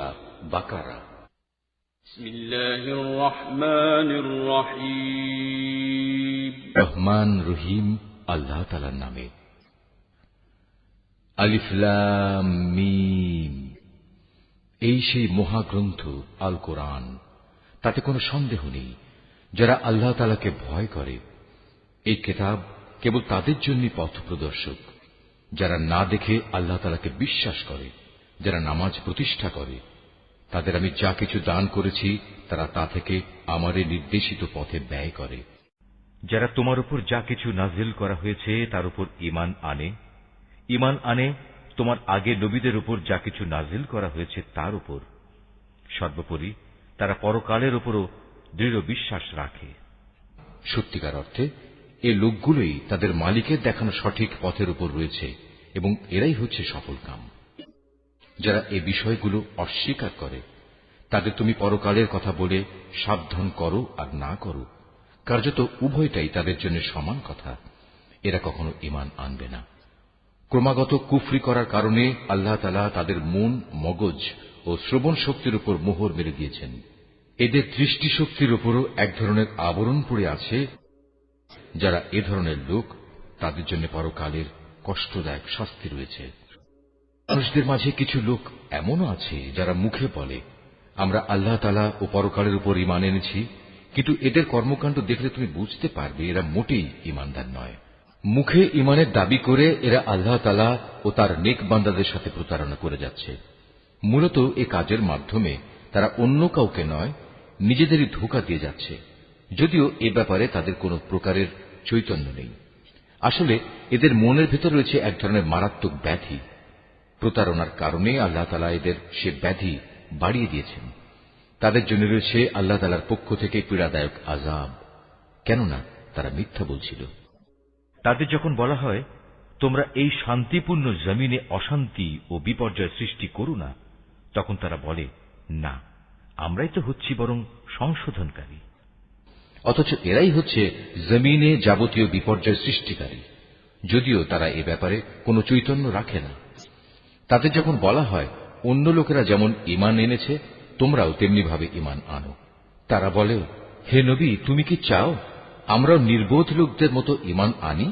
সূরা বাকারা। বিসমিল্লাহির রহমানির রহিম। রহমান রহিম আল্লাহ তাআলার নামে। আলিফ লাম মিম। এই সেই মহাগ্রন্থ আল কোরআন, তাতে কোনো সন্দেহ নেই। যারা আল্লাহ তাআলাকে ভয় করে, এই কিতাব কেবল তাদের জন্যই পথ প্রদর্শক। যারা না দেখে আল্লাহ তাআলাকে বিশ্বাস করে, যারা নামাজ প্রতিষ্ঠা করে, তাদের আমি যা কিছু দান করেছি তারা তা থেকে আমারই নির্দেশিত পথে ব্যয় করে। যারা তোমার উপর যা কিছু নাজিল করা হয়েছে তার উপর ঈমান আনে তোমার আগে নবীদের উপর যা কিছু নাজিল করা হয়েছে তার উপর। সর্বোপরি তারা পরকালের উপরও দৃঢ় বিশ্বাস রাখে। সত্যিকার অর্থে এই লোকগুলোই তাদের মালিকের দেখানো সঠিক পথের উপর রয়েছে এবং এরাই হচ্ছে সফলকাম। যারা এই বিষয়গুলো অস্বীকার করে, তাদের তুমি পরকালের কথা বলে সাবধান করো আর না করো, কার্যত উভয়টাই তাদের জন্য সমান কথা। এরা কখনো ঈমান আনবে না। ক্রমাগত কুফরি করার কারণে আল্লাহ তাআলা তাদের মন, মগজ ও শ্রবণ শক্তির উপর মোহর মেরে দিয়েছেন। এদের দৃষ্টিশক্তির উপরও এক ধরনের আবরণ পড়ে আছে। যারা এ ধরনের লোক, তাদের জন্য পরকালের কষ্টদায়ক শাস্তি রয়েছে। মানুষদের মাঝে কিছু লোক এমনও আছে যারা মুখে বলে, আমরা আল্লাহ তাআলা ও পরকালের উপর ঈমান এনেছি, কিন্তু এদের কর্মকাণ্ড দেখলে তুমি বুঝতে পারবে এরা মোটেই ঈমানদার নয়। মুখে ঈমানের দাবি করে এরা আল্লাহ তাআলা ও তার নেক বান্দাদের সাথে প্রতারণা করে যাচ্ছে। মূলত এ কাজের মাধ্যমে তারা অন্য কাউকে নয়, নিজেদেরই ধোঁকা দিয়ে যাচ্ছে, যদিও এ ব্যাপারে তাদের কোনো প্রকারের চৈতন্য নেই। আসলে এদের মনের ভেতর রয়েছে এক ধরনের মারাত্মক ব্যাধি। প্রতারণার কারণে আল্লাহ তাআলা এদের সে ব্যাধি বাড়িয়ে দিয়েছেন। তাদের জন্য রয়েছে আল্লাহ তাআলার পক্ষ থেকে পীড়াদায়ক আযাব, কেননা তারা মিথ্যা বলছিল। তাদের যখন বলা হয়, তোমরা এই শান্তিপূর্ণ জমিনে অশান্তি ও বিপর্যয় সৃষ্টি করো না, তখন তারা বলে, না, আমরাই তো হচ্ছি বরং সংশোধনকারী। অথচ এরাই হচ্ছে জমিনে যাবতীয় বিপর্যয় সৃষ্টিকারী, যদিও তারা এ ব্যাপারে কোনো চৈতন্য রাখে না। তাদের যখন বলা হয়, অন্য লোকেরা যেমন ঈমান এনেছে তোমরাও তেমনি ভাবে ঈমান আনো, তারা বলে, হে নবী, তুমি কি চাও আমরাও নির্বোধ লোকদের মতো ঈমান আনি?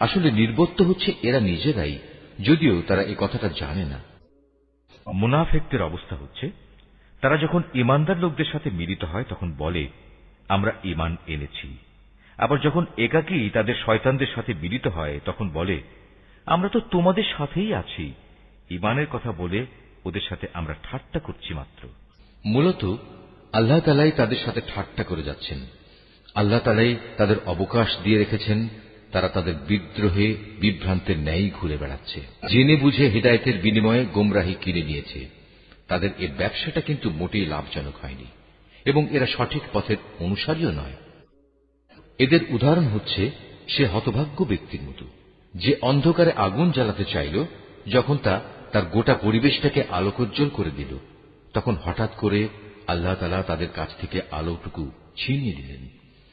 আসলে নির্বোধ তো হচ্ছে এরা নিজেরাই, যদিও তারা এই কথাটা জানে না। মুনাফিকদের অবস্থা হচ্ছে, তারা যখন ঈমানদার লোকদের সাথে মিলিত হয় তখন বলে, আমরা ঈমান এনেছি। আবার যখন একাকী তাদের শয়তানদের সাথে মিলিত হয় তখন বলে, আমরা তো তোমাদের সাথেই আছি। ঈমানের কথা বলে ওদের সাথে আমরা ঠাট্টা করছি মাত্র। মূলত আল্লাহ তাআলাই তাদের সাথে ঠাট্টা করে যাচ্ছেন। আল্লাহ তাআলাই তাদের অবকাশ দিয়ে রেখেছেন। তারা তাদের বিদ্রোহে বিভ্রান্তের ন্যায় ঘুরে বেড়াচ্ছে, জেনে বুঝে হিদায়াতের বিনিময়ে গোমরাহি কিনে নিয়েছে। তাদের এ ব্যবসাটা কিন্তু মোটেই লাভজনক হয়নি এবং এরা সঠিক পথের অনুসারীও নয়। এদের উদাহরণ হচ্ছে সে হতভাগ্য ব্যক্তির মতো, যে অন্ধকারে আগুন জ্বালাতে চাইল, যখন তা তার গোটা পরিবেশটাকে আলোকোজ্জ্বল করে দিল, তখন হঠাৎ করে আল্লাহ তাআলা তাদের কাছ থেকে আলোটুকু ছিনিয়ে দিলেন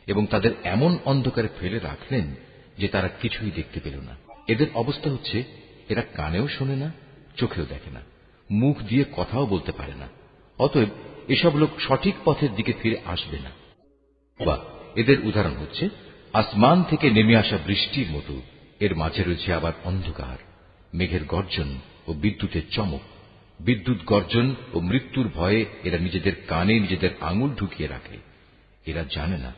এবং তাদের এমন অন্ধকারে ফেলে রাখলেন যে তারা কিছুই দেখতে পেল না। এদের অবস্থা হচ্ছে, এরা কানেও শোনে না, চোখেও দেখে না, মুখ দিয়ে কথাও বলতে পারে না। অতএব এসব লোক সঠিক পথের দিকে ফিরে আসবে না। বা এদের উদাহরণ হচ্ছে আসমান থেকে নেমে আসা বৃষ্টির মতো, এর মাঝে রয়েছে আবার অন্ধকার, মেঘের গর্জন ও বিদ্যুতের চমক। বিদ্যুৎ গর্জন ও মৃত্যুর ভয়ে এরা নিজেদের কানে নিজেদের আঙুল ঢুকিয়ে রাখে। এরা জানে না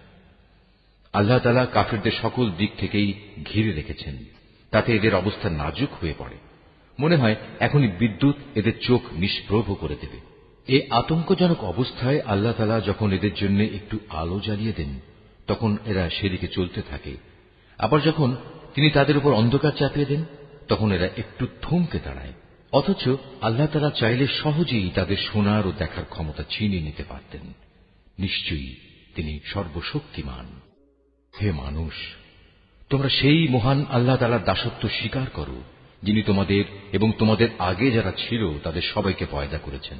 আল্লাহ তাআলা কাফিরদের সকল দিক থেকেই ঘিরে রেখেছেন, তাতে এদের অবস্থা নাজুক হয়ে পড়ে। মনে হয় এখনই বিদ্যুৎ এদের চোখ নিষ্প্রভ করে দেবে। এই আতঙ্কজনক অবস্থায় আল্লাহ তাআলা যখন এদের জন্য একটু আলো জ্বালিয়ে দেন, তখন এরা সেদিকে চলতে থাকে। আবার যখন তিনি তাদের উপর অন্ধকার চাপিয়ে দেন, তখন এরা একটু থমকে দাঁড়ায়। অথচ আল্লাহ তাআলা চাইলে সহজেই তাদের শোনার ও দেখার ক্ষমতা ছিনিয়ে নিতে পারতেন। নিশ্চয়ই তিনি সর্বশক্তিমান। হে মানুষ, তোমরা সেই মহান আল্লাহ তাআলার দাসত্ব স্বীকার করো, যিনি তোমাদের এবং তোমাদের আগে যারা ছিল তাদের সবাইকে পয়দা করেছেন।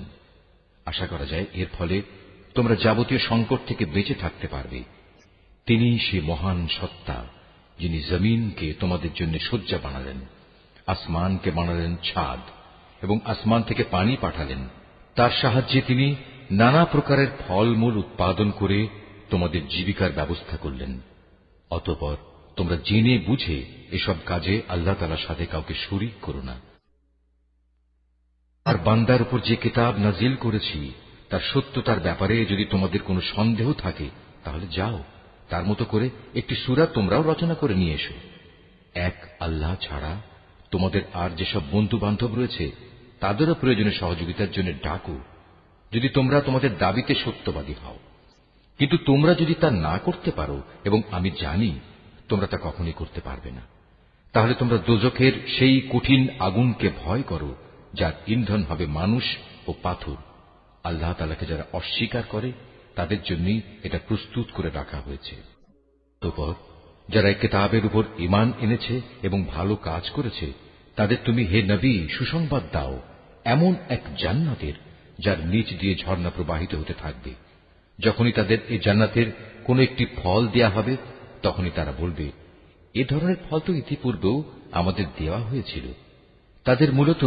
আশা করা যায় এর ফলে তোমরা যাবতীয় সংকট থেকে বেঁচে থাকতে পারবে। তিনি সে মহান সত্তা, যিনি জমিনকে তোমাদের জন্য শয্যা বানালেন, আসমানকে বানালেন ছাদ এবং আসমান থেকে পানি পাঠালেন, তার সাহায্যে তিনি নানা প্রকারের ফলমূল উৎপাদন করে তোমাদের জীবিকার ব্যবস্থা করলেন। অতঃপর তোমরা জেনে বুঝে এসব কাজে আল্লাহ তাআলার সাথে কাউকে শরীক করো না। আর বান্দার উপর যে কিতাব নাজিল করেছি তার সত্যতার ব্যাপারে যদি তোমাদের কোনো সন্দেহ থাকে তাহলে যাও, তার মতো করে একটি সূরা তোমরাও রচনা করে নিয়ে এসো। এক আল্লাহ ছাড়া তোমাদের আর যেসব বন্ধু বান্ধব রয়েছে তাদেরও প্রয়োজনে সহযোগিতার জন্য ডাকো, যদি তোমরা তোমাদের দাবিতে সত্যবাদী হও। কিন্তু তোমরা যদি তা না করতে পারো, এবং আমি জানি তোমরা তা কখনই করতে পারবে না, তাহলে তোমরা দোজখের সেই কঠিন আগুনকে ভয় করো যার ইন্ধন হবে মানুষ ও পাথর। আল্লাহ তাআলাকে যারা অস্বীকার করে তাদের জন্যই এটা প্রস্তুত করে রাখা হয়েছে। অতঃপর যারা এই কিতাবের উপর ঈমান এনেছে এবং ভালো কাজ করেছে তাদের তুমি হে নবী সুসংবাদ দাও এমন এক জান্নাতের যার নিচ দিয়ে ঝর্ণা প্রবাহিত হতে থাকবে। যখনই তাদের এই জান্নাতের কোন একটি ফল দেয়া হবে তখনই তারা বলবে, এ ধরনের ফল তো ইতিপূর্বেও আমাদের দেওয়া হয়েছিল। তাদের মূলত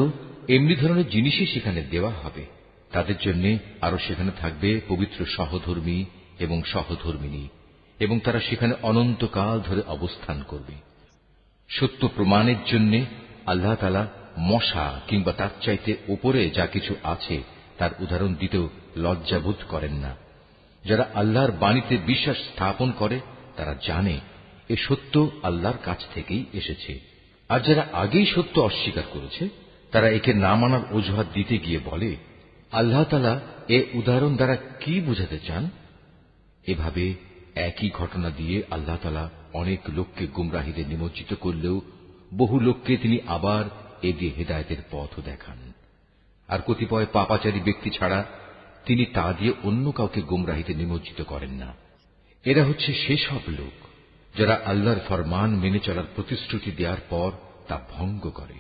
এমনি ধরনের জিনিসই সেখানে দেওয়া হবে। তাদের জন্য আরো সেখানে থাকবে পবিত্র সহধর্মী এবং সহধর্মিনী, এবং তারা সেখানে অনন্তকাল ধরে অবস্থান করবে। সত্য প্রমাণের জন্য আল্লাহ তাআলা মশা কিংবা তার চাইতে উপরে যা কিছু আছে তার উদাহরণ দিতেও লজ্জাবোধ করেন না। যারা আল্লাহর বাণীতে বিশ্বাস স্থাপন করে তারা জানে এ সত্য আল্লাহর কাছ থেকেই এসেছে। আর যারা আগেই সত্য অস্বীকার করেছে তারা একে না মানার অজুহাত দিতে গিয়ে বলে, আল্লাহ তাআলা এ উদাহরণ দ্বারা কি বুঝাতে চান? এভাবে একই ঘটনা দিয়ে আল্লাহ তাআলা অনেক লোককে গুমরাহিতে নিমজ্জিত করলেও বহু লোককে তিনি আবার এ দিয়ে হেদায়েতের পথও দেখান। আর কতিপয় পাপাচারী ব্যক্তি ছাড়া তিনি তা দিয়ে অন্য কাউকে গুমরাহিতে নিমজ্জিত করেন না। এরা হচ্ছে সেসব লোক যারা আল্লাহর ফরমান মেনে চলার প্রতিশ্রুতি দেওয়ার পর তা ভঙ্গ করে।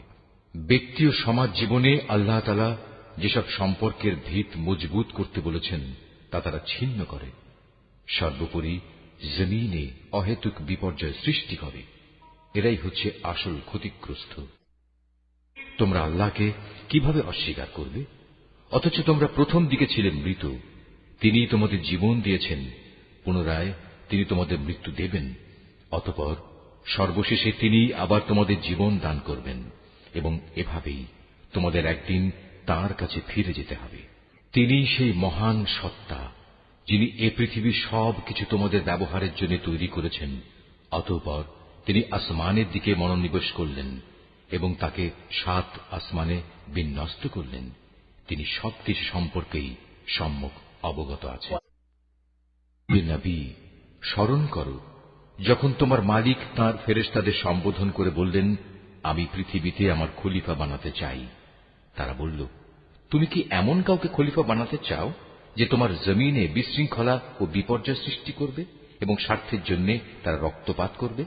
ব্যক্তি ও সমাজ জীবনে আল্লাহ তাআলা যেসব সম্পর্কের ভিত মজবুত করতে বলেছেন তা তারা ছিন্ন করে। সর্বোপরি জমিনে অহেতুক বিপর্যয় সৃষ্টি করে। এরাই হচ্ছে আসল ক্ষতিগ্রস্ত। তোমরা আল্লাহকে কিভাবে অস্বীকার করবে, অথচ তোমরা প্রথম দিকে ছিলে মৃত। তিনি তোমাদের জীবন দিয়েছেন, পুনরায় তিনি তোমাদের মৃত্যু দেবেন। অতঃপর সর্বশেষে তিনি আবার তোমাদের জীবন দান করবেন, এবং এভাবেই তোমাদের একদিন তাঁর কাছে ফিরে যেতে হবে। তিনি সেই মহান সত্তা যিনি এ পৃথিবীর সব কিছু তোমাদের ব্যবহারের জন্য তৈরি করেছেন। অতঃপর তিনি আসমানের দিকে মনোনিবেশ করলেন এবং তাকে 7 আসমানে বিন্যস্ত করলেন। তিনি সবকিছু সম্পর্কেই সম্যক অবগত আছেন। নবী, স্মরণ করো যখন তোমার মালিক তাঁর ফেরেশতাদের সম্বোধন করে বললেন, আমি পৃথিবীতে আমার খলিফা বানাতে চাই। তারা বলল, তুমি কি এমন কাউকে খলিফা বানাতে চাও যে তোমার জমিনে বিশৃঙ্খলা ও বিপর্যয় সৃষ্টি করবে এবং স্বার্থের জন্য তারা রক্তপাত করবে?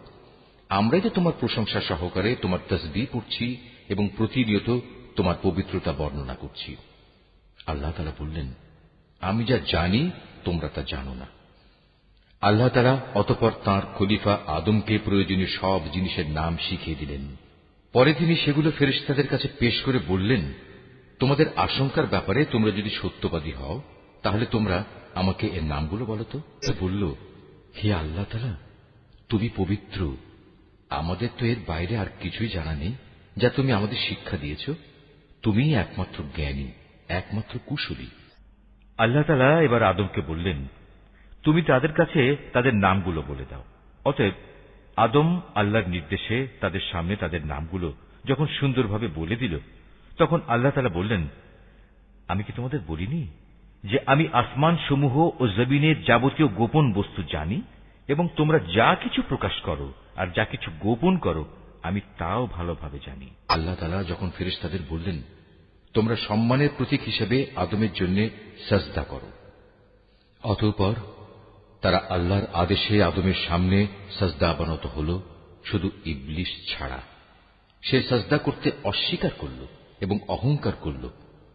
আমরাই তো তোমার প্রশংসা সহকারে তোমার তাসবিহ পড়ছি এবং প্রতিনিয়ত তোমার পবিত্রতা বর্ণনা করছি। আল্লাহ তাআলা বললেন, আমি যা জানি তোমরা তা জানো না। আল্লাহ তাআলা অতঃপর তাঁর খলিফা আদমকে প্রয়োজনীয় সব জিনিসের নাম শিখিয়ে দিলেন। পরে তিনি সেগুলো ফেরেশতাদের কাছে পেশ করে বললেন, তোমাদের আশঙ্কার ব্যাপারে তোমরা যদি সত্যবাদী হও তাহলে তোমরা আমাকে এর নামগুলো বলো তো। বলল, হে আল্লাহ তাআলা, তুমি পবিত্র, আমাদের তো এর বাইরে আর কিছুই জানা নেই যা তুমি আমাদের শিক্ষা দিয়েছ। তুমিই একমাত্র জ্ঞানী, একমাত্র কুশলী। আল্লাহ তাআলা এবার আদমকে বললেন, তুমি তাদের কাছে তাদের নামগুলো বলে দাও। অতএব আদম আল্লাহর নির্দেশে তাদের সামনে তাদের নামগুলো যখন সুন্দরভাবে বলে দিল, তখন আল্লাহ তাআলা বললেন, আমি কি তোমাদের বলিনি যে আমি আসমান সমূহ ও জমিনের যাবতীয় গোপন বস্তু জানি, এবং তোমরা যা কিছু প্রকাশ করো আর যা কিছু গোপন করো আমি তাও ভালোভাবে জানি। আল্লাহ তাআলা যখন ফেরেশতাদের বললেন, তোমরা সম্মানের প্রতীক হিসেবে আদমের জন্য সাজদা করো, অতঃপর তারা আল্লাহর আদেশে আদমের সামনে সাজদা অবনত হল, শুধু ইবলিস ছাড়া। সে সাজদা করতে অস্বীকার করল এবং অহংকার করল।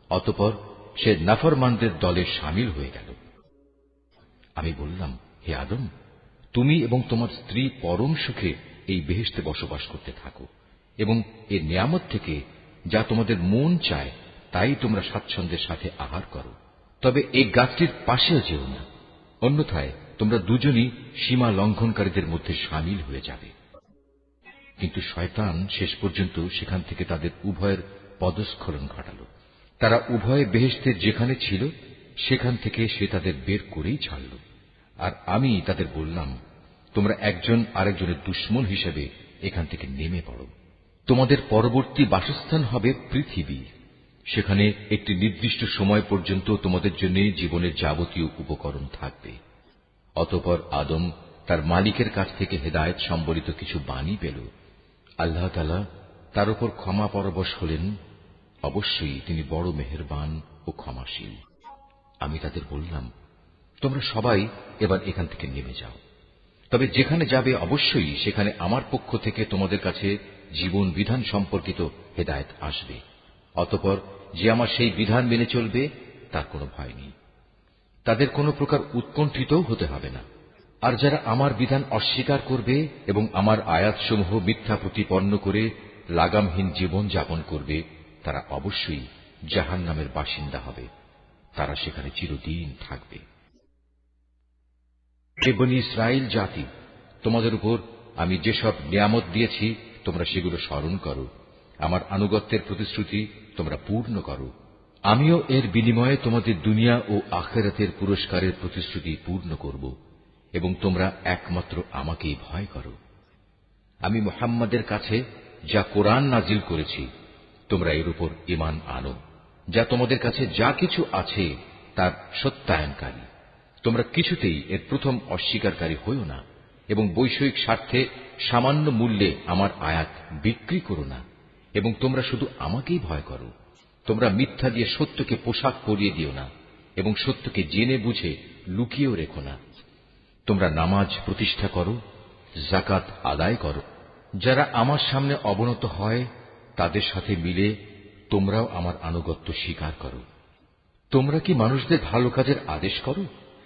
অতঃপর সে নাফরমানদের দলে শামিল হয়ে গেল। আমি বললাম, হে আদম, তুমি এবং তোমার স্ত্রী পরম সুখে এই বেহেশতে বসবাস করতে থাকো, এবং এর নিয়ামত থেকে যা তোমাদের মন চায় তাই তোমরা স্বাচ্ছন্দ্যের সাথে আহার করো, তবে এই গাছটির পাশেও যেও না, অন্যথায় তোমরা দুজনই সীমা লঙ্ঘনকারীদের মধ্যে সামিল হয়ে যাবে। কিন্তু শয়তান শেষ পর্যন্ত সেখান থেকে তাদের উভয়ের পদস্খলন ঘটাল। তারা উভয়ে বেহেশতের যেখানে ছিল সেখান থেকে সে তাদের বের করেই ছাড়ল। আর আমি তাদের বললাম, তোমরা একজন আরেকজনের দুশমন হিসেবে এখান থেকে নেমে পড়ো। তোমাদের পরবর্তী বাসস্থান হবে পৃথিবী, সেখানে একটি নির্দিষ্ট সময় পর্যন্ত তোমাদের জন্য জীবনের যাবতীয় উপকরণ থাকবে। অতঃপর আদম তার মালিকের কাছ থেকে হেদায়েত সম্বলিত কিছু বাণী পেল। আল্লাহ তাআলা তার উপর ক্ষমা পরবশ হলেন, অবশ্যই তিনি বড় মেহেরবান ও ক্ষমাশীল। আমি তাদের বললাম, তোমরা সবাই এবার এখান থেকে নেমে যাও, তবে যেখানে যাবে অবশ্যই সেখানে আমার পক্ষ থেকে তোমাদের কাছে জীবন বিধান সম্পর্কিত হেদায়েত আসবে। অতঃপর যে আমার সেই বিধান মেনে চলবে তার কোনো ভয় নেই, তাদের কোনো প্রকার উৎকণ্ঠিতও হতে হবে না। আর যারা আমার বিধান অস্বীকার করবে এবং আমার আয়াতসমূহ মিথ্যা প্রতিপন্ন করে লাগামহীন জীবন যাপন করবে, তারা অবশ্যই জাহান্নামের বাসিন্দা হবে, তারা সেখানে চিরদিন থাকবে। হে বনী ইসরাইল জাতি, তোমাদের উপর আমি যেসব নিয়ামত দিয়েছি তোমরা সেগুলো স্মরণ করো, আমার আনুগত্যের প্রতিশ্রুতি তোমরা পূর্ণ করো। আমিও এর বিনিময়ে তোমাদের দুনিয়া ও আখিরাতের পুরস্কারের প্রতিশ্রুতি পূর্ণ করব, এবং তোমরা একমাত্র আমাকেই ভয় করো। আমি মুহাম্মাদের কাছে যা কোরআন নাজিল করেছি তোমরা এর উপর ঈমান আনো, যা তোমাদের কাছে যা কিছু আছে তার সত্যায়নকারী। তোমরা কিছুতেই এর প্রথম অস্বীকারী হইও না, এবং বৈষয়িক স্বার্থে সামান্য মূল্যে আমার আয়াত বিক্রি করো না, এবং তোমরা শুধু আমাকেই ভয় করো। তোমরা মিথ্যা দিয়ে সত্যকে পোশাক পরিয়ে দিও না, এবং সত্যকে জেনে বুঝে লুকিয়েও রেখো না। তোমরা নামাজ প্রতিষ্ঠা করো, যাকাত আদায় করো। যারা আমার সামনে অবনত হয় তাদের সাথে মিলে তোমরাও আমার আনুগত্য স্বীকার করো। তোমরা কি মানুষদের ভালো কাজের আদেশ করো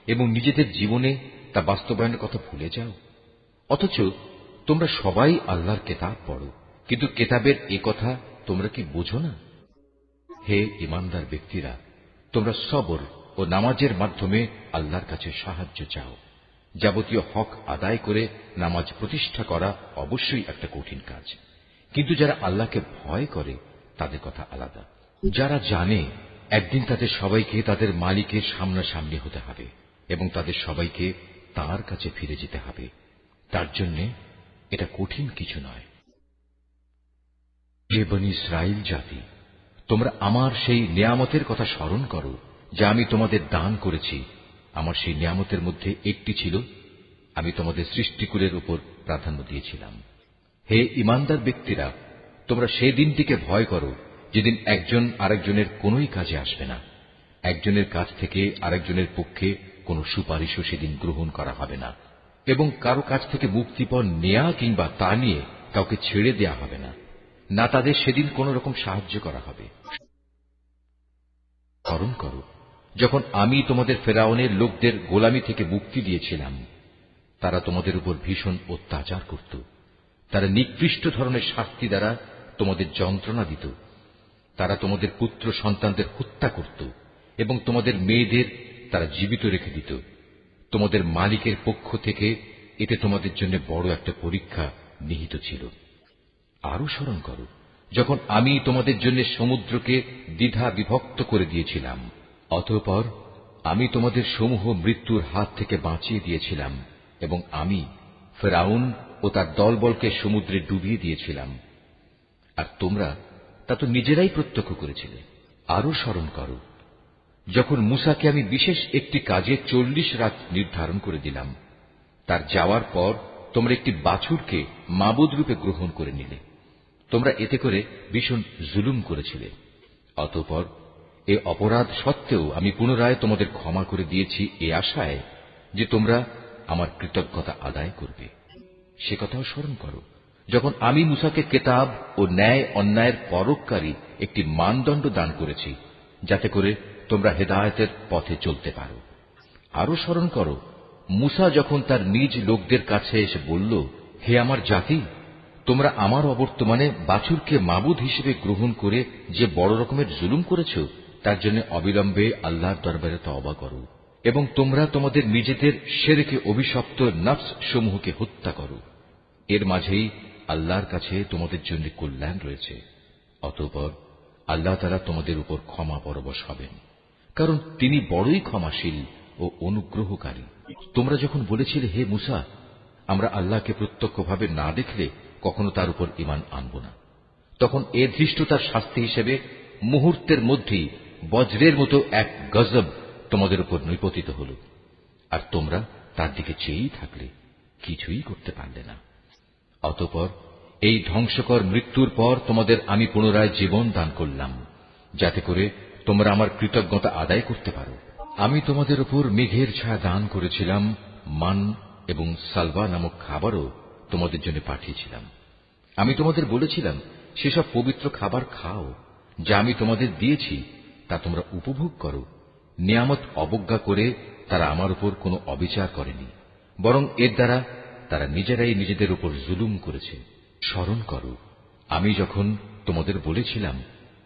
এবং নিজেদের জীবনে তা বাস্তবায়নের কথা ভুলে যাও? অথচ তোমরা সবাই আল্লাহর কেতাব পড়ো, কিন্তু কেতাবের এ কথা তোমরা কি বোঝো না? হে ঈমানদার ব্যক্তিরা, তোমরা সবর ও নামাজের মাধ্যমে আল্লাহর কাছে সাহায্য চাও। যাবতীয় হক আদায় করে নামাজ প্রতিষ্ঠা করা অবশ্যই একটা কঠিন কাজ, কিন্তু যারা আল্লাহকে ভয় করে তাদের কথা আলাদা। যারা জানে একদিন তাদের সবাইকে তাদের মালিকের সামনাসামনি হতে হবে এবং তাদের সবাইকে তাঁর কাছে ফিরে যেতে হবে, তার জন্য এটা কঠিন কিছু নয়। হে বনী ইসরাইল জাতি, তোমরা আমার সেই নিয়ামতের কথা স্মরণ করো যা আমি তোমাদের দান করেছি। আমার সেই নিয়ামতের মধ্যে একটি ছিল, আমি তোমাদের সৃষ্টিকুলের উপর প্রাধান্য দিয়েছিলাম। হে ঈমানদার ব্যক্তিরা, তোমরা সেই দিনটিকে ভয় করো যেদিন একজন আরেকজনের কোনোই কাজে আসবে না। একজনের কাছ থেকে আরেকজনের পক্ষে কোনো সুপারিশও সেদিন গ্রহণ করা হবে না, এবং কারো কাছ থেকে মুক্তিপণ নেয়া কিংবা তা নিয়ে কাউকে ছেড়ে দেয়া হবে না, না তাদের সেদিন কোন রকম সাহায্য করা হবে। স্মরণ করো যখন আমি তোমাদের ফেরাউনের লোকদের গোলামি থেকে মুক্তি দিয়েছিলাম। তারা তোমাদের উপর ভীষণ অত্যাচার করত, তারা নিকৃষ্ট ধরনের শাস্তি দ্বারা তোমাদের যন্ত্রণা দিত। তারা তোমাদের পুত্র সন্তানদের হত্যা করত এবং তোমাদের মেয়েদের তারা জীবিত রেখে দিত। তোমাদের মালিকের পক্ষ থেকে এতে তোমাদের জন্য বড় একটা পরীক্ষা নিহিত ছিল। আরো স্মরণ করো যখন আমি তোমাদের জন্য সমুদ্রকে দ্বিধা বিভক্ত করে দিয়েছিলাম, অতঃপর আমি তোমাদের সমূহ মৃত্যুর হাত থেকে বাঁচিয়ে দিয়েছিলাম, এবং আমি ফেরাউন ও তার দলবলকে সমুদ্রে ডুবিয়ে দিয়েছিলাম, আর তোমরা তা তো নিজেরাই প্রত্যক্ষ করেছিলে। আরো স্মরণ করো যখন মূসাকে আমি বিশেষ একটি কাজে 40 রাত নির্ধারণ করে দিলাম, তার যাওয়ার পর তোমরা একটি বাছুরকে মাবুদ রূপে গ্রহণ করে নিলে। তোমরা এতে করে ভীষণ জুলুম করেছিলে। অতঃপর এ অপরাধ সত্ত্বেও আমি পুনরায় তোমাদের ক্ষমা করে দিয়েছি এ আশায় যে তোমরা আমার কৃতজ্ঞতা আদায় করবে। সে কথাও স্মরণ করো যখন আমি মূসাকে কেতাব ও ন্যায় অন্যায়ের পরককারী একটি মানদণ্ড দান করেছি, যাতে করে তোমরা হেদায়েতের পথে চলতে পারো। আরো স্মরণ করো মূসা যখন তার নিজ লোকদের কাছে এসে বলল, হে আমার জাতি, তোমরা আমার অবর্তমানে বাছুরকে মাবুদ হিসেবে গ্রহণ করে যে বড় রকমের জুলুম করেছ, তার জন্য অবিলম্বে আল্লাহর দরবারে তওবা করো এবং তোমরা তোমাদের নিজেদের শিরকে অভিশপ্ত নফস সমূহকে হত্যা করো। এর মাঝেই আল্লাহর কাছে তোমাদের জন্য কল্যাণ রয়েছে। অতঃপর আল্লাহ তাআলা তোমাদের উপর ক্ষমা পরবশ হবেন, কারণ তিনি বড়ই ক্ষমাশীল ও অনুগ্রহকারী। তোমরা যখন বলেছিলে, হে মুসা, আমরা আল্লাহকে প্রত্যক্ষভাবে না দেখলে কখনো তার উপর ঈমান আনব না, তখন এ ধৃষ্টতার শাস্তি হিসেবে মুহূর্তের মধ্যেই বজ্রের মতো এক গজব তোমাদের উপর নিপতিত হল, আর তোমরা তার দিকে চেয়েই থাকলে, কিছুই করতে পারলে না। অতঃপর এই ধ্বংসকর মৃত্যুর পর তোমাদের আমি পুনরায় জীবন দান করলাম, যাতে করে তোমরা আমার কৃতজ্ঞতা আদায় করতে পারো। আমি তোমাদের উপর মেঘের ছায়া দান করেছিলাম, মান এবং সালওয়া নামক খাবারও তোমাদের জন্য পাঠিয়েছিলাম। আমি তোমাদের বলেছিলাম, সেসব পবিত্র খাবার খাও যা আমি তোমাদের দিয়েছি, তা তোমরা উপভোগ করো। নিয়ামত অবজ্ঞা করে তারা আমার উপর কোনো অবিচার করেনি, বরং এর দ্বারা তারা নিজেরাই নিজেদের উপর জুলুম করেছে। স্মরণ করো, আমি যখন তোমাদের বলেছিলাম,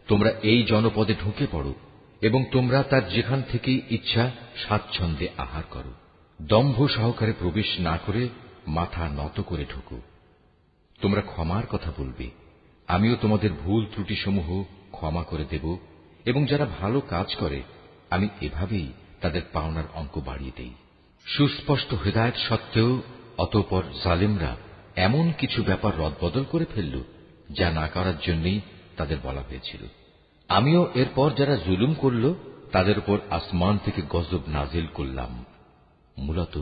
তোমরা এই জনপদে ঢুকে পড়ো এবং তোমরা তার যেখান থেকেই ইচ্ছা স্বাচ্ছন্দ্যে আহার করো। দম্ভ সহকারে প্রবেশ না করে মাথা নত করে ঢুকো। তোমরা ক্ষমার কথা বলবে, আমিও তোমাদের ভুল ত্রুটিসমূহ ক্ষমা করে দেব, এবং যারা ভালো কাজ করে আমি এভাবেই তাদের পাওনার অঙ্ক বাড়িয়ে দেই। সুস্পষ্ট হেদায়েত সত্ত্বেও অতঃপর জালিমরা এমন কিছু ব্যাপার রদবদল করে ফেলল, যা না করার জন্যই তাদের বলা হয়েছিল। আমিও এরপর যারা জুলুম করল তাদের উপর আসমান থেকে গজব নাজিল করলাম। মূলত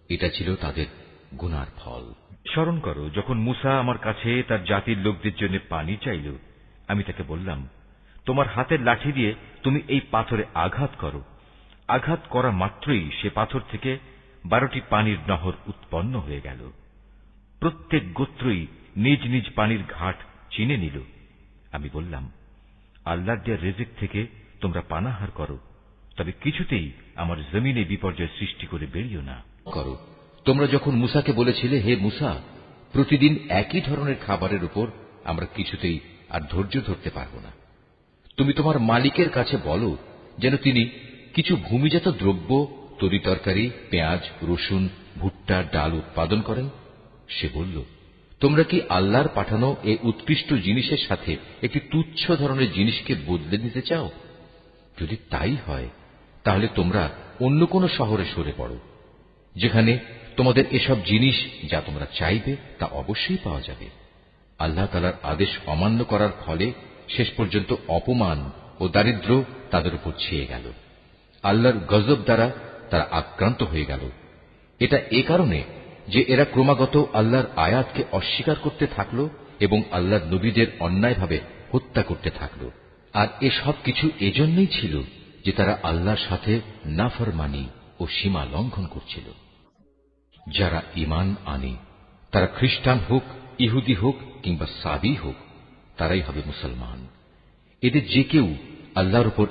এটা ছিল তাদের গুনার ফল। স্মরণ করো, যখন মুসা আমার কাছে তার জাতির লোকদের জন্য পানি চাইল, আমি তাকে বললাম, তোমার হাতের লাঠি দিয়ে তুমি এই পাথরে আঘাত করো। আঘাত করা মাত্রই সে পাথর থেকে 12টি পানির নহর উৎপন্ন হয়ে গেল। প্রত্যেক গোত্রই নিজ নিজ পানির ঘাট চিনে নিল। আমি বললাম, আল্লাহর দেয়া রিজিক থেকে তোমরা পানাহার করো, তবে কিছুতেই আমার জমিনে বিপর্যয় সৃষ্টি করে বেরিও না। করো, তোমরা যখন মুসাকে বলেছিলে, হে মুসা, প্রতিদিন একই ধরনের খাবারের উপর আমরা কিছুতেই আর ধৈর্য ধরতে পারব না, তুমি তোমার মালিকের কাছে বলো যেন তিনি কিছু ভূমিজাত দ্রব্য, তরিতরকারি, পেঁয়াজ, রসুন, ভুট্টা, ডাল উৎপাদন করেন। সে বলল, তোমরা কি আল্লাহর পাঠানো এই উৎকৃষ্ট জিনিসের সাথে একটি তুচ্ছ ধরনের জিনিসকে বদলে দিতে চাও? যদি তাই হয়, তাহলে তোমরা অন্য কোন শহরে সরে পড়ো, যেখানে তোমাদের এসব জিনিস যা তোমরা চাইবে তা অবশ্যই পাওয়া যাবে। আল্লাহ তাআলার আদেশ অমান্য করার ফলে শেষ পর্যন্ত অপমান ও দারিদ্র তাদের উপর ছেয়ে গেল। আল্লাহর গজব দ্বারা তারা আক্রান্ত হয়ে গেল। এটা এ কারণে যে এরা ক্রমাগত আল্লাহর আয়াতকে অস্বীকার করতে থাকল এবং আল্লাহর নবীদের অন্যায়ভাবে হত্যা করতে থাকল। আর এসব কিছু এজন্যই ছিল যে তারা আল্লাহর সাথে নাফরমানি ও সীমা লঙ্ঘন করছিল। যারা ঈমান আনে, তারা খ্রিস্টান হোক, ইহুদি হোক কিংবা সাবি হোক, তারাই হবে মুসলমান। এদের যে কেউ আল্লাহর উপর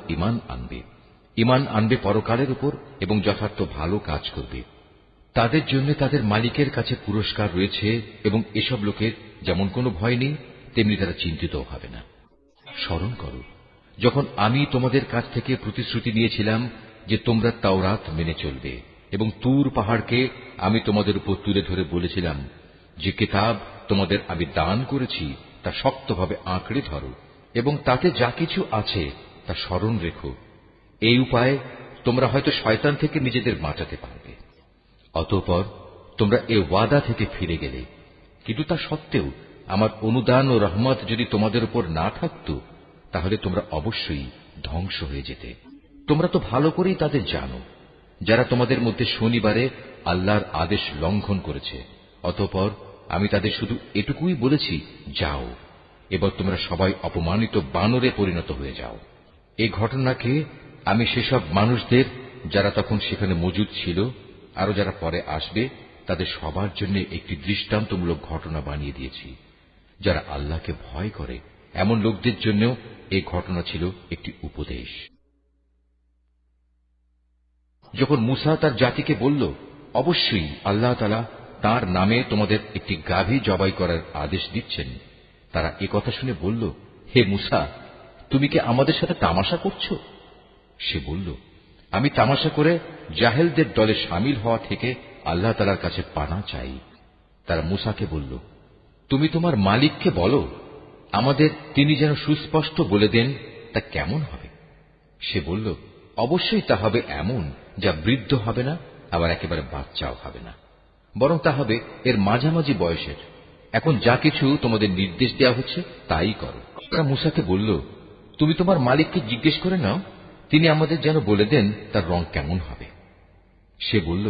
ঈমান আনবে পরকালের উপর এবং যথার্থ ভালো কাজ করবে, তাদের জন্য তাদের মালিকের কাছে পুরস্কার রয়েছে, এবং এসব লোকের যেমন কোনো ভয় নেই, তেমনি তারা চিন্তিতও হবে না। স্মরণ করো, যখন আমি তোমাদের কাছ থেকে প্রতিশ্রুতি নিয়েছিলাম যে তোমরা তাওরাত মেনে চলবে, এবং তুর পাহাড়কে আমি তোমাদের উপর তুলে ধরে বলেছিলাম যে কিতাব তোমাদের আমি দান করেছি তা শক্তভাবে আঁকড়ে ধরো এবং তাতে যা কিছু আছে তা স্মরণ রেখো। এই উপায়ে তোমরা হয়তো শয়তান থেকে নিজেদের বাঁচাতে পারবে। অতঃপর তোমরা এ ওয়াদা থেকে ফিরে গেলে, কিন্তু তা সত্ত্বেও আমার অনুদান ও রহমত যদি তোমাদের উপর না থাকত, তাহলে তোমরা অবশ্যই ধ্বংস হয়ে যেতে। তোমরা তো ভালো করেই তাদের জানো যারা তোমাদের মধ্যে শনিবারে আল্লাহর আদেশ লঙ্ঘন করেছে। অতঃপর আমি তাদের শুধু এটুকুই বলেছি, যাও, এবার তোমরা সবাই অপমানিত বানরে পরিণত হয়ে যাও। এই ঘটনাকে আমি সেসব মানুষদের যারা তখন সেখানে মজুদ ছিল, আরো যারা পরে আসবে, তাদের সবার জন্য একটি দৃষ্টান্তমূলক ঘটনা বানিয়ে দিয়েছি। যারা আল্লাহকে ভয় করে এমন লোকদের জন্য এই ঘটনা ছিল একটি উপদেশ। যখন মুসা তার জাতিকে বলল, অবশ্যই আল্লাহ তাআলা তার নামে তোমাদের একটি গাভী জবাই করার আদেশ দিচ্ছেন, তারা একথা শুনে বলল, হে মূসা, তুমি কি আমাদের সাথে তামাশা করছো? সে বলল, আমি তামাশা করে জাহেলদের দলে শামিল হওয়া থেকে আল্লাহ তাআলার কাছে পানা চাই। তারা মূসাকে বলল, তুমি তোমার মালিককে বলো আমাদের তিনি যেন সুস্পষ্ট বলে দেন তা কেমন হবে। সে বলল, অবশ্যই তা হবে এমন যা বৃদ্ধ হবে না, আবার একেবারে বাচ্চাও হবে না, বরং তা হবে এর মাঝামাঝি বয়সের। এখন যা কিছু তোমাদের নির্দেশ দেওয়া হচ্ছে তাই করো। তারা মূসাকে বলল, তুমি তোমার মালিককে জিজ্ঞেস করে নাও, তিনি আমাদের যেন বলে দেন তার রং কেমন হবে। সে বলল,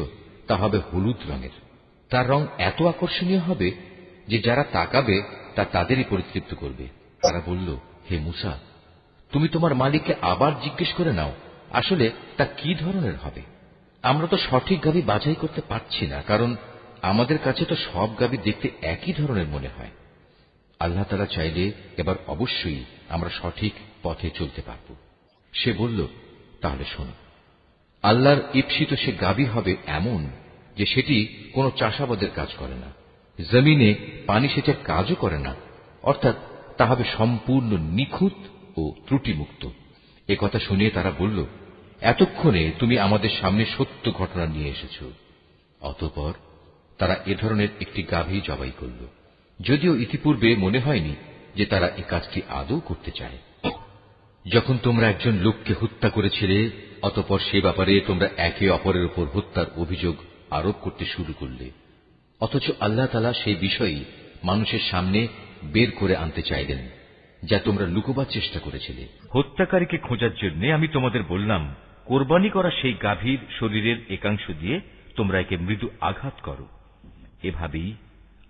তা হবে হলুদ রঙের। তার রং এত আকর্ষণীয় হবে যে যারা তাকাবে তা তাদেরই পরিতৃপ্ত করবে। তারা বলল, হে মূসা, তুমি তোমার মালিককে আবার জিজ্ঞেস করে নাও, আসলে তা কি ধরনের হবে। আমরা তো সঠিক গাভী বাছাই করতে পারছি না, কারণ আমাদের কাছে তো সব গাভী দেখতে একই ধরনের মনে হয়। আল্লাহ তাআলা চাইলে এবার অবশ্যই আমরা সঠিক পথে চলতে পারব। সে বলল, তাহলে শোনো, আল্লাহর ঈপ্সিত সে গাভী হবে এমন যে সেটি কোনো চাষাবাদের কাজ করে না, জমিনে পানি সেচের কাজও করে না, অর্থাৎ তা হবে সম্পূর্ণ নিখুঁত ও ত্রুটিমুক্ত। একথা শুনিয়ে তারা বলল, এতক্ষণে তুমি আমাদের সামনে সত্য ঘটনা নিয়ে এসেছ। অতঃপর তারা এ ধরনের একটি গাভী জবাই করল, যদিও ইতিপূর্বে মনে হয়নি যে তারা এ কাজটি আদৌ করতে চায়। যখন তোমরা একজন লোককে হত্যা করেছিলে, অতঃপর সে ব্যাপারে তোমরা একে অপরের উপর হত্যার অভিযোগ আরোপ করতে শুরু করলে, অথচ আল্লাহ তাআলা সেই বিষয়ই মানুষের সামনে বের করে আনতে চাইলেন যা তোমরা লুকোবার চেষ্টা করেছিলে। হত্যাকারীকে খোঁজার জন্য আমি তোমাদের বললাম, কোরবানি করা সেই গাভীর শরীরের একাংশ দিয়ে তোমরা একে মৃদু আঘাত করো। এভাবেই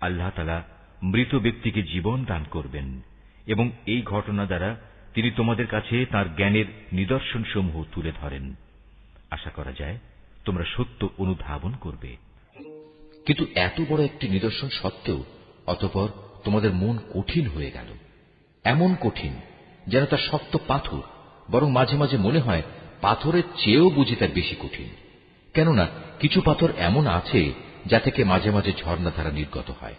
আল্লাহ তাআলা মৃত ব্যক্তিকে জীবন দান করবেন এবং এই ঘটনা দ্বারা তিনি তোমাদের কাছে তাঁর জ্ঞানের নিদর্শনসমূহ তুলে ধরেন। আশা করা যায় তোমরা সত্য অনুধাবন করবে। কিন্তু এত বড় একটি নিদর্শন সত্ত্বেও অতঃপর তোমাদের মন কঠিন হয়ে গেল, এমন কঠিন যেন তা শক্ত পাথর, বরং মাঝে মাঝে মনে হয় পাথরের চেয়েও বুঝি তা বেশি কঠিন। কেননা কিছু পাথর এমন আছে যা থেকে মাঝে মাঝে ঝর্ণাধারা নির্গত হয়,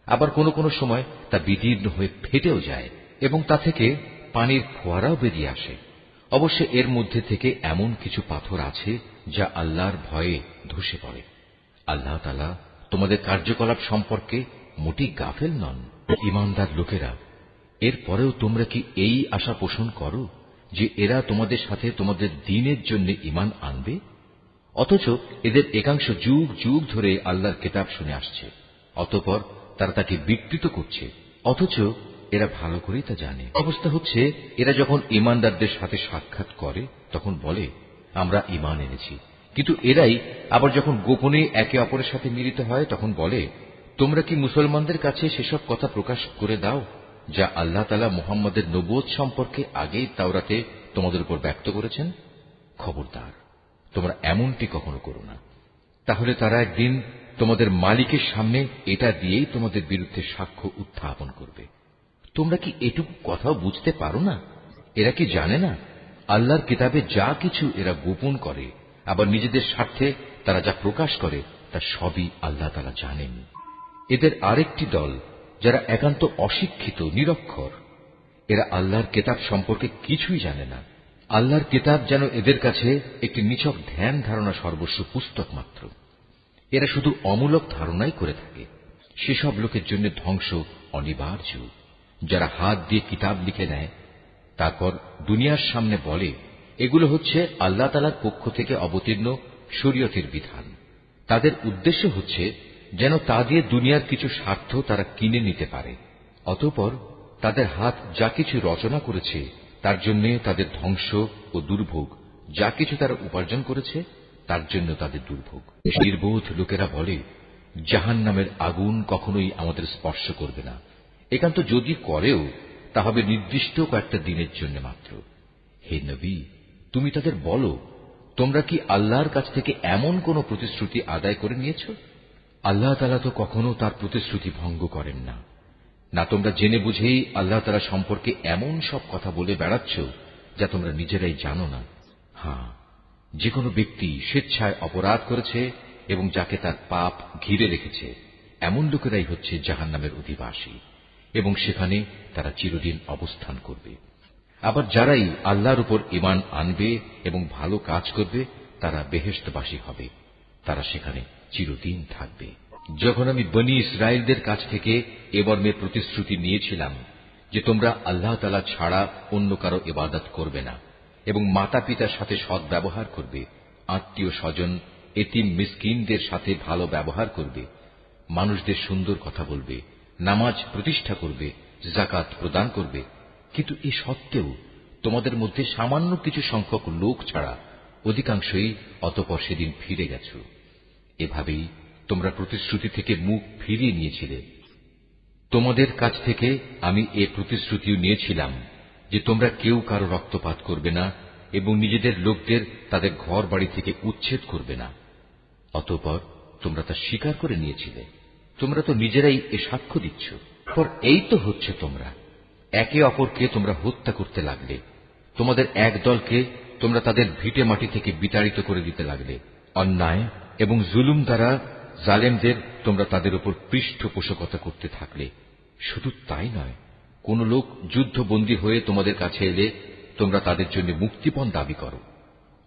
আবার কোনো কোনো সময় তা বিদীর্ণ হয়ে ফেটেও যায় এবং তা থেকে পানির ফোয়ারাও বেরিয়ে আসে। অবশ্য এর মধ্যে থেকে এমন কিছু পাথর আছে যা আল্লাহর ভয়ে ধসে পড়ে। আল্লাহ তাআলা তোমাদের কার্যকলাপ সম্পর্কে মোটেই গাফেল নন। ঈমানদার লোকেরা, এরপরেও তোমরা কি এই আশা পোষণ করো যে এরা তোমাদের সাথে তোমাদের দ্বীনের জন্য ঈমান আনবে? অথচ এদের একাংশ যুগ যুগ ধরে আল্লাহর কিতাব শুনে আসছে, অতঃপর তারা তাকে বিকৃত করছে, অথচ এরা ভালো করেই তা জানে। অবস্থা হচ্ছে, এরা যখন ঈমানদারদের সাথে সাক্ষাৎ করে তখন বলে, আমরা ঈমান এনেছি, কিন্তু এরাই আবার যখন গোপনে একে অপরের সাথে মিলিত হয় তখন বলে, তোমরা কি মুসলমানদের কাছে সেসব কথা প্রকাশ করে দাও যা আল্লাহ তাআলা মুহাম্মদের নবুয়ত সম্পর্কে আগেই তাওরাতে তোমাদের উপর ব্যক্ত করেছেন। খবরদার, তোমরা এমনটি কখনো করো না, তাহলে তারা একদিন তোমাদের মালিকের সামনে এটা দিয়েই তোমাদের বিরুদ্ধে সাক্ষ্য উত্থাপন করবে। তোমরা কি এটুকু কথাও বুঝতে পারো না? এরা কি জানে না আল্লাহর কিতাবে যা কিছু এরা গোপন করে, আবার নিজেদের স্বার্থে তারা যা প্রকাশ করে তা সবই আল্লাহ তাআলা জানেন। এদের আরেকটি দল যারা একান্ত অশিক্ষিত, নিরক্ষর, এরা আল্লাহর কিতাব সম্পর্কে কিছুই জানে না। আল্লাহর কিতাব যেন এদের কাছে একটি নিছক ধ্যান ধারণা সর্বস্ব পুস্তক মাত্র। এরা শুধু অমূলক ধারণাই করে থাকে। সেসব লোকের জন্য ধ্বংস অনিবার্য যারা হাত দিয়ে কিতাব লিখে নেয়, তারপর দুনিয়ার সামনে বলে এগুলো হচ্ছে আল্লাহ তাআলার পক্ষ থেকে অবতীর্ণ শরীয়তের বিধান। তাদের উদ্দেশ্য হচ্ছে যেন তা দিয়ে দুনিয়ার কিছু স্বার্থ তারা কিনে নিতে পারে। অতঃপর তাদের হাত যা কিছু রচনা করেছে তার জন্য তাদের ধ্বংস ও দুর্ভোগ, যা কিছু তারা উপার্জন করেছে তার জন্য তাদের দুর্ভোগ। নির্বোধ লোকেরা বলে, জাহান্নামের আগুন কখনোই আমাদের স্পর্শ করবে না, একান্ত যদি করেও তা হবে নির্দিষ্ট কয়েকটা দিনের জন্য মাত্র। হে নবী, তুমি তাদের বলো, তোমরা কি আল্লাহর কাছ থেকে এমন কোন প্রতিশ্রুতি আদায় করে নিয়েছ? আল্লাহ তাআলা তো কখনো তার প্রতিশ্রুতি ভঙ্গ করেন না। না তোমরা জেনে বুঝেই আল্লাহ তাআলা সম্পর্কে এমন সব কথা বলে বেড়াচ্ছ যা তোমরা নিজেরাই জানো না। হ্যাঁ, যে কোনো ব্যক্তি স্বেচ্ছায় অপরাধ করেছে এবং যাকে তার পাপ ঘিরে রেখেছে, এমন লোকেরাই হচ্ছে জাহান্নামের অধিবাসী, এবং সেখানে তারা চিরদিন অবস্থান করবে। আবার যারাই আল্লাহর উপর ঈমান আনবে এবং ভালো কাজ করবে, তারা বেহেশতবাসী হবে, তারা সেখানে চিরদিন থাকবে। যখন আমি বনী ইসরায়েলদের কাছ থেকে এ মর্মে প্রতিশ্রুতি নিয়েছিলাম যে তোমরা আল্লাহ তাআলা ছাড়া অন্য কারো ইবাদত করবে না এবং মাতা পিতার সাথে সৎ ব্যবহার করবে, আত্মীয় স্বজন, এতিম মিসকিনদের সাথে ভালো ব্যবহার করবে, মানুষদের সুন্দর কথা বলবে, নামাজ প্রতিষ্ঠা করবে, যাকাত প্রদান করবে, কিন্তু এ সত্ত্বেও তোমাদের মধ্যে সামান্য কিছু সংখ্যক লোক ছাড়া অধিকাংশই অতঃপর সেদিন ফিরে গেছ। এভাবেই তোমরা প্রতিশ্রুতি থেকে মুখ ফিরিয়ে নিয়েছিলে। তোমাদের কাছ থেকে আমি এ প্রতিশ্রুতিও নিয়েছিলাম যে তোমরা কেউ কারো রক্তপাত করবে না এবং নিজেদের লোকদের তাদের ঘর বাড়ি থেকে উচ্ছেদ করবে না। অতঃপর তোমরা তা স্বীকার করে নিয়েছিলে। তোমরা তো নিজেরাই এ সাক্ষ্য দিচ্ছ। পর এই তো হচ্ছে, তোমরা একে অপরকে তোমরা হত্যা করতে লাগলে। তোমাদের এক দলকে তোমরা তাদের ভিটে মাটি থেকে বিতাড়িত করে দিতে লাগলে। অন্যায় এবং জুলুম দ্বারা জালেমদের তোমরা তাদের উপর পৃষ্ঠপোষকতা করতে থাকলে। শুধু তাই নয়, কোন লোক যুদ্ধবন্দী হয়ে তোমাদের কাছে এলে তোমরা তাদের জন্য মুক্তিপণ দাবি করো,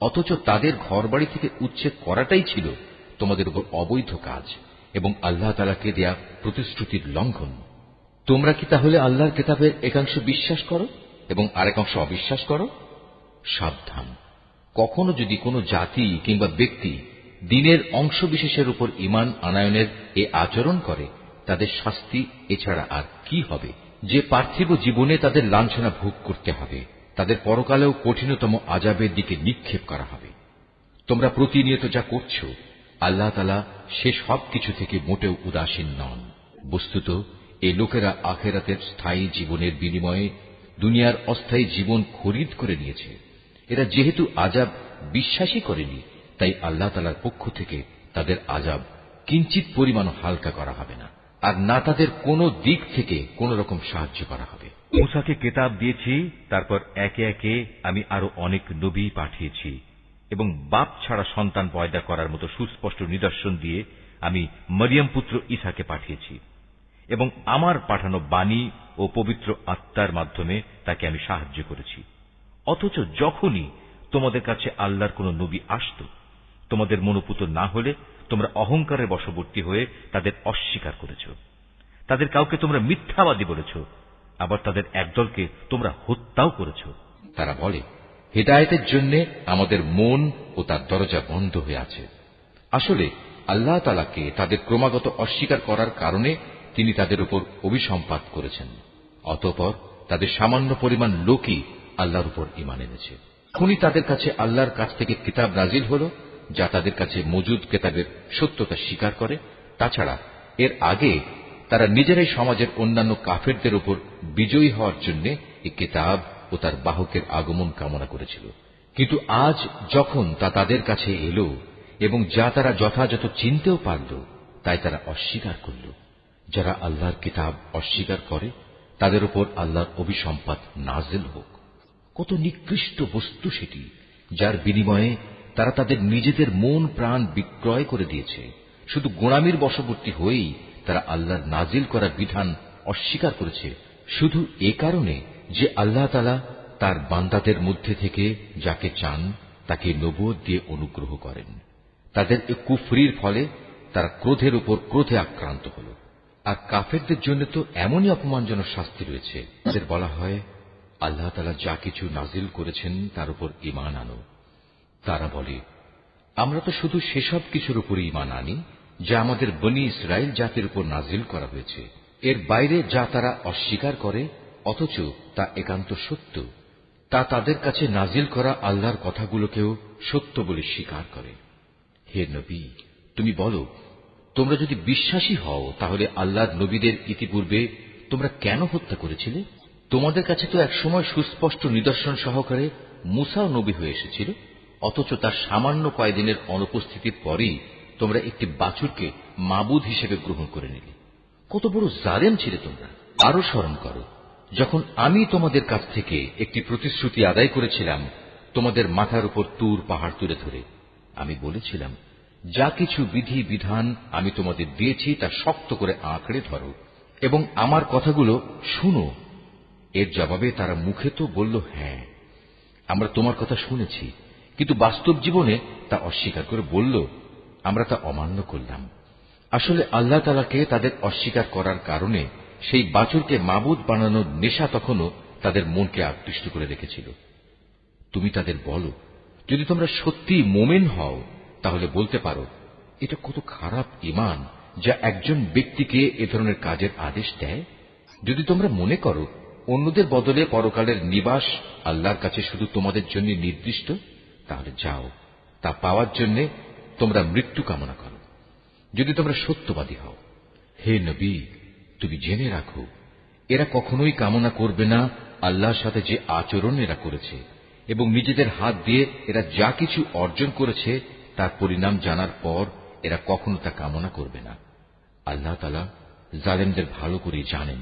অথচ তাদের ঘরবাড়ি থেকে উচ্ছেদ করাটাই ছিল তোমাদের উপর অবৈধ কাজ এবং আল্লাহ তাআলাকে দেয়া প্রতিশ্রুতির লঙ্ঘন। তোমরা কি তাহলে আল্লাহর কিতাবের একাংশ বিশ্বাস করো এবং আরেকাংশ অবিশ্বাস করো? সাবধান, কখনো যদি কোনো জাতি কিংবা ব্যক্তি দ্বীনের অংশ বিশেষের উপর ঈমান আনয়নের এ আচরণ করে, তাদের শাস্তি এছাড়া আর কি হবে? যে পার্থিব জীবনে তাদের লাঞ্ছনা ভোগ করতে হবে, তাদের পরকালেও কঠিনতম আযাবের দিকে নিক্ষেপ করা হবে। তোমরা প্রতিনিয়ত যা করছ, আল্লাহ তাআলা সে সব কিছু থেকে মোটেও উদাসীন নন। বস্তুত এই লোকেরা আখিরাতের স্থায়ী জীবনের বিনিময়ে দুনিয়ার অস্থায়ী জীবন খরিদ করে নিয়েছে। এরা যেহেতু আযাব বিশ্বাসই করেনি, তাই আল্লাহ তাআলার পক্ষ থেকে তাদের আযাব কিঞ্চিত পরিমাণ হালকা করা হবে না, আর না তাদের কোন দিক থেকে কোন রকম সাহায্য করা হবে। মূসাকে কিতাব দিয়েছি, তারপর একে একে আমি আরো অনেক নবী পাঠিয়েছি এবং বাপ ছাড়া সন্তান পয়দা করার মতো সুস্পষ্ট নিদর্শন দিয়ে আমি মরিয়ম পুত্র ঈসাকে পাঠিয়েছি এবং আমার পাঠানো বাণী ও পবিত্র আত্মার মাধ্যমে তাকে আমি সাহায্য করেছি। অথচ যখনই তোমাদের কাছে আল্লাহর কোন নবী আসত, তোমাদের মনোপুত না হলে তোমরা অহংকারের বশবর্তী হয়ে তাদের অস্বীকার করেছ। তাদের কাউকে তোমরা মিথ্যাবাদী বলেছ, আবার তাদের একদলকে তোমরা হত্যাও করেছ। তারা বলে, হিদায়াতের জন্য আমাদের মন ও তার দরজা বন্ধ হয়ে আছে। আসলে আল্লাহ তাআলাকে তাদের ক্রমাগত অস্বীকার করার কারণে তিনি তাদের উপর অভিসম্পাত করেছেন। অতঃপর তাদের সামান্য পরিমাণ লোকই আল্লাহর উপর ঈমান এনেছে। এখনই তাদের কাছে আল্লাহর কাছ থেকে কিতাব নাজিল হল, যা তাদের কাছে মজুদ কিতাবের সত্যতা স্বীকার করে। তাছাড়া এর আগে তারা নিজেরাই সমাজের অন্যান্য কাফেরদের উপর বিজয়ী হওয়ার জন্য এই কিতাব ও তার বাহকের আগমন কামনা করেছিল। কিন্তু আজ যখন তা তাদের কাছে এলো এবং যা তারা যথাযথ চিনতেও পারল, তাই তারা অস্বীকার করল। যারা আল্লাহর কিতাব অস্বীকার করে, তাদের উপর আল্লাহর অভিসম্পাত নাজিল হোক। কত নিকৃষ্ট বস্তু সেটি, যার বিনিময়ে তারা তাদের নিজেদের মন প্রাণ বিক্রয় করে দিয়েছে। শুধু গোঁড়ামির বশবর্তী হয়েই তারা আল্লাহর নাজিল করা বিধান অস্বীকার করেছে, শুধু এ কারণে যে আল্লাহ তাআলা তার বান্দাদের মধ্যে থেকে যাকে চান তাকে নবুয়ত দিয়ে অনুগ্রহ করেন। তাদের এ কুফরির ফলে তারা ক্রোধের উপর ক্রোধে আক্রান্ত হল। আর কাফেরদের জন্য তো এমনই অপমানজনক শাস্তি রয়েছে। তাদের বলা হয়, আল্লাহ তাআলা যা কিছু নাজিল করেছেন তার উপর ঈমান আনো। তারা বলে, আমরা তো শুধু সেসব কিছুর উপর ঈমান আনি যা আমাদের বনী ইসরাইল জাতির উপর নাজিল করা হয়েছে। এর বাইরে যা তারা অস্বীকার করে, অথচ তা একান্ত সত্য, তা তাদের কাছে নাজিল করা আল্লাহর কথাগুলোকেও সত্য বলে স্বীকার করে। হে নবী, তুমি বলো, তোমরা যদি বিশ্বাসী হও তাহলে আল্লাহর নবীদের ইতিপূর্বে তোমরা কেন হত্যা করেছিলে? তোমাদের কাছে তো একসময় সুস্পষ্ট নিদর্শন সহকারে মূসাও নবী হয়ে এসেছিল, অথচ তার সামান্য কয়েকদিনের অনুপস্থিতির পরেই তোমরা একটি বাছুরকে মাবুদ হিসেবে গ্রহণ করে নিলে। কত বড় জালেম ছিলে তোমরা! আরো স্মরণ করো, যখন আমি তোমাদের কাছ থেকে একটি প্রতিশ্রুতি আদায় করেছিলাম, তোমাদের মাথার উপর তুর পাহাড় তুলে ধরে আমি বলেছিলাম যা কিছু বিধি বিধান আমি তোমাদের দিয়েছি তা শক্ত করে আঁকড়ে ধরো এবং আমার কথাগুলো শুনো। এর জবাবে তারা মুখে তো বলল, হ্যাঁ আমরা তোমার কথা শুনেছি, কিন্তু বাস্তব জীবনে তা অস্বীকার করে বলল, আমরা তা অমান্য করলাম। আসলে আল্লাহ তাআলাকে তাদের অস্বীকার করার কারণে সেই বাছুরকে মাবুদ বানানোর নেশা তখনও তাদের মনকে আকৃষ্ট করে রেখেছিল। তুমি তাদের বলো, যদি তোমরা সত্যি মোমেন হও তাহলে বলতে পারো, এটা কত খারাপ ঈমান যা একজন ব্যক্তিকে এ ধরনের কাজের আদেশ দেয়। যদি তোমরা মনে করো অন্যদের বদলে পরকালের নিবাস আল্লাহর কাছে শুধু তোমাদের জন্য নির্দিষ্ট, তাহলে যাও, তা পাওয়ার জন্য তোমরা মৃত্যু কামনা করো, যদি তোমরা সত্যবাদী হও। হে নবী, তুমি জেনে রাখো, এরা কখনোই কামনা করবে না আল্লাহর সাথে যে আচরণ এরা করেছে, এবং নিজেদের হাত দিয়ে এরা যা কিছু অর্জন করেছে তার পরিণাম জানার পর এরা কখনো তা কামনা করবে না। আল্লাহ তাআলা জালেমদের ভালো করে জানেন।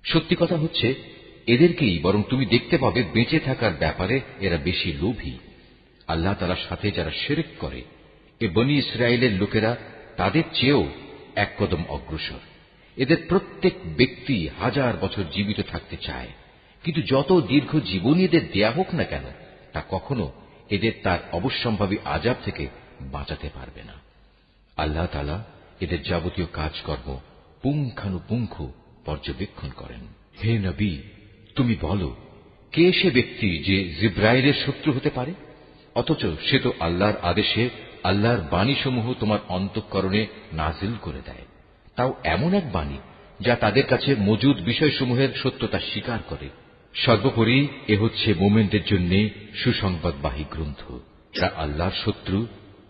সত্যি কথা হচ্ছে, এদেরকেই বরং তুমি দেখতে পাবে বেঁচে থাকার ব্যাপারে এরা বেশি লোভী। আল্লাহ তাআলার সাথে যারা শিরক করে, এ বনী ইসরায়েলের লোকেরা তাদের চেয়েও এক কদম অগ্রসর। এদের প্রত্যেক ব্যক্তি 1000 বছর জীবিত থাকতে চায়, কিন্তু যত দীর্ঘ জীবনী এদের দেয়া হোক না কেন, তা কখনো এদের তার অবশ্যম্ভাবী আযাব থেকে বাঁচাতে পারবে না। আল্লাহ তাআলা এদের যাবতীয় কাজকর্ম পুঙ্খানুপুঙ্খ পর্যবেক্ষণ করেন। হে নবী, তুমি বলো, কে সে ব্যক্তি যে জিব্রাইলের শত্রু হতে পারে, অথচ সে তো আল্লাহর আদেশে আল্লাহর বাণীসমূহ তোমার অন্তঃকরণে নাজিল করে দেয়, তাও এমন এক বাণী যা তাদের কাছে মজুদ বিষয়সমূহের সত্যতা স্বীকার করে। সর্বোপরি এ হচ্ছে মোমেনদের জন্য সুসংবাদবাহী গ্রন্থ। যারা আল্লাহর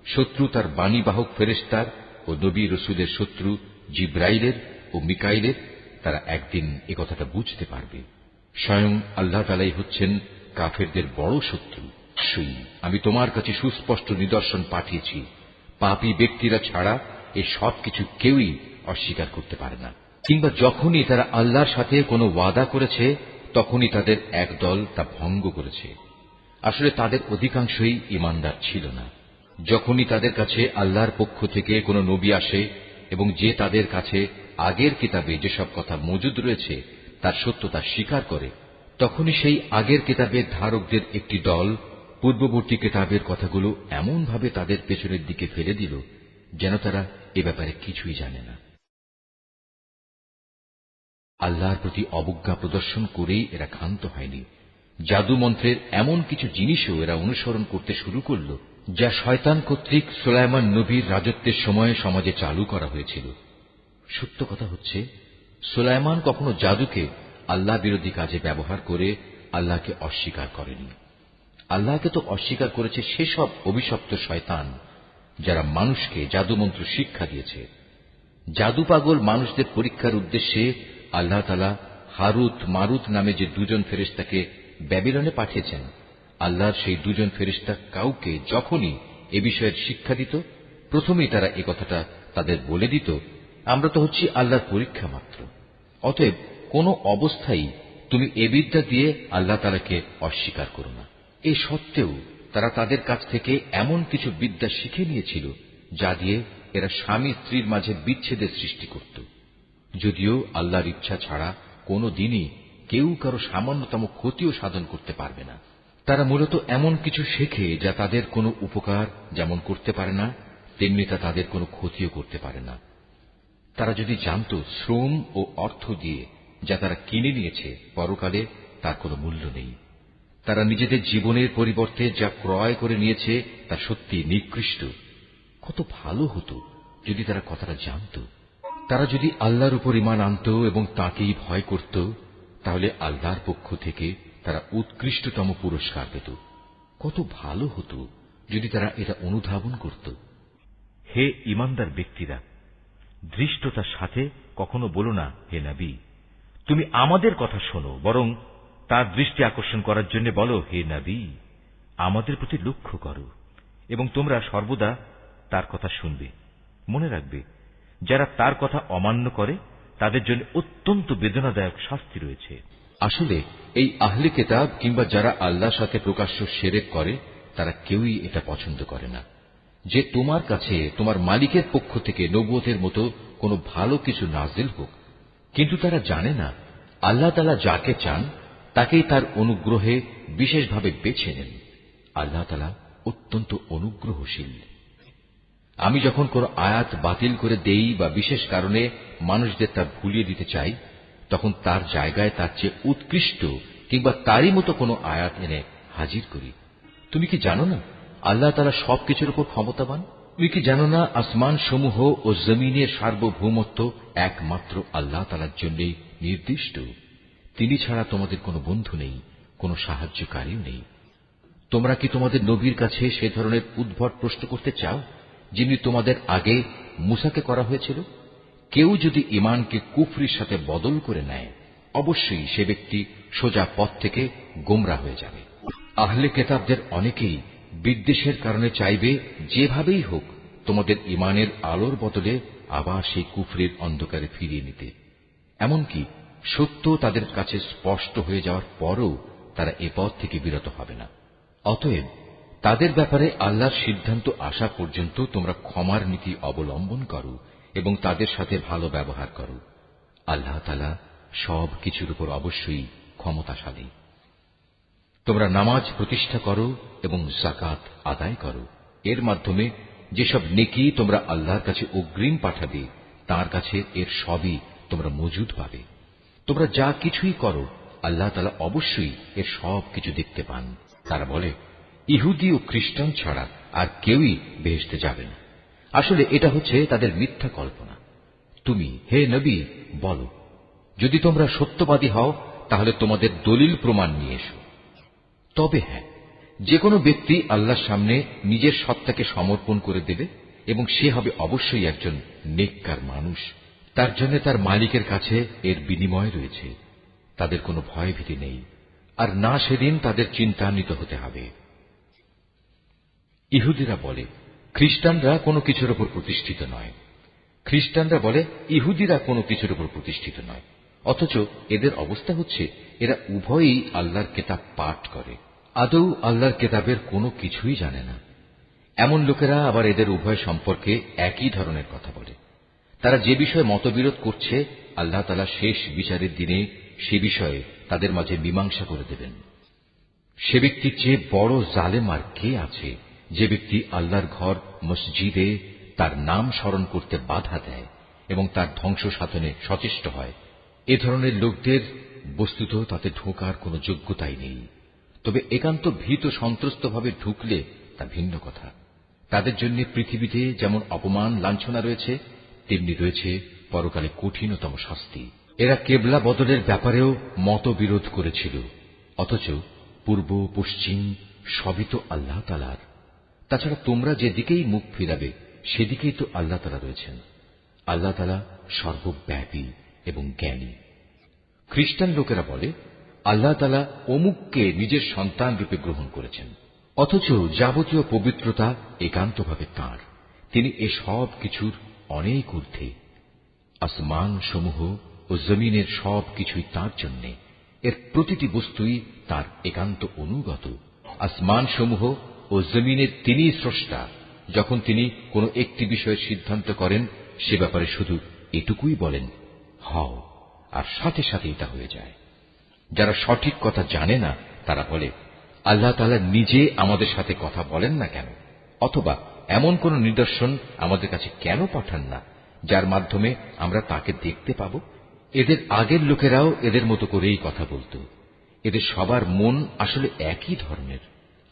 শত্রু তার বাণীবাহক ফেরেশতার ও নবী রসুলের শত্রু জিব্রাইলের ও মিকাইলের, তারা একদিন এ কথাটা বুঝতে পারবে। স্বয়ং আল্লাহ তাআলাই হচ্ছেন কাফেরদের বড় শত্রু। আমি তোমার কাছে সুস্পষ্ট নিদর্শন পাঠিয়েছি, পাপী ব্যক্তিরা ছাড়া এ সবকিছু কেউই অস্বীকার করতে পারে না। কিংবা যখনই তারা আল্লাহর সাথে কোনো ওয়াদা করেছে তখনই তাদের এক দল তা ভঙ্গ করেছে। আসলে তাদের অধিকাংশই ঈমানদার ছিল না। যখনই তাদের কাছে আল্লাহর পক্ষ থেকে কোনো নবী আসে এবং যে তাদের কাছে আগের কিতাবে যেসব কথা মজুদ রয়েছে তার সত্যতা স্বীকার করে, তখনই সেই আগের কিতাবের ধারকদের একটি দল পূর্ববর্তী কিতাবের কথাগুলো এমনভাবে তাদের পেছনের দিকে ফেলে দিল যেন তারা এ ব্যাপারে কিছুই জানে না। আল্লাহর প্রতি অবজ্ঞা প্রদর্শন করেই এরা ক্ষান্ত হয়নি। জাদু মন্ত্রের এমন কিছু জিনিসও এরা অনুসরণ করতে শুরু করল যা শয়তান কর্তৃক সুলাইমান নবীর রাজত্বের সময় সমাজে চালু করা হয়েছিল। সত্য কথা হচ্ছে, সুলাইমান কখনো জাদুকে আল্লাহ বিরোধী কাজে ব্যবহার করে আল্লাহকে অস্বীকার করেনি। আল্লাহকে তো অস্বীকার করেছে সেসব অভিশপ্ত শয়তান যারা মানুষকে জাদুমন্ত্র শিক্ষা দিয়েছে। জাদু পাগল মানুষদের পরীক্ষার উদ্দেশ্যে আল্লাহ তাআলা হারুত মারুত নামে যে দুজন ফেরেশতাকে ব্যাবিলনে পাঠিয়েছেন, আল্লাহর সেই দুজন ফেরেশতা কাউকে যখনই এ বিষয়ের শিক্ষা দিত, প্রথমেই তারা এ কথাটা তাদের বলে দিত, আমরা তো হচ্ছি আল্লাহর পরীক্ষা মাত্র। অতএব কোন অবস্থায় তুমি এ বিদ্যা দিয়ে আল্লাহ তাআলাকে অস্বীকার করো না। এ সত্ত্বেও তারা তাদের কাছ থেকে এমন কিছু বিদ্যা শিখে নিয়েছিল যা দিয়ে এরা স্বামী স্ত্রীর মাঝে বিচ্ছেদের সৃষ্টি করত। যদিও আল্লাহর ইচ্ছা ছাড়া কোনো দিনই কেউ কারো সামান্যতম ক্ষতিও সাধন করতে পারবে না। তারা মূলত এমন কিছু শেখে যা তাদের কোনো উপকার যেমন করতে পারে না, তেমনি তা তাদের কোনো ক্ষতিও করতে পারে না। তারা যদি জানত শ্রম ও অর্থ দিয়ে যা তারা কিনে নিয়েছে পরকালে তার কোনো মূল্য নেই। তারা নিজেদের জীবনের পরিবর্তে যা ক্রয় করে নিয়েছে তা সত্যি নিকৃষ্ট। কত ভালো হতো যদি তারা কথাটা জানত। তারা যদি আল্লাহর উপর ঈমান আনত এবং তাঁকেই ভয় করত, তাহলে আল্লাহর পক্ষ থেকে তারা উৎকৃষ্টতম পুরস্কার পেত। কত ভালো হতো যদি তারা এটা অনুধাবন করত। হে ঈমানদার ব্যক্তিরা, ধৃষ্টতার সাথে কখনো বলো না, হে নবী, তুমি আমাদের কথা শোনো, বরং তার দৃষ্টি আকর্ষণ করার জন্য বলো, হে নবী, আমাদের প্রতি লক্ষ্য করো এবং তোমরা সর্বদা তার কথা শুনবে। মনে রাখবে, যারা তার কথা অমান্য করে তাদের জন্য অত্যন্ত বেদনাদায়ক শাস্তি রয়েছে। আসলে এই আহলে কিতাব কিংবা যারা আল্লাহর সাথে প্রকাশ্য শিরক করে তারা কেউই এটা পছন্দ করে না। যে তোমার কাছে তোমার মালিকের পক্ষ থেকে নবুয়তের মতো কোনো ভালো কিছু নাজিল হোক, কিন্তু তারা জানে না আল্লাহ তাআলা যাকে চান তাকেই তার অনুগ্রহে বিশেষভাবে বেছে নেন। আল্লাহ তাআলা অত্যন্ত অনুগ্রহশীল। আমি যখন কোনো আয়াত বাতিল করে দেই বা বিশেষ কারণে মানুষদের তা ভুলিয়ে দিতে চাই, তখন তার জায়গায় তার চেয়ে উৎকৃষ্ট কিংবা তারই মতো কোনো আয়াত এনে হাজির করি। তুমি কি জানো না আল্লাহ তাআলা সবকিছুর উপর ক্ষমতাবান? তুমি কি জানো না আসমান সমূহ ও জমিনের সার্বভৌমত্ব একমাত্র আল্লাহ তাআলার জন্যই নির্দিষ্ট? তিনি ছাড়া তোমাদের কোনো বন্ধু নেই, কোনো সাহায্যকারীও নেই। তোমরা কি তোমাদের নবীর কাছে সে ধরনের উদ্ভট প্রশ্ন করতে চাও যিনি তোমাদের আগে মূসাকে করা হয়েছিল? কেউ যদি ঈমানকে কুফরির সাথে বদল করে নেয়, অবশ্যই সে ব্যক্তি সোজা পথ থেকে গোমরা হয়ে যাবে। আহলে কিতাবদের অনেকেই বিদ্বেষের কারণে চাইবে যেভাবেই হোক তোমাদের ঈমানের আলোর বদলে আবার সেই কুফরির অন্ধকারে ফিরিয়ে নিতে। এমনকি সত্য তাদের কাছে স্পষ্ট হয়ে যাওয়ার পরও তারা এ পথ থেকে বিরত হবে না। অতএব তাদের ব্যাপারে আল্লাহর সিদ্ধান্ত আসা পর্যন্ত তোমরা ক্ষমার নীতি অবলম্বন করো এবং তাদের সাথে ভালো ব্যবহার করো। আল্লাহ তাআলা সব কিছুর উপর অবশ্যই ক্ষমতাশালী। তোমরা নামাজ প্রতিষ্ঠা করো এবং যাকাত আদায় করো। এর মাধ্যমে যেসব নেকি তোমরা আল্লাহর কাছে অগ্রিম পাঠাবে, তার কাছে এর সবই তোমরা মজুদ পাবে। তোমরা যা কিছুই করো আল্লাহ তাআলা অবশ্যই এর সব কিছু দেখতে পান। তারা বলে ইহুদি ও খ্রিস্টান ছাড়া আর কেউই বেহেশতে যাবে না। আসলে এটা হচ্ছে তাদের মিথ্যা কল্পনা। তুমি হে নবী বলো, যদি তোমরা সত্যবাদী হও তাহলে তোমাদের দলিল প্রমাণ নিয়ে এসো। তবে হ্যাঁ, যে কোনো ব্যক্তি আল্লাহর সামনে নিজের সত্তাকে সমর্পণ করে দেবে এবং সে হবে অবশ্যই একজন নেককার মানুষ। তার জন্য তার মালিকের কাছে এর বিনিময় রয়েছে। তাদের কোনো ভয়ভীতি নেই, আর না সেদিন তাদের চিন্তান্বিত হতে হবে। ইহুদিরা বলে খ্রিস্টানরা কোনো কিছুর উপর প্রতিষ্ঠিত নয়, খ্রিস্টানরা বলে ইহুদিরা কোনো কিছুর উপর প্রতিষ্ঠিত নয়। অথচ এদের অবস্থা হচ্ছে এরা উভয়ই আল্লাহর কিতাব পাঠ করে, আদৌ আল্লাহর কিতাবের কোনো কিছুই জানে না। এমন লোকেরা আবার এদের উভয় সম্পর্কে একই ধরনের কথা বলে। তারা যে বিষয়ে মতবিরোধ করছে আল্লাহ তাআলা শেষ বিচারের দিনে সে বিষয়ে তাদের মাঝে মীমাংসা করে দেবেন। সে ব্যক্তির চেয়ে বড় জালেম আর কে আছে যে ব্যক্তি আল্লাহর ঘর মসজিদে তার নাম স্মরণ করতে বাধা দেয় এবং তার ধ্বংস সাধনে সচেষ্ট হয়। এ ধরনের লোকদের বস্তুত তাতে ঢোকার কোনো যোগ্যতাই নেই। তবে একান্ত ভীত সন্ত্রস্তভাবে ঢুকলে তা ভিন্ন কথা। তাদের জন্য পৃথিবীতে যেমন অপমান লাঞ্ছনা রয়েছে, তেমনি রয়েছে পরকালে কঠিনতম শাস্তি। এরা কেবলা বদলের ব্যাপারেও মতবিরোধ করেছিল, অথচ পূর্ব পশ্চিম সবই তো আল্লাহ তাআলার। তাছাড়া তোমরা যেদিকেই মুখ ফিরাবে সেদিকেই তো আল্লাহ তাআলা রয়েছেন। আল্লাহ তাআলা সর্বব্যাপী এবং জ্ঞানী। খ্রিস্টান লোকেরা বলে আল্লাহ তাআলা অমুককে নিজের সন্তান রূপে গ্রহণ করেছেন, অথচ যাবতীয় পবিত্রতা একান্তভাবে তাঁর। তিনি এ সব কিছুর অনেক ঊর্ধ্বে। আসমান সমূহ ও জমিনের সব কিছুই তাঁর জন্য। এর প্রতিটি বস্তুই তাঁর একান্ত অনুগত। আসমান সমূহ ও জমিনের তিনিই স্রষ্টা। যখন তিনি কোনো একটি বিষয়ের সিদ্ধান্ত করেন সে ব্যাপারে শুধু এটুকুই বলেন হও, আর সাথে সাথেই তা হয়ে যায়। যারা সঠিক কথা জানে না তারা বলে আল্লাহ তাআলা নিজে আমাদের সাথে কথা বলেন না কেন, অথবা এমন কোন নিদর্শন আমাদের কাছে কেন পাঠান না যার মাধ্যমে আমরা তাকে দেখতে পাব। এদের আগের লোকেরাও এদের মতো করেই কথা বলত। এদের সবার মন আসলে একই ধরনের।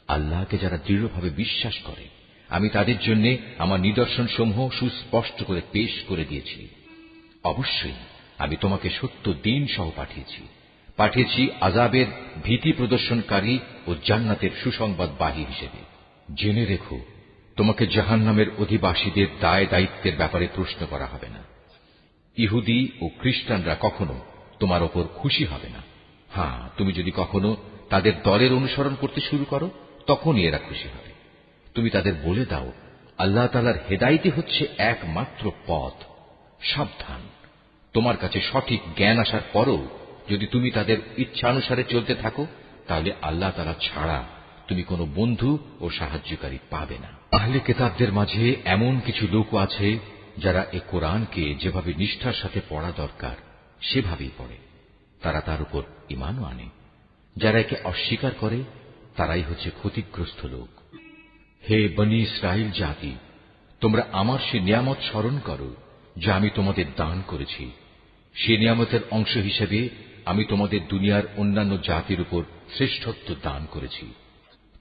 আল্লাহকে যারা দৃঢ়ভাবে বিশ্বাস করে আমি তাদের জন্য আমার নিদর্শন সমূহ সুস্পষ্ট করে পেশ করে দিয়েছি। অবশ্যই আমি তোমাকে সত্য দিন সহ পাঠিয়েছি আযাবের ভীতি প্রদর্শনকারী ও জান্নাতের সুসংবাদবাহী হিসেবে। জেনে রেখো, তোমাকে জাহান্নামের অধিবাসীদের দায় দায়িত্বের ব্যাপারে প্রশ্ন করা হবে না। ইহুদি ও খ্রিস্টানরা কখনো তোমার ওপর খুশি হবে না। হ্যাঁ, তুমি যদি কখনো তাদের দলের অনুসরণ করতে শুরু করো তখনই এরা খুশি হবে। তুমি তাদের বলে দাও আল্লাহ তাআলার হেদায়েতই হচ্ছে একমাত্র পথ। সাবধান, তোমার কাছে সঠিক জ্ঞান আসার পরও যদি তুমি তাদের ইচ্ছানুসারে চলতে থাকো তাহলে আল্লাহ তাআলা ছাড়া তুমি কোনো বন্ধু ও সাহায্যকারী পাবে না। আহলে কিতাবদের মাঝে এমন কিছু লোক আছে যারা এ কোরআনকে যেভাবে নিষ্ঠার সাথে পড়া দরকার সেভাবেই পড়ে, তারা তার উপর ঈমানও আনে। যারা একে অস্বীকার করে তারাই হচ্ছে ক্ষতিগ্রস্ত লোক। হে বনী ইসরাইল জাতি, তোমরা আমার সে নিয়ামত স্মরণ করো যা আমি তোমাদের দান করেছি। সে নিয়ামতের অংশ হিসেবে আমি তোমাদের দুনিয়ার অন্যান্য জাতির উপর শ্রেষ্ঠত্ব দান করেছি।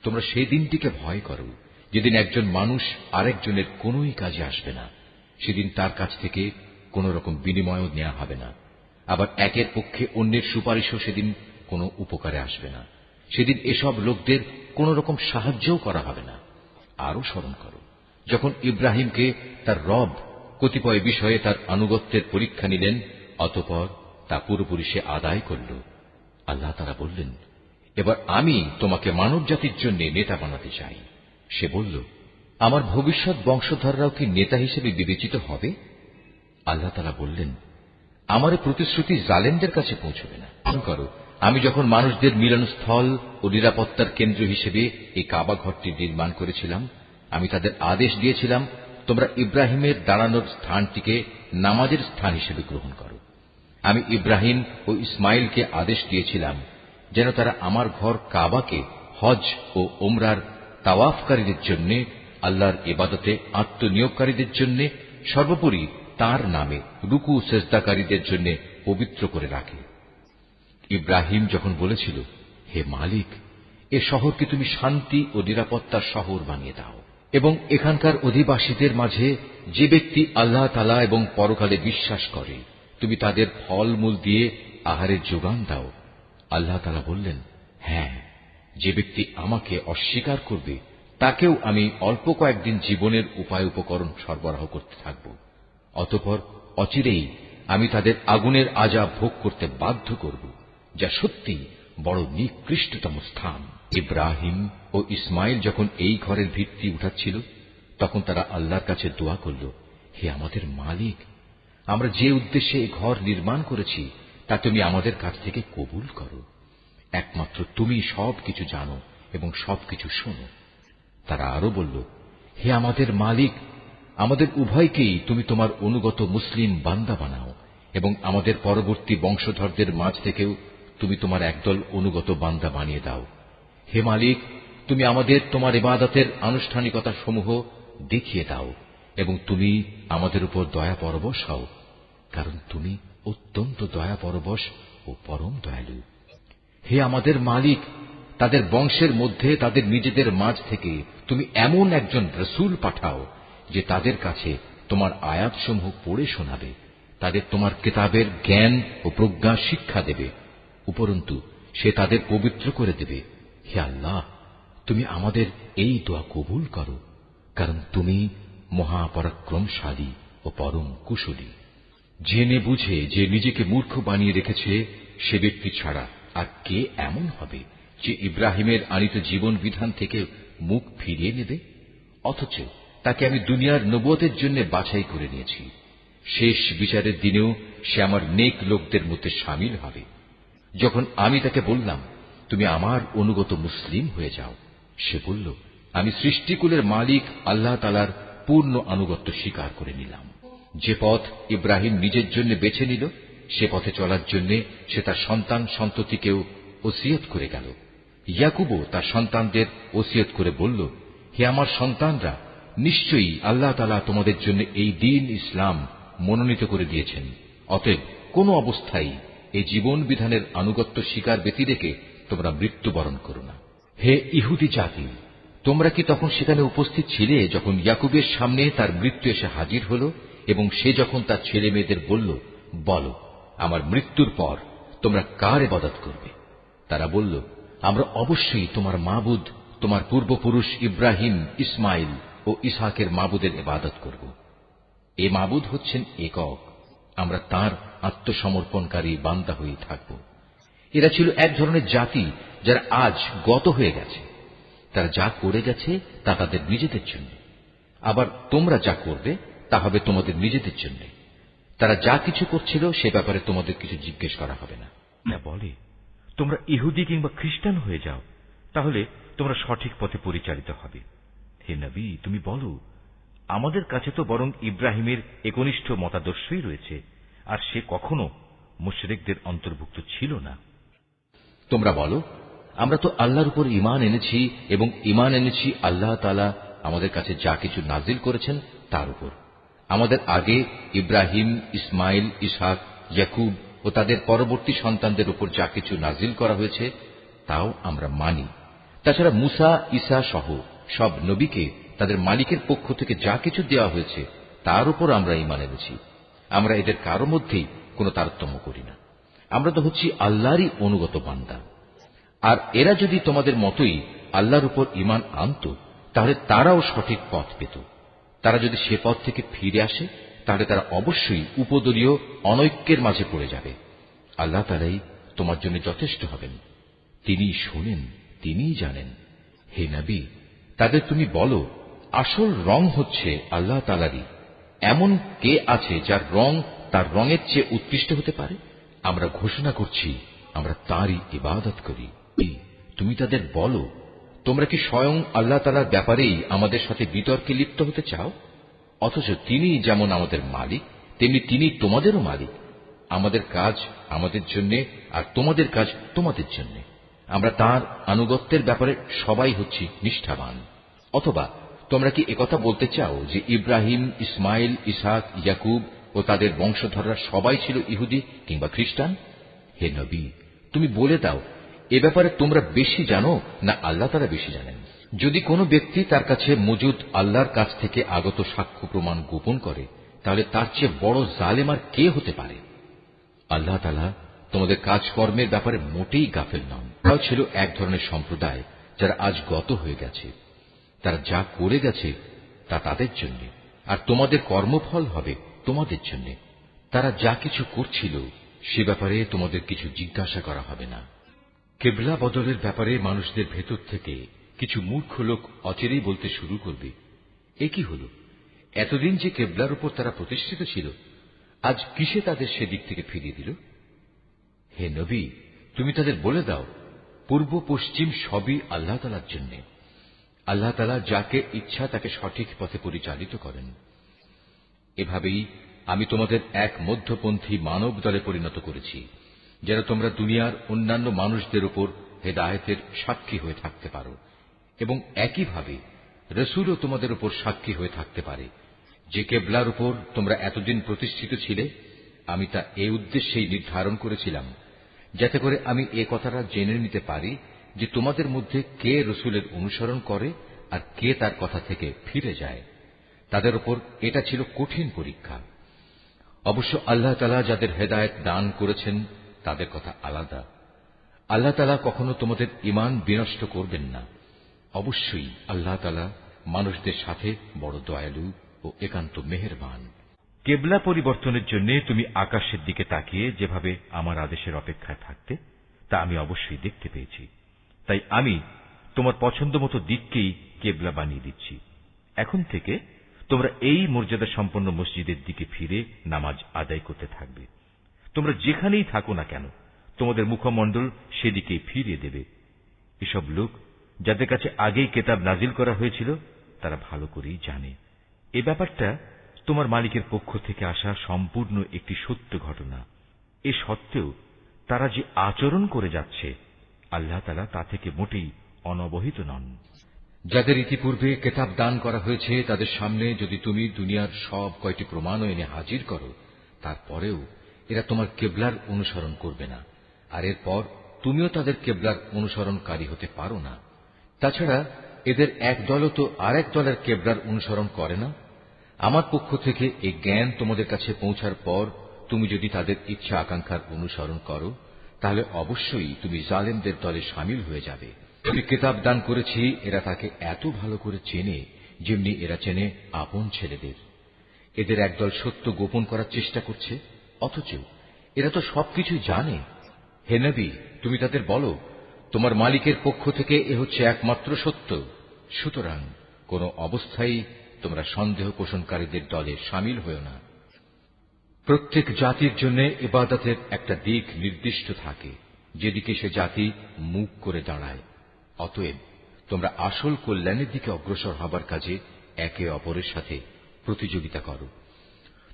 তোমরা সেই দিনটিকে ভয় করো যেদিন একজন মানুষ আরেকজনের কোনোই কাজে আসবে না। সেদিন তার কাছ থেকে কোন রকম বিনিময়ও নেওয়া হবে না। আবার একের পক্ষে অন্যের সুপারিশও সেদিন কোনো উপকারে আসবে না। সেদিন এসব লোকদের কোন রকম সাহায্যও করা হবে না। আরো স্মরণ করো যখন ইব্রাহিমকে তার রব কতিপয় বিষয়ে তার আনুগত্যের পরীক্ষা নিলেন, অতঃপর তা পুরোপুরি সে আদায় করল। আল্লাহ তাআলা বললেন, এবার আমি তোমাকে মানব জাতির জন্য নেতা বানাতে চাই। সে বলল, আমার ভবিষ্যৎ বংশধররাও কি নেতা হিসেবে বিবেচিত হবে? আল্লাহ তাআলা বললেন, আমার প্রতিশ্রুতি জালেমদের কাছে পৌঁছবে না। করো, আমি যখন মানুষদের মিলনস্থল ও নিরাপত্তার কেন্দ্র হিসেবে এই কাবা ঘরটি নির্মাণ করেছিলাম, আমি তাদের আদেশ দিয়েছিলাম, তোমরা ইব্রাহিমের দাঁড়ানোর স্থানটিকে নামাজের স্থান হিসেবে গ্রহণ করো। আমি ইব্রাহিম ও ইসমাইলকে আদেশ দিয়েছিলাম যেন তারা আমার ঘর কাবাকে হজ ও ওমরার তাওয়াফকারীদের জন্য, আল্লাহর ইবাদতে আত্মনিয়োগকারীদের জন্য, সর্বোপরি তার নামে রুকু সেজদাকারীদের জন্য পবিত্র করে রাখে। ইব্রাহিম যখন বলেছিল, হে মালিক, এ শহরকে তুমি শান্তি ও নিরাপত্তার শহর বানিয়ে দাও এবং এখানকার অধিবাসীদের মাঝে যে ব্যক্তি আল্লাহ তাআলা এবং পরকালে বিশ্বাস করে তুমি তাদের ফলমূল দিয়ে আহারের যোগান দাও। আল্লাহ তাআলা বললেন, হ্যাঁ, যে ব্যক্তি আমাকে অস্বীকার করবে তাকেও আমি অল্প কয়েকদিন জীবনের উপায় উপকরণ সরবরাহ করতে থাকব। অতঃপর অচিরেই আমি তাদের আগুনের আযাব ভোগ করতে বাধ্য করব, যা সত্যি বড় নিকৃষ্টতম স্থান। ইব্রাহিম ও ইসমাইল যখন এই ঘরের ভিত্তি উঠাচ্ছিল তখন তারা আল্লাহর কাছে দোয়া করল, হে আমাদের মালিক, আমরা যে উদ্দেশ্যে এই ঘর নির্মাণ করেছি তা তুমি আমাদের কাছ থেকে কবুল করো। একমাত্র তুমি সবকিছু জানো এবং সবকিছু শোনো। তারা আরো বলল, হে আমাদের মালিক, আমাদের উভয়কেই তুমি তোমার অনুগত মুসলিম বান্দা বানাও এবং আমাদের পরবর্তী বংশধরদের মাঝ থেকেও তুমি তোমার একদল অনুগত বান্দা বানিয়ে দাও। হে মালিক, তুমি আমাদের তোমার ইবাদতের আনুষ্ঠানিকতা সমূহ দেখিয়ে দাও এবং তুমি আমাদের উপর দয়া পরবশ হও, কারণ তুমি অত্যন্ত দয়া পরবশ ও পরম দয়ালু। হে আমাদের মালিক, তাদের বংশের মধ্যে তাদের নিজেদের মাঝ থেকে তুমি এমন একজন রাসূল পাঠাও যে তাদের কাছে তোমার আয়াতসমূহ পড়ে শোনাবে, তাদের তোমার কিতাবের জ্ঞান ও প্রজ্ঞা শিক্ষা দেবে, উপরন্তু সে তাদের পবিত্র করে দেবে। হে আল্লাহ, তুমি আমাদের এই দোয়া কবুল করো, কারণ তুমি মহাপরাক্রমশালী ও পরম কুশলী। জেনে বুঝে যে নিজেকে মূর্খ বানিয়ে রেখেছে সে ব্যক্তি ছাড়া আর কে এমন হবে যে ইব্রাহিমের আনিত জীবন বিধান থেকে মুখ ফিরিয়ে নেবে? অথচ তাকে আমি দুনিয়ার নবুয়তের জন্য বাছাই করে নিয়েছি। শেষ বিচারের দিনেও সে আমার নেক লোকদের মধ্যে শামিল হবে। যখন আমি তাকে বললাম, তুমি আমার অনুগত মুসলিম হয়ে যাও, সে বলল, আমি সৃষ্টিকুলের মালিক আল্লাহ তাআলার পূর্ণ আনুগত্য স্বীকার করে নিলাম। যে পথ ইব্রাহিম নিজের জন্য বেছে নিল সে পথে চলার জন্য সে তার সন্তান সন্ততিকেও ওসিয়ত করে গেল। ইয়াকুবও তার সন্তানদের ওসিয়ত করে বলল, হে আমার সন্তানরা, নিশ্চয়ই আল্লাহ তাআলা তোমাদের জন্য এই দ্বীন ইসলাম মনোনীত করে দিয়েছেন। অতএব কোন অবস্থায় এই জীবন বিধানের আনুগত্য স্বীকার ব্যতি রেখে তোমরা মৃত্যুবরণ করো না। হে ইহুদি জাতি, তোমরা কি তখন সেখানে উপস্থিত ছিলে যখন ইয়াকুবের সামনে তার মৃত্যু এসে হাজির হল এবং সে যখন তার ছেলে মেয়েদের বলল, বলো, আমার মৃত্যুর পর তোমরা কার ইবাদত করবে? তারা বলল, আমরা অবশ্যই তোমার মাবুদ, তোমার পূর্বপুরুষ ইব্রাহিম, ইসমাইল ও ইসহাকের মাবুদের ইবাদত করব। এ মাবুদ হচ্ছেন একক, আমরা তার আত্মসমর্পণকারী বান্দা হয়ে থাকব। এরা ছিল এক ধরনের জাতি যারা আজ গত হয়ে গেছে। তারা যা করে গেছে তা তাদের নিজেদের জন্য, আবার তোমরা যা করবে তা হবে তোমাদের নিজেদের জন্য। তারা যা কিছু করছিল সে ব্যাপারে তোমাদের কিছু জিজ্ঞেস করা হবে না। বলে, তোমরা ইহুদি কিংবা খ্রিস্টান হয়ে যাও, তাহলে তোমরা সঠিক পথে পরিচালিত হবে। হে নবী, তুমি বলো, আমাদের কাছে তো বরং ইব্রাহিমের একনিষ্ঠ মতাদর্শই রয়েছে, আর সে কখনো মুশরিকদের অন্তর্ভুক্ত ছিল না। তোমরা বলো, আমরা তো আল্লাহর উপর ঈমান এনেছি এবং ঈমান এনেছি আল্লাহ তাআলা আমাদের কাছে যা কিছু নাজিল করেছেন তার উপর। আমাদের আগে ইব্রাহিম, ইসমাইল, ইসহাক, ইয়াকুব ও তাদের পরবর্তী সন্তানদের উপর যা কিছু নাজিল করা হয়েছে তাও আমরা মানি। তাছাড়া মুসা, ঈসা সহ সব নবীকে তাদের মালিকের পক্ষ থেকে যা কিছু দেওয়া হয়েছে তার উপর আমরা ঈমান এনেছি। আমরা এদের কারো মধ্যেই কোনো তারতম্য করি না। আমরা তো হচ্ছি আল্লাহরই অনুগত বান্দা। আর এরা যদি তোমাদের মতোই আল্লাহর উপর ঈমান আনত তাহলে তারাও সঠিক পথ পেত। তারা যদি সে পথ থেকে ফিরে আসে তাহলে তারা অবশ্যই উপদলীয় অনৈক্যের মাঝে পড়ে যাবে। আল্লাহ তাআলাই তোমার জন্য যথেষ্ট হবেন। তিনি শোনেন, তিনিই জানেন। হে নবী, তাদের তুমি বলো, আসল রং হচ্ছে আল্লাহ তাআলারই। এমন কে আছে যার রং তার রঙের চেয়ে উৎকৃষ্ট হতে পারে? আমরা ঘোষণা করছি আমরা তাঁরই ইবাদত করি। তুমি তাদের বলো, তোমরা কি স্বয়ং আল্লাহ তাআলার ব্যাপারেই আমাদের সাথে বিতর্কে লিপ্ত হতে চাও? অথচ তিনি যেমন আমাদের মালিক তেমনি তিনি তোমাদেরও মালিক। আমাদের কাজ আমাদের জন্য আর তোমাদের কাজ তোমাদের জন্য। আমরা তাঁর আনুগত্যের ব্যাপারে সবাই হচ্ছি নিষ্ঠাবান। অথবা তোমরা কি একথা বলতে চাও যে ইব্রাহিম, ইসমাইল, ইসহাক, ইয়াকুব ও তাদের বংশধররা সবাই ছিল ইহুদি কিংবা খ্রিস্টান? হে নবী, তুমি বলে দাও, এ ব্যাপারে তোমরা বেশি জানো না আল্লাহ তাআলা বেশি জানেন? যদি কোনো ব্যক্তি তার কাছে মজুদ আল্লাহর কাছ থেকে আগত সাক্ষ্য প্রমাণ গোপন করে তাহলে তার চেয়ে বড় জালেম আর কে হতে পারে? আল্লাহ তাআলা তোমাদের কাজকর্মের ব্যাপারে মোটেই গাফেল নন। তারাও ছিল এক ধরনের সম্প্রদায় যারা আজ গত হয়ে গেছে। তারা যা করে গেছে তা তাদের জন্য, আর তোমাদের কর্মফল হবে তোমাদের জন্য। তারা যা কিছু করছিল সে ব্যাপারে তোমাদের কিছু জিজ্ঞাসা করা হবে না। কিবলা বদলের ব্যাপারে মানুষদের ভেতর থেকে কিছু মূর্খ লোক অচিরেই বলতে শুরু করবে, এ কি হল? এতদিন যে কিবলার উপর তারা প্রতিষ্ঠিত ছিল, আজ কিসে তাদের সেদিক থেকে ফিরিয়ে দিল? হে নবী, তুমি তাদের বলে দাও, পূর্ব পশ্চিম সবই আল্লাহ তাআলার জন্য। আল্লাহ তাআলা যাকে ইচ্ছা তাকে সঠিক পথে পরিচালিত করেন। এভাবেই আমি তোমাদের এক মধ্যপন্থী মানব দলে পরিণত করেছি, যেন তোমরা দুনিয়ার অন্যান্য মানুষদের উপর হেদায়েতের সাক্ষী হয়ে থাকতে পারো, এবং একইভাবে রসুলও তোমাদের উপর সাক্ষী হয়ে থাকতে পারে। যে কেবলার উপর তোমরা এতদিন প্রতিষ্ঠিত ছিলে, আমি তা এই উদ্দেশ্যেই নির্ধারণ করেছিলাম, যাতে করে আমি এ কথাটা জেনে নিতে পারি যে তোমাদের মধ্যে কে রসুলের অনুসরণ করে আর কে তার কথা থেকে ফিরে যায়। তাদের উপর এটা ছিল কঠিন পরীক্ষা। অবশ্য আল্লাহ তাআলা যাদের হেদায়েত দান করেছেন তাদের কথা আলাদা। আল্লাহ তাআলা কখনো তোমাদের ঈমান বিনষ্ট করবেন না। অবশ্যই আল্লাহ তাআলা মানুষদের সাথে বড় দয়ালু ও একান্ত মেহেরবান। কেবলা পরিবর্তনের জন্য তুমি আকাশের দিকে তাকিয়ে যেভাবে আমার আদেশের অপেক্ষায় থাকতে, তা আমি অবশ্যই দেখতে পেয়েছি। তাই আমি তোমার পছন্দ মতো দিককেই কেবলা বানিয়ে দিচ্ছি। এখন থেকে তোমরা এই মর্যাদা সম্পন্ন মসজিদের দিকে ফিরে নামাজ আদায় করতে থাকবে। তোমরা যেখানেই থাকো না কেন, তোমাদের মুখমণ্ডল সেদিকেই ফিরিয়ে দেবে। এসব লোক যাদের কাছে আগেই কিতাব নাজিল করা হয়েছিল তারা ভালো করেই জানে এ ব্যাপারটা তোমার মালিকের পক্ষ থেকে আসা সম্পূর্ণ একটি সত্য ঘটনা। এ সত্ত্বেও তারা যে আচরণ করে যাচ্ছে, আল্লাহ তাআলা তা থেকে মোটেই অনবহিত নন। যাদের ইতিপূর্বে কিতাব দান করা হয়েছে তাদের সামনে যদি তুমি দুনিয়ার সব কয়টি প্রমাণও এনে হাজির করো, তারপরেও এরা তোমার কিবলার অনুসরণ করবে না, আর এরপর তুমিও তাদের কিবলার অনুসরণকারী হতে পারো না। তাছাড়া এদের এক দলও তো আরেক দলের কিবলার অনুসরণ করে না। আমার পক্ষ থেকে এই জ্ঞান তোমাদের কাছে পৌঁছার পর তুমি যদি তাদের ইচ্ছা আকাঙ্ক্ষার অনুসরণ করো, তাহলে অবশ্যই তুমি জালেমদের দলে শামিল হয়ে যাবে। আমি কিতাব দান করেছি, এরা তাকে এত ভালো করে চেনে যেমনি এরা চেনে আপন ছেলেদের। এদের একদল সত্য গোপন করার চেষ্টা করছে, অথচ এরা তো সবকিছু জানে। হে নবী, তুমি তাদের বলো, তোমার মালিকের পক্ষ থেকে এ হচ্ছে একমাত্র সত্য। সুতরাং কোন অবস্থায় তোমরা সন্দেহ পোষণকারীদের দলে শামিল হও না। প্রত্যেক জাতির জন্য ইবাদতের একটা দিক নির্দিষ্ট থাকে, যেদিকে সে জাতি মুখ করে দাঁড়ায়। অতএব তোমরা আসল কল্যাণের দিকে অগ্রসর হবার কাজে একে অপরের সাথে প্রতিযোগিতা করো।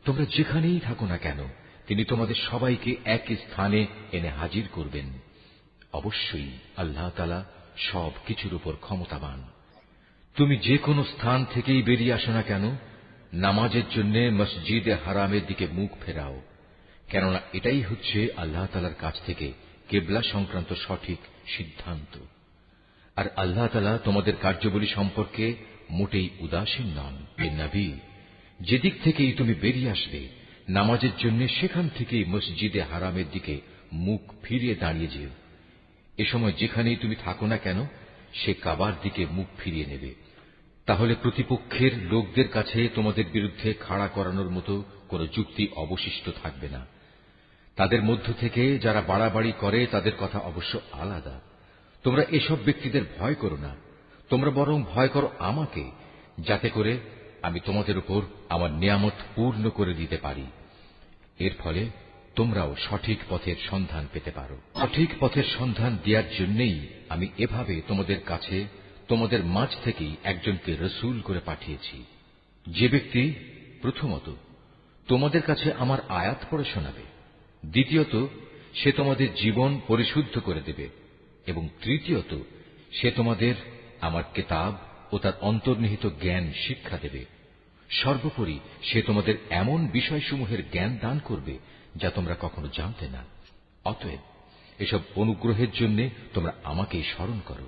তোমরা যেখানেই থাকো না কেন, তিনি তোমাদের সবাইকে এক স্থানে এনে হাজির করবেন। অবশ্যই আল্লাহ তাআলা সব কিছুর উপর ক্ষমতাবান। তুমি যে কোনো স্থান থেকেই বেরিয়ে আসো না কেন, নামাজের জন্য মসজিদে হারামের দিকে মুখ ফেরাও, কেননা এটাই হচ্ছে আল্লাহ তাআলার কাছ থেকে কিবলা সংক্রান্ত সঠিক সিদ্ধান্ত। আর আল্লাহ তাআলা তোমাদের কার্যাবলী সম্পর্কে মোটেই উদাসীন নন। হে নবী, যেদিক থেকেই তুমি বেরিয়ে আসবে নামাজের জন্য, সেখান থেকেই মসজিদে হারামের দিকে মুখ ফিরিয়ে দাঁড়িয়ে যেও। এ সময় যেখানেই তুমি থাকো না কেন, সে কাবার দিকে মুখ ফিরিয়ে নেবে। তাহলে প্রতিপক্ষের লোকদের কাছে তোমাদের বিরুদ্ধে খাড়া করানোর মতো কোনো যুক্তি অবশিষ্ট থাকবে না। তাদের মধ্য থেকে যারা বাড়াবাড়ি করে তাদের কথা অবশ্য আলাদা। তোমরা এসব ব্যক্তিদের ভয় করো না, তোমরা বরং ভয় করো আমাকে, যাতে করে আমি তোমাদের উপর আমার নিয়ামত পূর্ণ করে দিতে পারি। এর ফলে তোমরাও সঠিক পথের সন্ধান পেতে পারো। সঠিক পথের সন্ধান দেওয়ার জন্যই আমি এভাবে তোমাদের কাছে, তোমাদের মাঝ থেকেই একজনকে রসুল করে পাঠিয়েছি, যে ব্যক্তি প্রথমত তোমাদের কাছে আমার আয়াত পড়ে শোনাবে, দ্বিতীয়ত সে তোমাদের জীবন পরিশুদ্ধ করে দেবে, এবং তৃতীয়ত সে তোমাদের আমার কিতাব ও তার অন্তর্নিহিত জ্ঞান শিক্ষা দেবে। সর্বোপরি সে তোমাদের এমন বিষয়সমূহের জ্ঞান দান করবে যা তোমরা কখনো জানতে না। অতএব এসব অনুগ্রহের জন্য তোমরা আমাকেই স্মরণ করো,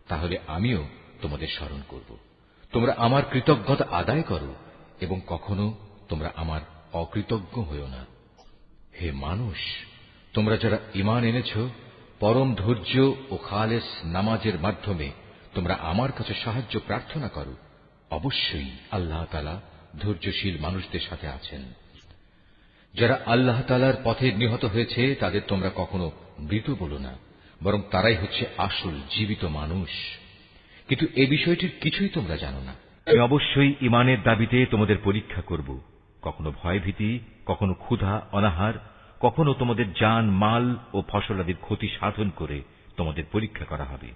তাহলে আমিও তোমাদের স্মরণ করব। তোমরা আমার কৃতজ্ঞতা আদায় করো এবং কখনো তোমরা আমার অকৃতজ্ঞ হইও না। হে মানুষ, তোমরা যারা ঈমান এনেছ, পরম ধৈর্য ও খালেস নামাজের মাধ্যমে তোমরা আমার কাছে সাহায্য প্রার্থনা করো। অবশ্যই আল্লাহ তাআলা ধৈর্যশীল মানুষদের সাথে আছেন। যারা আল্লাহ তাআলার পথে নিহত হয়েছে তাদের তোমরা কখনো মৃত বলো না, বরং তারাই হচ্ছে আসল জীবিত মানুষ। কিন্তু এ বিষয়টির কিছুই তোমরা জানো না। আমি অবশ্যই ঈমানের দাবিতে তোমাদের পরীক্ষা করব, কখনো ভয়ভীতি, কখনো ক্ষুধা অনাহার, কখনো তোমাদের জান মাল ও ফসলাদির ক্ষতি সাধন করে তোমাদের পরীক্ষা করা হবে।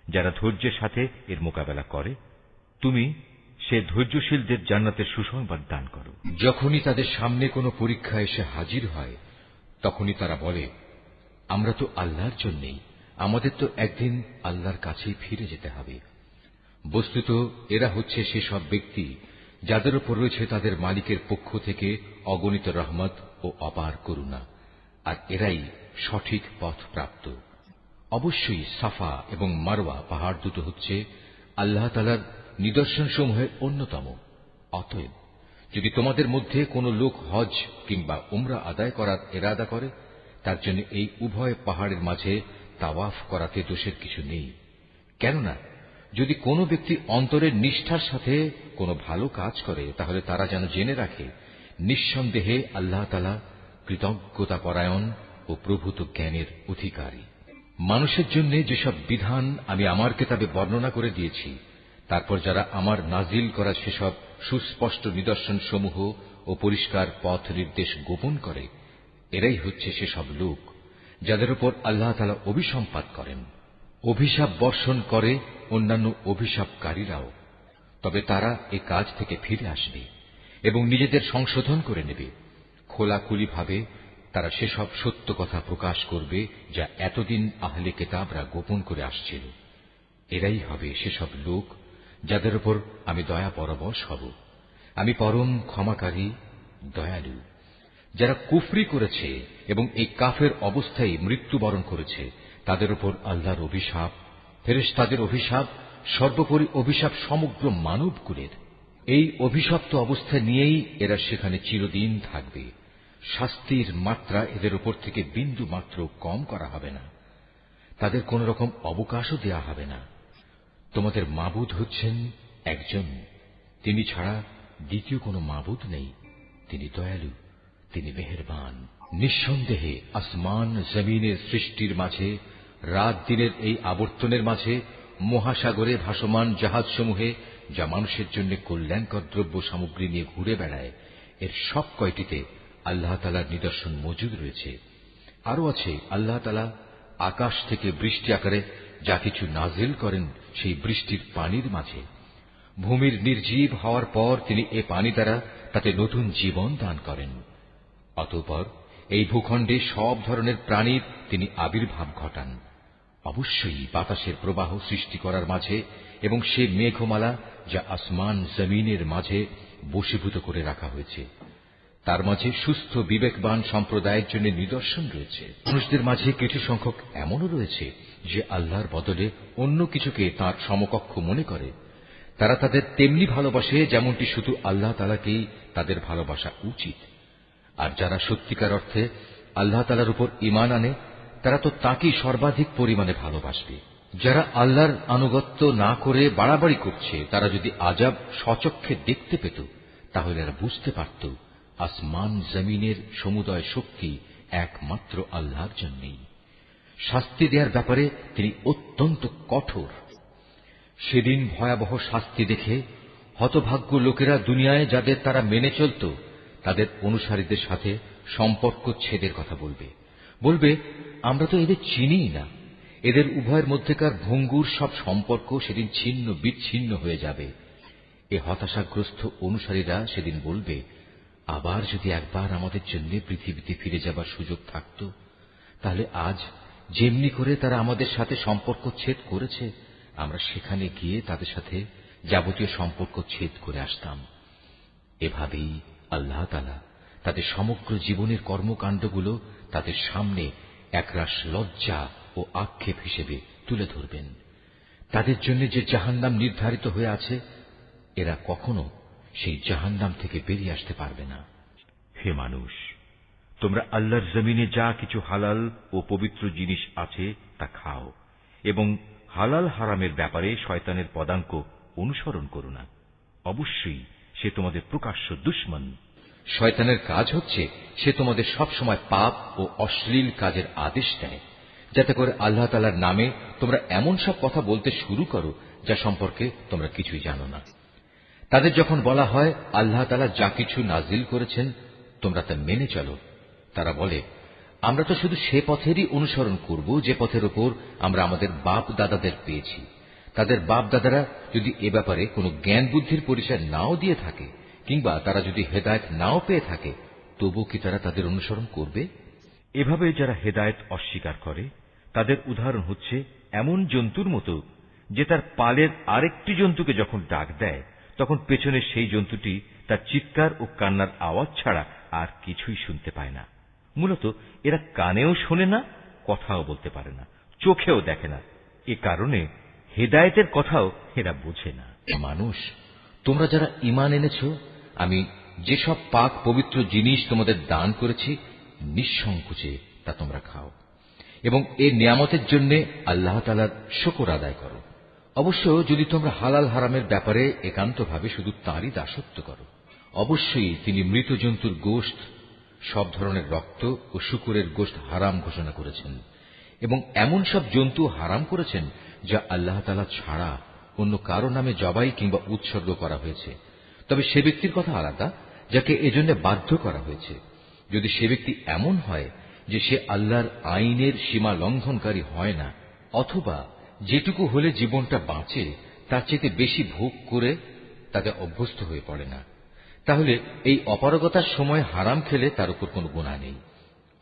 যারা ধৈর্যের সাথে এর মোকাবেলা করে, তুমি সে ধৈর্যশীলদের জান্নাতের সুসংবাদ দান করো। যখনই তাদের সামনে কোনো পরীক্ষা এসে হাজির হয়, তখনই তারা বলে, আমরা তো আল্লাহর জন্যেই, আমাদের তো একদিন আল্লাহর কাছেই ফিরে যেতে হবে। বস্তুত এরা হচ্ছে সেসব ব্যক্তি যাদের উপর রয়েছে তাদের মালিকের পক্ষ থেকে অগণিত রহমত ও অপার করুণা, আর এরাই সঠিক পথ প্রাপ্ত। অবশ্যই সাফা এবং মারওয়া পাহাড় দুটো হচ্ছে আল্লাহ তাআলার নিদর্শনসমূহের অন্যতম। অতএব যদি তোমাদের মধ্যে কোনো লোক হজ কিংবা উমরা আদায় করার ইরাদা করে, তার জন্য এই উভয় পাহাড়ের মাঝে তাওয়াফ করাতে দোষের কিছু নেই। কেননা যদি কোনো ব্যক্তি অন্তরের নিষ্ঠার সাথে কোনো ভালো কাজ করে, তাহলে তারা যেন জেনে রাখে, নিঃসন্দেহে আল্লাহ তাআলা কৃতজ্ঞতাপরায়ণ ও প্রভূত জ্ঞানের অধিকারী। মানুষের জন্য যেসব বিধান আমি আমার কিতাবে বর্ণনা করে দিয়েছি, তারপর যারা আমার নাজিল করা সেসব সুস্পষ্ট নিদর্শনসমূহ ও পরিষ্কার পথ নির্দেশ গোপন করে, এরাই হচ্ছে সেসব লোক যাদের উপর আল্লাহ তাআলা অভিসম্পাত করেন। অভিশাপ বর্ষণ করে অন্যান্য অভিশাপকারীরাও, তবে তারা এ কাজ থেকে ফিরে আসবে এবং নিজেদের সংশোধন করে নেবে। খোলাখুলিভাবে তারা সেসব সত্য কথা প্রকাশ করবে যা এতদিন আহলে কিতাবরা গোপন করে আসছিল। এরাই হবে সেসব লোক যাদের উপর আমি দয়া পরবশ হব। আমি পরম ক্ষমাকারী, দয়ালু। যারা কুফরি করেছে এবং এই কাফের অবস্থায় মৃত্যুবরণ করেছে, তাদের উপর আল্লাহর অভিশাপ, ফেরেশতাদের অভিশাপ, সর্বোপরি অভিশাপ সমগ্র মানবকুলের। এই অভিশপ্ত অবস্থা নিয়েই এরা সেখানে চিরদিন থাকবে। শাস্তির মাত্রা এদের উপর থেকে বিন্দু মাত্র কম করা হবে না, তাদের কোন রকম অবকাশও দেয়া হবে না। তোমাদের মাবুদ হচ্ছেন একজন, তিনি ছাড়া দ্বিতীয় কোনো মাবুদ নেই। তিনি দয়ালু, তিনি মেহেরবান। নিঃসন্দেহে আসমান জমিনের সৃষ্টির মাঝে, রাত দিনের এই আবর্তনের মাঝে, মহাসাগরে ভাসমান জাহাজসমূহে যা মানুষের জন্য কল্যাণকর দ্রব্য সামগ্রী নিয়ে ঘুরে বেড়ায়, এর সব কয়টিতে আল্লাহ তাআলার নিদর্শন মজুদ রয়েছে। আরো আছে আল্লাহ তাআলা আকাশ থেকে বৃষ্টি আকারে যা কিছু নাজিল করেন সেই বৃষ্টির পানির মাঝে। ভূমির নির্জীব হওয়ার পর তিনি এ পানি দ্বারা তাতে নতুন জীবন দান করেন। অতঃপর এই ভূখণ্ডে সব ধরনের প্রাণীর তিনি আবির্ভাব ঘটান। অবশ্যই বাতাসের প্রবাহ সৃষ্টি করার মাঝে এবং সে মেঘমালা যা আসমান জমিনের মাঝে বশীভূত করে রাখা হয়েছে, তার মাঝে সুস্থ বিবেকবান সম্প্রদায়ের জন্য নিদর্শন রয়েছে। মানুষদের মাঝে কিছু সংখ্যক এমনও রয়েছে যে আল্লাহর বদলে অন্য কিছুকে তাঁর সমকক্ষ মনে করে। তারা তাদের তেমনি ভালোবাসে যেমনটি শুধু আল্লাহ তাআলাকেই তাদের ভালোবাসা উচিত। আর যারা সত্যিকার অর্থে আল্লাহ তাআলার উপর ঈমান আনে তারা তো তাকেই সর্বাধিক পরিমাণে ভালোবাসবে। যারা আল্লাহর আনুগত্য না করে বাড়াবাড়ি করছে, তারা যদি আযাব স্বচক্ষে দেখতে পেত তাহলে এরা বুঝতে পারত আসমান জমিনের সমুদয় শক্তি একমাত্র আল্লাহর জন্যই। শাস্তি দেওয়ার ব্যাপারে তিনি অত্যন্ত কঠোর। সেদিন ভয়াবহ শাস্তি দেখে হতভাগ্য লোকেরা দুনিয়ায় যাদের তারা মেনে চলত তাদের অনুসারীদের সাথে সম্পর্ক ছেদের কথা বলবে, আমরা তো এদের চিনিই না। এদের উভয়ের মধ্যেকার ভঙ্গুর সব সম্পর্ক সেদিন ছিন্ন বিচ্ছিন্ন হয়ে যাবে। এ হতাশাগ্রস্ত অনুসারীরা সেদিন বলবে, আবার যদি একবার আমাদের জন্য পৃথিবীতে ফিরে যাবার সুযোগ থাকত, তাহলে আজ যেমনি করে তারা আমাদের সাথে সম্পর্ক ছেদ করেছে, আমরা সেখানে গিয়ে তাদের সাথে যাবতীয় সম্পর্ক ছেদ করে আসতাম। এভাবেই আল্লাহ তাআলা তাদের সমগ্র জীবনের কর্মকাণ্ডগুলো তাদের সামনে একরাশ লজ্জা ও আক্ষেপ হিসেবে তুলে ধরবেন। তাদের জন্য যে জাহান্নাম নির্ধারিত হয়ে আছে, এরা কখনো সেই জাহান্নাম থেকে বেরিয়ে আসতে পারবে না। হে মানুষ, তোমরা আল্লাহর জমিনে যা কিছু হালাল ও পবিত্র জিনিস আছে তা খাও, এবং হালাল হারামের ব্যাপারে শয়তানের পদাঙ্ক অনুসরণ করো না। অবশ্যই সে তোমাদের প্রকাশ্য দুশমন। শয়তানের কাজ হচ্ছে সে তোমাদের সব সময় পাপ ও অশ্লীল কাজের আদেশ দেয়, যাতে করে আল্লাহ তাআলার নামে তোমরা এমন সব কথা বলতে শুরু করো যা সম্পর্কে তোমরা কিছুই জানো না। তাদের যখন বলা হয় আল্লাহ তাআলা যা কিছু নাজিল করেছেন তোমরা তা মেনে চলো, তারা বলে, আমরা তো শুধু সে পথেরই অনুসরণ করব যে পথের উপর আমরা আমাদের বাপ দাদাদের পেয়েছি। তাদের বাপ দাদারা যদি এ ব্যাপারে কোনো জ্ঞান বুদ্ধির পরিচয় নাও দিয়ে থাকে, কিংবা তারা যদি হেদায়েত নাও পেয়ে থাকে, তবু কি তারা তাদের অনুসরণ করবে? এভাবে যারা হেদায়েত অস্বীকার করে তাদের উদাহরণ হচ্ছে এমন জন্তুর মতো যে তার পালের আরেকটি জন্তুকে যখন ডাক দেয় তখন পেছনে সেই জন্তুটি তার চিৎকার ও কান্নার আওয়াজ ছাড়া আর কিছুই শুনতে পায় না। মূলত এরা কানেও শোনে না, কথাও বলতে পারে না, চোখেও দেখে না। এ কারণে হেদায়েতের কথাও এরা বোঝে না। মানুষ, তোমরা যারা ঈমান এনেছ, আমি যেসব পাক পবিত্র জিনিস তোমাদের দান করেছি নিঃসংকোচে তা তোমরা খাও, এবং এই নিয়ামতের জন্য আল্লাহ তাআলার শুকর আদায় করো। অবশ্য যদি তোমরা হালাল হারামের ব্যাপারে একান্তভাবে শুধু তাঁরই দাসত্ব করো। অবশ্যই তিনি মৃত জন্তুর গোশত, সব ধরনের রক্ত ও শূকরের গোশত হারাম ঘোষণা করেছেন, এবং এমন সব জন্তু হারাম করেছেন যা আল্লাহ তাআলা ছাড়া অন্য কারো নামে জবাই কিংবা উৎসর্গ করা হয়েছে। তবে সে ব্যক্তির কথা আলাদা যাকে এজন্য বাধ্য করা হয়েছে। যদি সে ব্যক্তি এমন হয় যে সে আল্লাহর আইনের সীমা লঙ্ঘনকারী হয় না, অথবা যেটুকু হলে জীবনটা বাঁচে তার চেয়ে বেশি ভোগ করে তাতে অভ্যস্ত হয়ে পড়ে না, তাহলে এই অপারগতার সময় হারাম খেলে তার উপর কোনো গুনাহ নেই।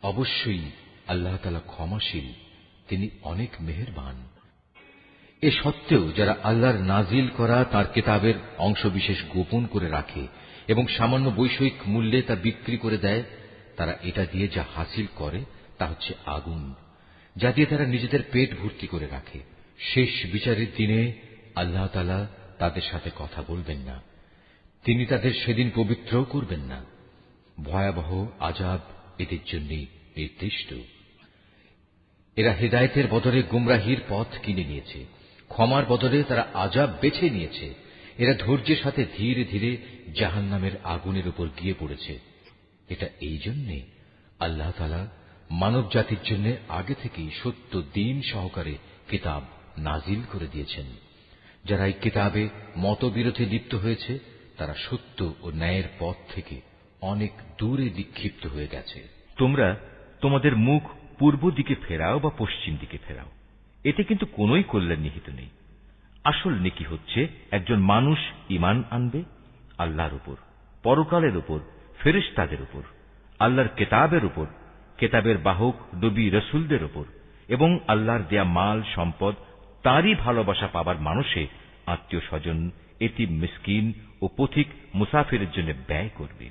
অবশ্যই আল্লাহ তাআলা ক্ষমাশীল, তিনি অনেক মেহেরবান। এ সত্ত্বেও যারা আল্লাহর নাজিল করা তাঁর কিতাবের অংশবিশেষ গোপন করে রাখে এবং সামান্য বৈষয়িক মূল্যে তা বিক্রি করে দেয়, তারা এটা দিয়ে যা হাসিল করে তা হচ্ছে আগুন, যা দিয়ে তারা নিজেদের পেট ভর্তি করে রাখে। শেষ বিচারের দিনে আল্লাহ তাআলা তাদের সাথে কথা বলবেন না, তিনি তাদের সেদিন পবিত্রও করবেন না। ভয়াবহ আযাব এদের জন্য নির্দিষ্ট। এরা হেদায়েতের বদলে গুমরাহির পথ কিনে নিয়েছে, ক্ষমার বদলে তারা আযাব বেছে নিয়েছে। এরা ধৈর্যের সাথে ধীরে ধীরে জাহান্নামের আগুনের উপর গিয়ে পড়েছে। এটা এই জন্যে আল্লাহ তাআলা মানব জাতির জন্য আগে থেকেই সত্য দ্বীন সহকারে কিতাব নাজিল করে দিয়েছেন। যারা এই কিতাবে মতবিরোধে লিপ্ত হয়েছে তারা সত্য ও ন্যায়ের পথ থেকে অনেক দূরে বিক্ষিপ্ত হয়ে গেছে। তোমরা তোমাদের মুখ পূর্ব দিকে ফেরাও বা পশ্চিম দিকে ফেরাও, এতে কিন্তু কোনোই কল্যাণ নিহিত নেই। আসল নেকি হচ্ছে একজন মানুষ ঈমান আনবে আল্লাহর উপর, পরকালের উপর, ফেরেশতাদের উপর, আল্লাহর কেতাবের উপর, কেতাবের বাহক নবী রসুলদের উপর, এবং আল্লাহর দেয়া মাল সম্পদ তারই ভালোবাসা পাবার মানুষে আত্মীয় স্বজন, এতিম মিসকিন ও পথিক মুসাফিরের জন্য ব্যয় করবে।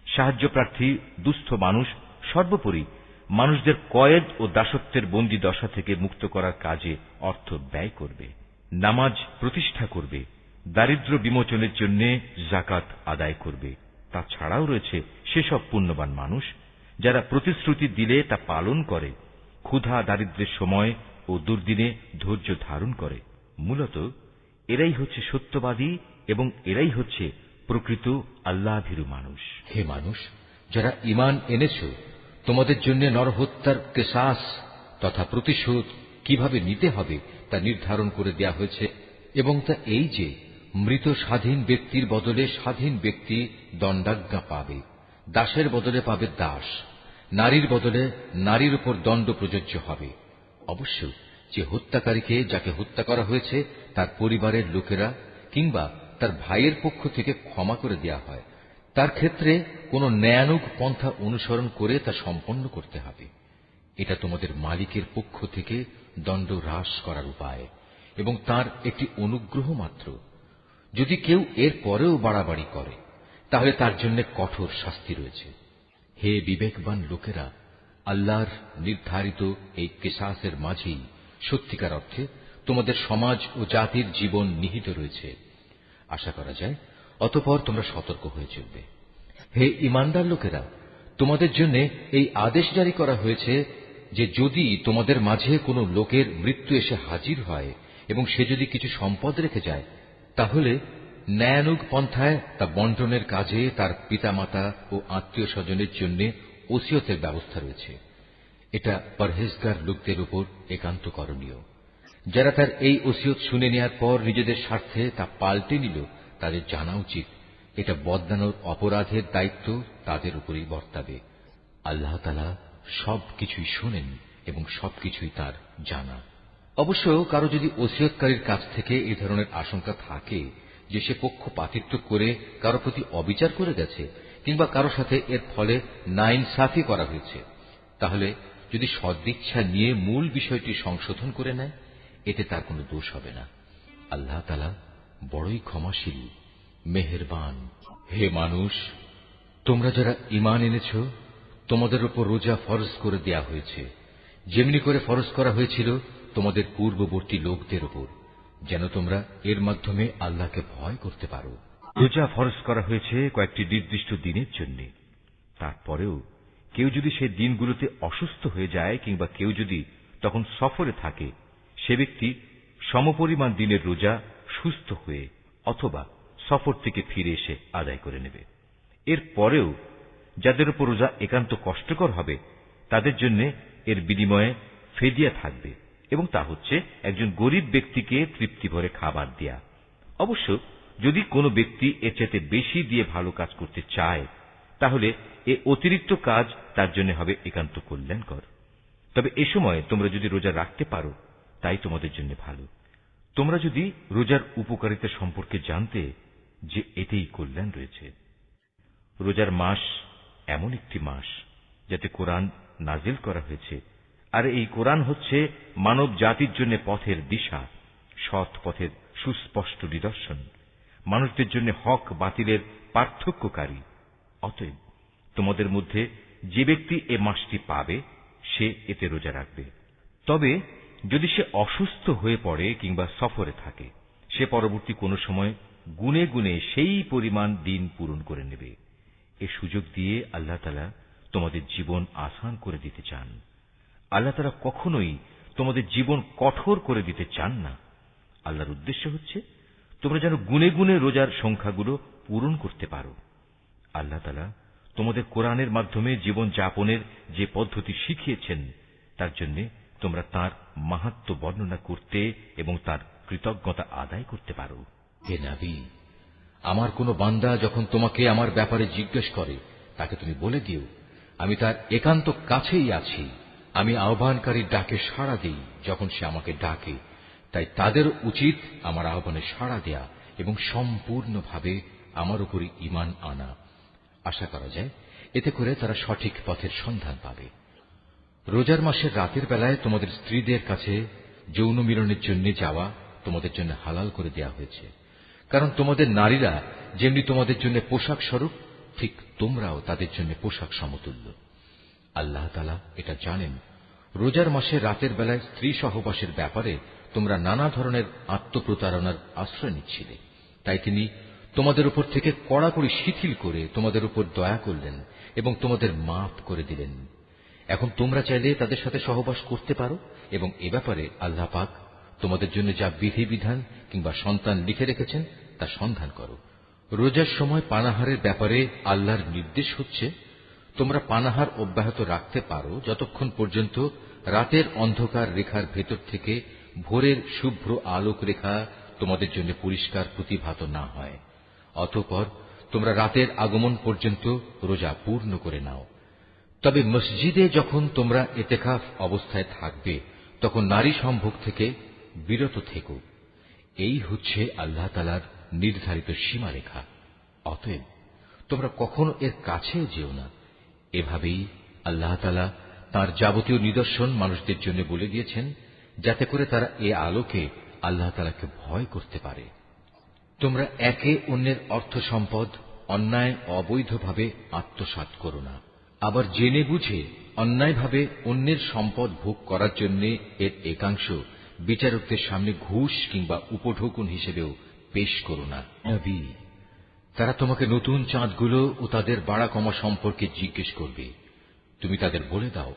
সাহায্য প্রার্থী দুস্থ মানুষ, সর্বোপরি মানুষদের কয়েদ ও দাসত্বের বন্দী দশা থেকে মুক্ত করার কাজে অর্থ ব্যয় করবে। নামাজ প্রতিষ্ঠা করবে, দারিদ্র বিমোচনের জন্য যাকাত আদায় করবে। তাছাড়াও রয়েছে সেসব পুণ্যবান মানুষ যারা প্রতিশ্রুতি দিলে তা পালন করে, ক্ষুধা দারিদ্র্যের সময় ও দুর্দিনে ধৈর্য ধারণ করে। মূলত এরাই হচ্ছে সত্যবাদী এবং এরাই হচ্ছে প্রকৃত আল্লাহভীরু মানুষ। হে মানুষ, যারা ঈমান এনেছ, তোমাদের জন্য নরহত্যার কিসাস তথা প্রতিশোধ কিভাবে নিতে হবে তা নির্ধারণ করে দেয়া হয়েছে, এবং তা এই যে মৃত স্বাধীন ব্যক্তির বদলে স্বাধীন ব্যক্তি দণ্ডাজ্ঞা পাবে, দাসের বদলে পাবে দাস, নারীর বদলে নারীর উপর দণ্ড প্রযোজ্য হবে। অবশ্য যে হত্যাকারীকে, যাকে হত্যা করা হয়েছে, তার পরিবারের লোকেরা কিংবা তার ভাইয়ের পক্ষ থেকে ক্ষমা করে দেয়া হয়, তার ক্ষেত্রে কোন ন্যায়ানুগ পন্থা অনুসরণ করে তা সম্পন্ন করতে হবে। এটা তোমাদের মালিকের পক্ষ থেকে দণ্ড হ্রাস করার উপায় এবং তার একটি অনুগ্রহ মাত্র। যদি কেউ এর পরেও বাড়াবাড়ি করে তাহলে তার জন্য কঠোর শাস্তি রয়েছে। হে বিবেকবান লোকেরা, আল্লাহর নির্ধারিত এই কিসাসের মাঝেই সত্যিকার অর্থে তোমাদের সমাজ ও জাতির জীবন নিহিত রয়েছে। আশা করা যায় অতঃপর তোমরা সতর্ক হয়ে চলবে। হে ঈমানদার লোকেরা, তোমাদের জন্য এই আদেশ জারি করা হয়েছে যে যদি তোমাদের মাঝে কোনো লোকের মৃত্যু এসে হাজির হয় এবং সে যদি কিছু সম্পদ রেখে যায়, তাহলে ন্যায়ানুগ পন্থায় তা বন্টনের কাজে তার পিতামাতা ও আত্মীয় স্বজনের জন্য ওসিয়তের ব্যবস্থা রয়েছে। এটা পরহেজগার লোকদের উপর একান্ত করণীয়। যারা তার এই ওসিয়ত শুনে নেওয়ার পর নিজেদের স্বার্থে তা পাল্টে নিল, তাদের জানা উচিত এটা বদলানোর অপরাধের দায়িত্ব তাদের উপরেই বর্তাবে। আল্লাহ তাআলা সবকিছুই শোনেন এবং সবকিছুই তার জানা। অবশ্য কারো যদি ওসিয়তকারীর কাছ থেকে এ ধরনের আশঙ্কা থাকে যে সে পক্ষপাতিত্ব করে কারো প্রতি অবিচার করে গেছে কিংবা কারো সাথে এর ফলে নাইনসাফি করা হয়েছে, তাহলে যদি সদিচ্ছা নিয়ে মূল বিষয়টি সংশোধন করে নেয়, এতে তার কোনো দোষ হবে না। আল্লাহ তাআলা বড়ই ক্ষমাশীল, মেহেরবান। হে মানুষ, তোমরা যারা ঈমান এনেছ, তোমাদের উপর রোজা ফরজ করে দেয়া হয়েছে, যেমনি করে ফরজ করা হয়েছিল তোমাদের পূর্ববর্তী লোকদের উপর, যেন তোমরা এর মাধ্যমে আল্লাহকে ভয় করতে পারো। রোজা ফরজ করা হয়েছে কয়েকটি নির্দিষ্ট দিনের জন্য। তারপরেও কেউ যদি সেই দিনগুলোতে অসুস্থ হয়ে যায় কিংবা কেউ যদি তখন সফরে থাকে, সে ব্যক্তি সমপরিমাণ দিনের রোজা সুস্থ হয়ে অথবা সফর থেকে ফিরে এসে আদায় করে নেবে। এর পরেও যাদের উপর রোজা একান্ত কষ্টকর হবে, তাদের জন্য এর বিনিময়ে ফেদিয়া থাকবে, এবং তা হচ্ছে একজন গরিব ব্যক্তিকে তৃপ্তি ভরে খাবার দেয়া। অবশ্য যদি কোনো ব্যক্তি এর চাইতে বেশি দিয়ে ভালো কাজ করতে চায়, তাহলে এ অতিরিক্ত কাজ তার জন্য হবে একান্ত কল্যাণকর। তবে এ সময় তোমরা যদি রোজা রাখতে পারো, তাই তোমাদের জন্য ভালো। তোমরা যদি রোজার উপকারিতা সম্পর্কে জানতে যে এতেই কল্যাণ রয়েছে। রোজার মাস এমন একটি মাস যাতে কোরআন নাজিল করা হয়েছে, আর এই কোরআন হচ্ছে মানব জাতির জন্য পথের দিশা, সৎ পথের সুস্পষ্ট নিদর্শন, মানুষদের জন্য হক বাতিলের পার্থক্যকারী। অতএব তোমাদের মধ্যে যে ব্যক্তি এ মাসটি পাবে, সে এতে রোজা রাখবে। তবে যদি সে অসুস্থ হয়ে পড়ে কিংবা সফরে থাকে, সে পরবর্তী কোনো সময় গুনে গুনে সেই পরিমাণ দিন পূরণ করে নেবে। এ সুযোগ দিয়ে আল্লাহ তাআলা তোমাদের জীবন আসান করে দিতে চান। আল্লাহ তাআলা কখনোই তোমাদের জীবন কঠোর করে দিতে চান না। আল্লাহর উদ্দেশ্য হচ্ছে তোমরা যেন গুনে গুনে রোজার সংখ্যাগুলো পূরণ করতে পারো। আল্লাহ তাআলা তোমাদের কোরআনের মাধ্যমে জীবন যাপনের যে পদ্ধতি শিখিয়েছেন, তার জন্য তোমরা তার মাহাত্ম্য বর্ণনা করতে এবং তার কৃতজ্ঞতা আদায় করতে পারো। হে নবী, আমার কোন বান্দা যখন তোমাকে আমার ব্যাপারে জিজ্ঞেস করে, তাকে তুমি বলে দিও, আমি তার একান্ত কাছেই আছি, আমি আহ্বানকারীর ডাকে সাড়া দিই যখন সে আমাকে ডাকে, তাই তাদের উচিত আমার আহ্বানে সাড়া দেয়া এবং সম্পূর্ণভাবে আমার উপরই ঈমান আনা। আশা করা যায় এতে করে তারা সঠিক পথের সন্ধান পাবে। রোজার মাসের রাতের বেলায় তোমাদের স্ত্রীদের কাছে যৌন মিলনের জন্য যাওয়া তোমাদের জন্য হালাল করে দেয়া হয়েছে, কারণ তোমাদের নারীরা যেমনি তোমাদের জন্য পোশাক স্বরূপ, ঠিক তোমরাও তাদের জন্য পোশাক সমতুল্য। আল্লাহ তাআলা এটা জানেন। রোজার মাসে রাতের বেলায় স্ত্রী সহবাসের ব্যাপারে তোমরা নানা ধরনের আত্মপ্রতারণার আশ্রয় নিচ্ছিলে, তাই তিনি তোমাদের উপর থেকে কড়াকড়ি শিথিল করে তোমাদের উপর দয়া করলেন এবং তোমাদের মাফ করে দিলেন। এখন তোমরা চাইলে তাদের সাথে সহবাস করতে পারো এবং এ ব্যাপারে আল্লাহ পাক তোমাদের জন্য যা বিধিবিধান কিংবা সন্তান লিখে রেখেছেন তা সন্ধান করো। রোজার সময় পানাহারের ব্যাপারে আল্লাহর নির্দেশ হচ্ছে, তোমরা পানাহার অব্যাহত রাখতে পারো যতক্ষণ পর্যন্ত রাতের অন্ধকার রেখার ভেতর থেকে ভোরের শুভ্র আলোক রেখা তোমাদের জন্য পরিষ্কার প্রতিভাত না হয়। অতঃপর তোমরা রাতের আগমন পর্যন্ত রোজা পূর্ণ করে নাও। তবে মসজিদে যখন তোমরা ইতিকাফ অবস্থায় থাকবে তখন নারী সম্ভোগ থেকে বিরত থেকো। এই হচ্ছে আল্লাহ তাআলার নির্ধারিত সীমারেখা। অতএব তোমরা কখনো এর কাছেও যেও না। এভাবেই আল্লাহ তাআলা তাঁর যাবতীয় নিদর্শন মানুষদের জন্য বলে দিয়েছেন, যাতে করে তারা এ আলোকে আল্লাহ তাআলাকে ভয় করতে পারে। তোমরা একে অন্যের অর্থ সম্পদ অন্যায় অবৈধভাবে আত্মসাৎ করো না। আবার জেনে বুঝে অন্যায়ভাবে অন্যের সম্পদ ভোগ করার জন্য এর একাংশ বিচারকদের সামনে ঘুষ কিংবা উপঢৌকন হিসেবেও পেশ করো না। নবী, তারা তোমাকে নতুন চাঁদগুলো ও তাদের বাড়া কমা সম্পর্কে জিজ্ঞেস করবে। তুমি তাদের বলে দাও,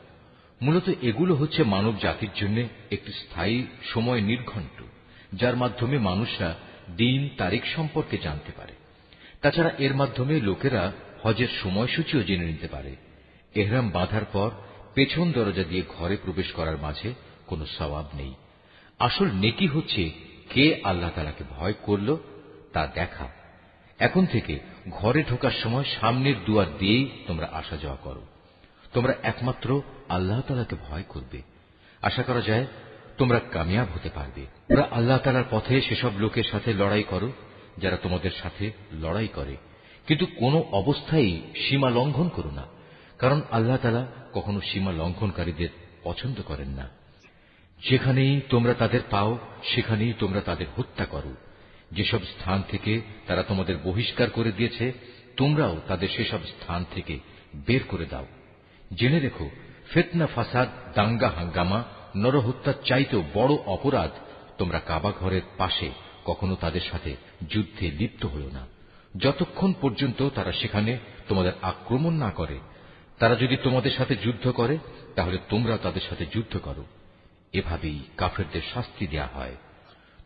মূলত এগুলো হচ্ছে মানব জাতির জন্য একটি স্থায়ী সময় নির্ঘণ্ট, যার মাধ্যমে মানুষরা দিন তারিখ সম্পর্কে জানতে পারে। তাছাড়া এর মাধ্যমে লোকেরা হজের সময়সূচিও জেনে নিতে পারে। এহরাম বাঁধার পর পেছন দরজা দিয়ে ঘরে প্রবেশ করার মাঝে কোনো সওয়াব নেই। আসল নেকি হচ্ছে কে আল্লাহ তাআলাকে ভয় করল তা দেখা। এখন থেকে ঘরে ঢোকার সময় সামনের দুয়ার দিয়েই তোমরা আসা যাওয়া করো। তোমরা একমাত্র আল্লাহ তাআলাকে ভয় করবে। আশা করা যায় তোমরা কামিয়াব হতে পারবে। তোমরা আল্লাহ তাআলার পথে সেসব লোকের সাথে লড়াই করো যারা তোমাদের সাথে লড়াই করে, কিন্তু কোনো অবস্থায় সীমা লঙ্ঘন করো না, কারণ আল্লাহ তাআলা কখনো সীমা লঙ্ঘনকারীদের পছন্দ করেন না। যেখানেই তোমরা তাদের পাও সেখানেই তোমরা তাদের হত্যা করো। যেসব স্থান থেকে তারা তোমাদের বহিষ্কার করে দিয়েছে তোমরাও তাদের সেসব স্থান থেকে বের করে দাও। জেনে রেখো, ফিতনা, ফাসাদ, দাঙ্গা হাঙ্গামা, নরহত্যার চাইতেও বড় অপরাধ তোমরা কাবা ঘরের পাশে কখনো তাদের সাথে যুদ্ধে লিপ্ত হও না, যতক্ষণ পর্যন্ত তারা সেখানে তোমাদের আক্রমণ না করে। তারা যদি তোমাদের সাথে যুদ্ধ করে তাহলে তোমরা তাদের সাথে যুদ্ধ করো। এভাবেই কাফেরদের শাস্তি দেয়া হয়।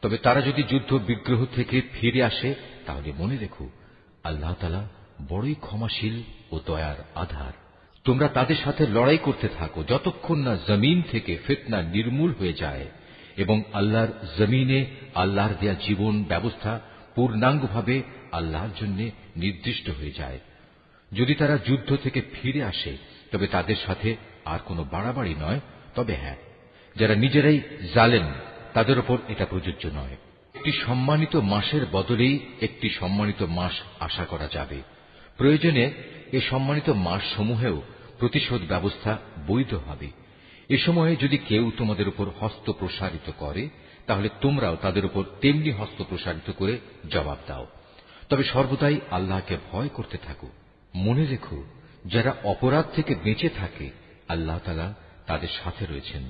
তবে তারা যদি যুদ্ধ বিগ্রহ থেকে ফিরে আসে তাহলে মনে রেখো, আল্লাহ তাআলা বড়ই ক্ষমাশীল ও দয়ার আধার। তোমরা তাদের সাথে লড়াই করতে থাকো যতক্ষণ না জমিন থেকে ফিতনা নির্মূল হয়ে যায় এবং আল্লাহর জমিনে আল্লাহর দেয়া জীবন ব্যবস্থা পূর্ণাঙ্গভাবে আল্লাহর জন্য নির্দিষ্ট হয়ে যায়। যদি তারা যুদ্ধ থেকে ফিরে আসে তবে তাদের সাথে আর কোনো বাড়াবাড়ি নয়। তবে হ্যাঁ, যারা নিজেরাই জালেম তাদের উপর এটা প্রযোজ্য নয়। একটি সম্মানিত মাসের বদলেই একটি সম্মানিত মাস আশা করা যাবে। প্রয়োজনে এ সম্মানিত মাস সমূহেও প্রতিশোধ ব্যবস্থা বৈধ হবে। এ সময়ে যদি কেউ তোমাদের উপর হস্ত প্রসারিত করে তাহলে তোমরাও তাদের উপর তেমনি হস্ত প্রসারিত করে জবাব দাও। তবে সর্বদাই আল্লাহকে ভয় করতে থাকো। মনে রেখো, যারা অপরাধ থেকে বেঁচে থাকে আল্লাহ তাআলা তাদের সাথে রয়েছেন।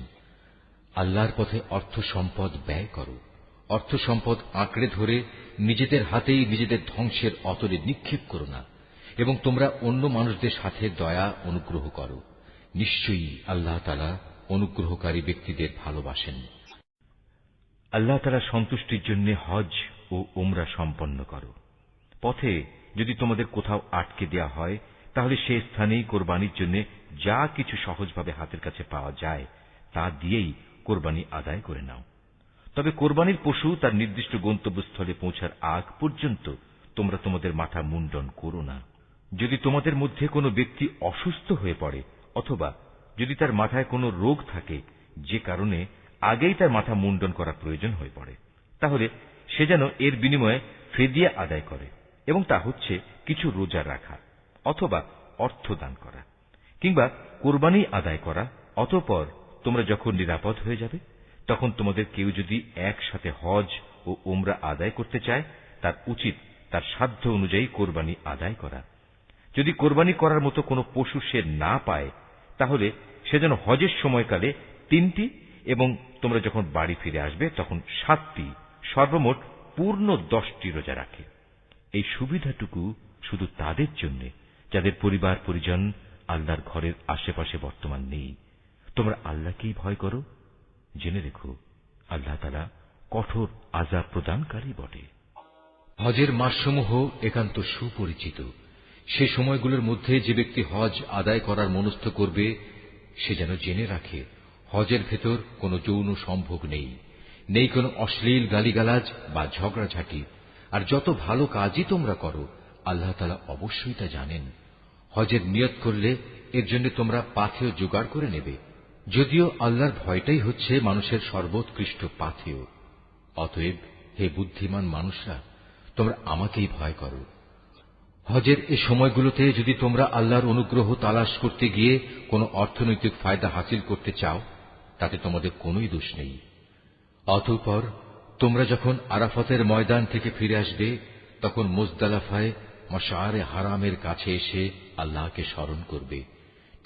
আল্লাহর পথে অর্থ সম্পদ ব্যয় করো। অর্থ সম্পদ আঁকড়ে ধরে নিজেদের হাতেই নিজেদের ধ্বংসের অতলে নিক্ষেপ করো না, এবং তোমরা অন্য মানুষদের সাথে দয়া অনুগ্রহ করো। নিশ্চয়ই আল্লাহ তাআলা অনুগ্রহকারী ব্যক্তিদের ভালোবাসেন। আল্লাহ তাআলার সন্তুষ্টির জন্য হজ ও উমরা সম্পন্ন করো। পথে যদি তোমাদের কোথাও আটকে দেয়া হয় তাহলে সে স্থানেই কোরবানির জন্য যা কিছু সহজভাবে হাতের কাছে পাওয়া যায় তা দিয়েই কোরবানি আদায় করে নাও। তবে কোরবানির পশু তার নির্দিষ্ট গন্তব্যস্থলে পৌঁছার আগ পর্যন্ত তোমরা তোমাদের মাথা মুন্ডন করো না। যদি তোমাদের মধ্যে কোনো ব্যক্তি অসুস্থ হয়ে পড়ে অথবা যদি তার মাথায় কোনো রোগ থাকে যে কারণে আগেই তার মাথা মুন্ডন করা প্রয়োজন হয়ে পড়ে, তাহলে সে যেন এর বিনিময়ে ফিদিয়া আদায় করে, এবং তা হচ্ছে কিছু রোজা রাখা অথবা অর্থ দান করা কিংবা কোরবানি আদায় করা। অতঃপর তোমরা যখন নিরাপদ হয়ে যাবে তখন তোমাদের কেউ যদি একসাথে হজ ও উমরা আদায় করতে চায়, তার উচিত তার সাধ্য অনুযায়ী কোরবানি আদায় করা। যদি কোরবানি করার মতো কোনো পশু সে না পায়, তাহলে সে যেন হজের সময়কালে 3টি এবং তোমরা যখন বাড়ি ফিরে আসবে তখন 7টি, সর্বমোট পূর্ণ 10টি রোজা রাখে। এই সুবিধাটুকু শুধু তাদের জন্য যাদের পরিবার পরিজন আল্লাহর ঘরের আশেপাশে বর্তমান নেই। তোমরা আল্লাহকেই ভয় করো, জেনে রেখো আল্লাহ তাআলা কঠোর আযাব প্রদানকারী বটে। হজের মাসসমূহ একান্ত সুপরিচিত। সে সময়গুলোর মধ্যে যে ব্যক্তি হজ আদায় করার মনস্থ করবে সে যেন জেনে রাখে হজের ভেতর কোনো যৌন সম্ভোগ নেই, নেই কোনো অশ্লীল গালিগালাজ বা ঝগড়াঝাঁটি। আর যত ভালো কাজই তোমরা করো আল্লাহ তাআলা অবশ্যই তা জানেন। হজের নিয়ত করলে এর জন্য তোমরা পাথেয় জোগাড় করে নেবে, যদিও আল্লাহর ভয়টাই হচ্ছে মানুষের সর্বোৎকৃষ্ট পাথেয়। অতএব হে বুদ্ধিমান মানুষরা, তোমরা আমাকেই ভয় করো। হজের এ সময়গুলোতে যদি তোমরা আল্লাহর অনুগ্রহ তালাশ করতে গিয়ে কোনো অর্থনৈতিক ফায়দা হাসিল করতে চাও, তাতে তোমাদের কোনোই দোষ নেই। অতঃপর তোমরা যখন আরাফাতের ময়দান থেকে ফিরে আসবে তখন মুজদালিফায় মাশআরে হারামের কাছে এসে আল্লাহকে স্মরণ করবে,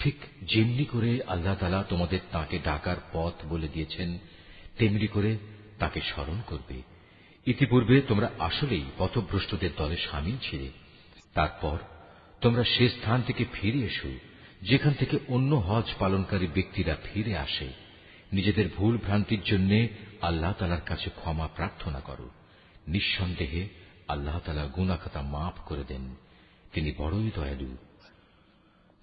ঠিক যেমনি করে আল্লাহ তাআলা তোমাদের তাকে ডাকার পথ বলে দিয়েছেন তেমনি করে তাকে স্মরণ করবে। ইতিপূর্বে তোমরা আসলেই পথভ্রষ্টদের দলে শামিল ছিলে। তারপর তোমরা সে স্থান থেকে ফিরে এসো যেখান থেকে অন্য হজ পালনকারী ব্যক্তিরা ফিরে আসে। নিজেদের ভুল ভ্রান্তির জন্য আল্লাহ তাআলার কাছে ক্ষমা প্রার্থনা করো। নিঃসন্দেহে আল্লাহ তাআলা গুনাহ খাতা মাফ করে দেন, তিনি বড়ই দয়ালু।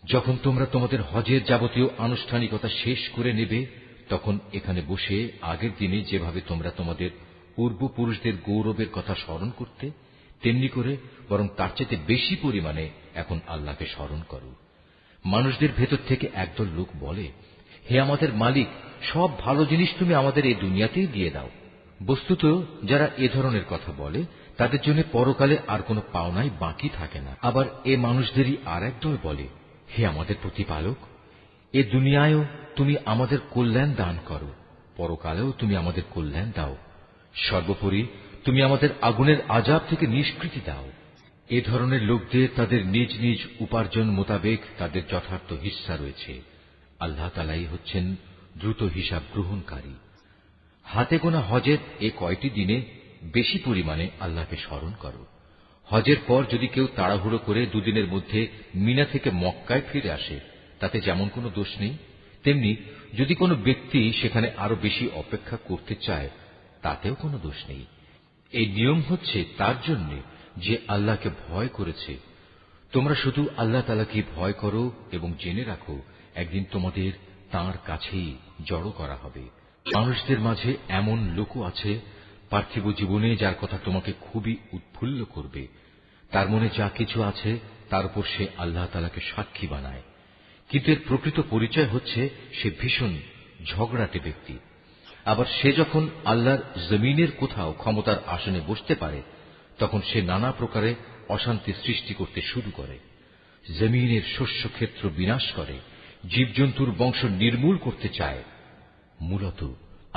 যখন তোমরা তোমাদের হজের যাবতীয় আনুষ্ঠানিকতা শেষ করে নেবে তখন এখানে বসে আগের দিনে যেভাবে তোমরা তোমাদের পূর্বপুরুষদের গৌরবের কথা স্মরণ করতে, তেমনি করে বরং তার চেয়ে বেশি পরিমাণে এখন আল্লাহকে স্মরণ করো। মানুষদের ভেতর থেকে একদল লোক বলে, হে আমাদের মালিক, সব ভালো জিনিস তুমি আমাদের এই দুনিয়াতেই দিয়ে দাও। বস্তুত যারা এ ধরনের কথা বলে তাদের জন্য পরকালে আর কোনো পাওনাই বাকি থাকে না। আবার এ মানুষদেরই আর একদল বলে, হে আমাদের প্রতিপালক, এ দুনিয়ায়ও তুমি আমাদের কল্যাণ দান করো, পরকালেও তুমি আমাদের কল্যাণ দাও, সর্বোপরি তুমি আমাদের আগুনের আযাব থেকে নিষ্কৃতি দাও। এ ধরনের লোকদের তাদের নিজ নিজ উপার্জন মোতাবেক তাদের যথার্থ হিস্সা রয়েছে। আল্লাহ তাআলাই হচ্ছেন দ্রুত হিসাব গ্রহণকারী। হাতে গোনা হজের এ কয়টি দিনে বেশি পরিমাণে আল্লাহকে স্মরণ করো। হজের পর যদি কেউ তাড়াহুড়ো করে দুদিনের মধ্যে মিনা থেকে মক্কায় ফিরে আসে তাতে যেমন কোনো দোষ নেই, তেমনি যদি কোনো ব্যক্তি সেখানে আরো বেশি অপেক্ষা করতে চায় তাতেও কোনো দোষ নেই। এই নিয়ম হচ্ছে তার জন্য যে আল্লাহকে ভয় করেছে। তোমরা শুধু আল্লাহ তাআলাকে ভয় করো এবং জেনে রাখো একদিন তোমাদের তাঁর কাছেই জড়ো করা হবে। মানুষদের মাঝে এমন লোকও আছে পার্থিব জীবনে যার কথা তোমাকে খুবই উৎফুল্ল করবে। তার মনে যা কিছু আছে তার উপর সে আল্লাহ তাআলাকে সাক্ষী বানায়, কিন্তু এর প্রকৃত পরিচয় হচ্ছে সে ভীষণ ঝগড়াটে ব্যক্তি। আবার সে যখন আল্লাহর জমিনের কোথাও ক্ষমতার আসনে বসতে পারে তখন সে নানা প্রকারে অশান্তি সৃষ্টি করতে শুরু করে, জমিনের শস্যক্ষেত্র বিনাশ করে, জীবজন্তুর বংশ নির্মূল করতে চায়। মূলত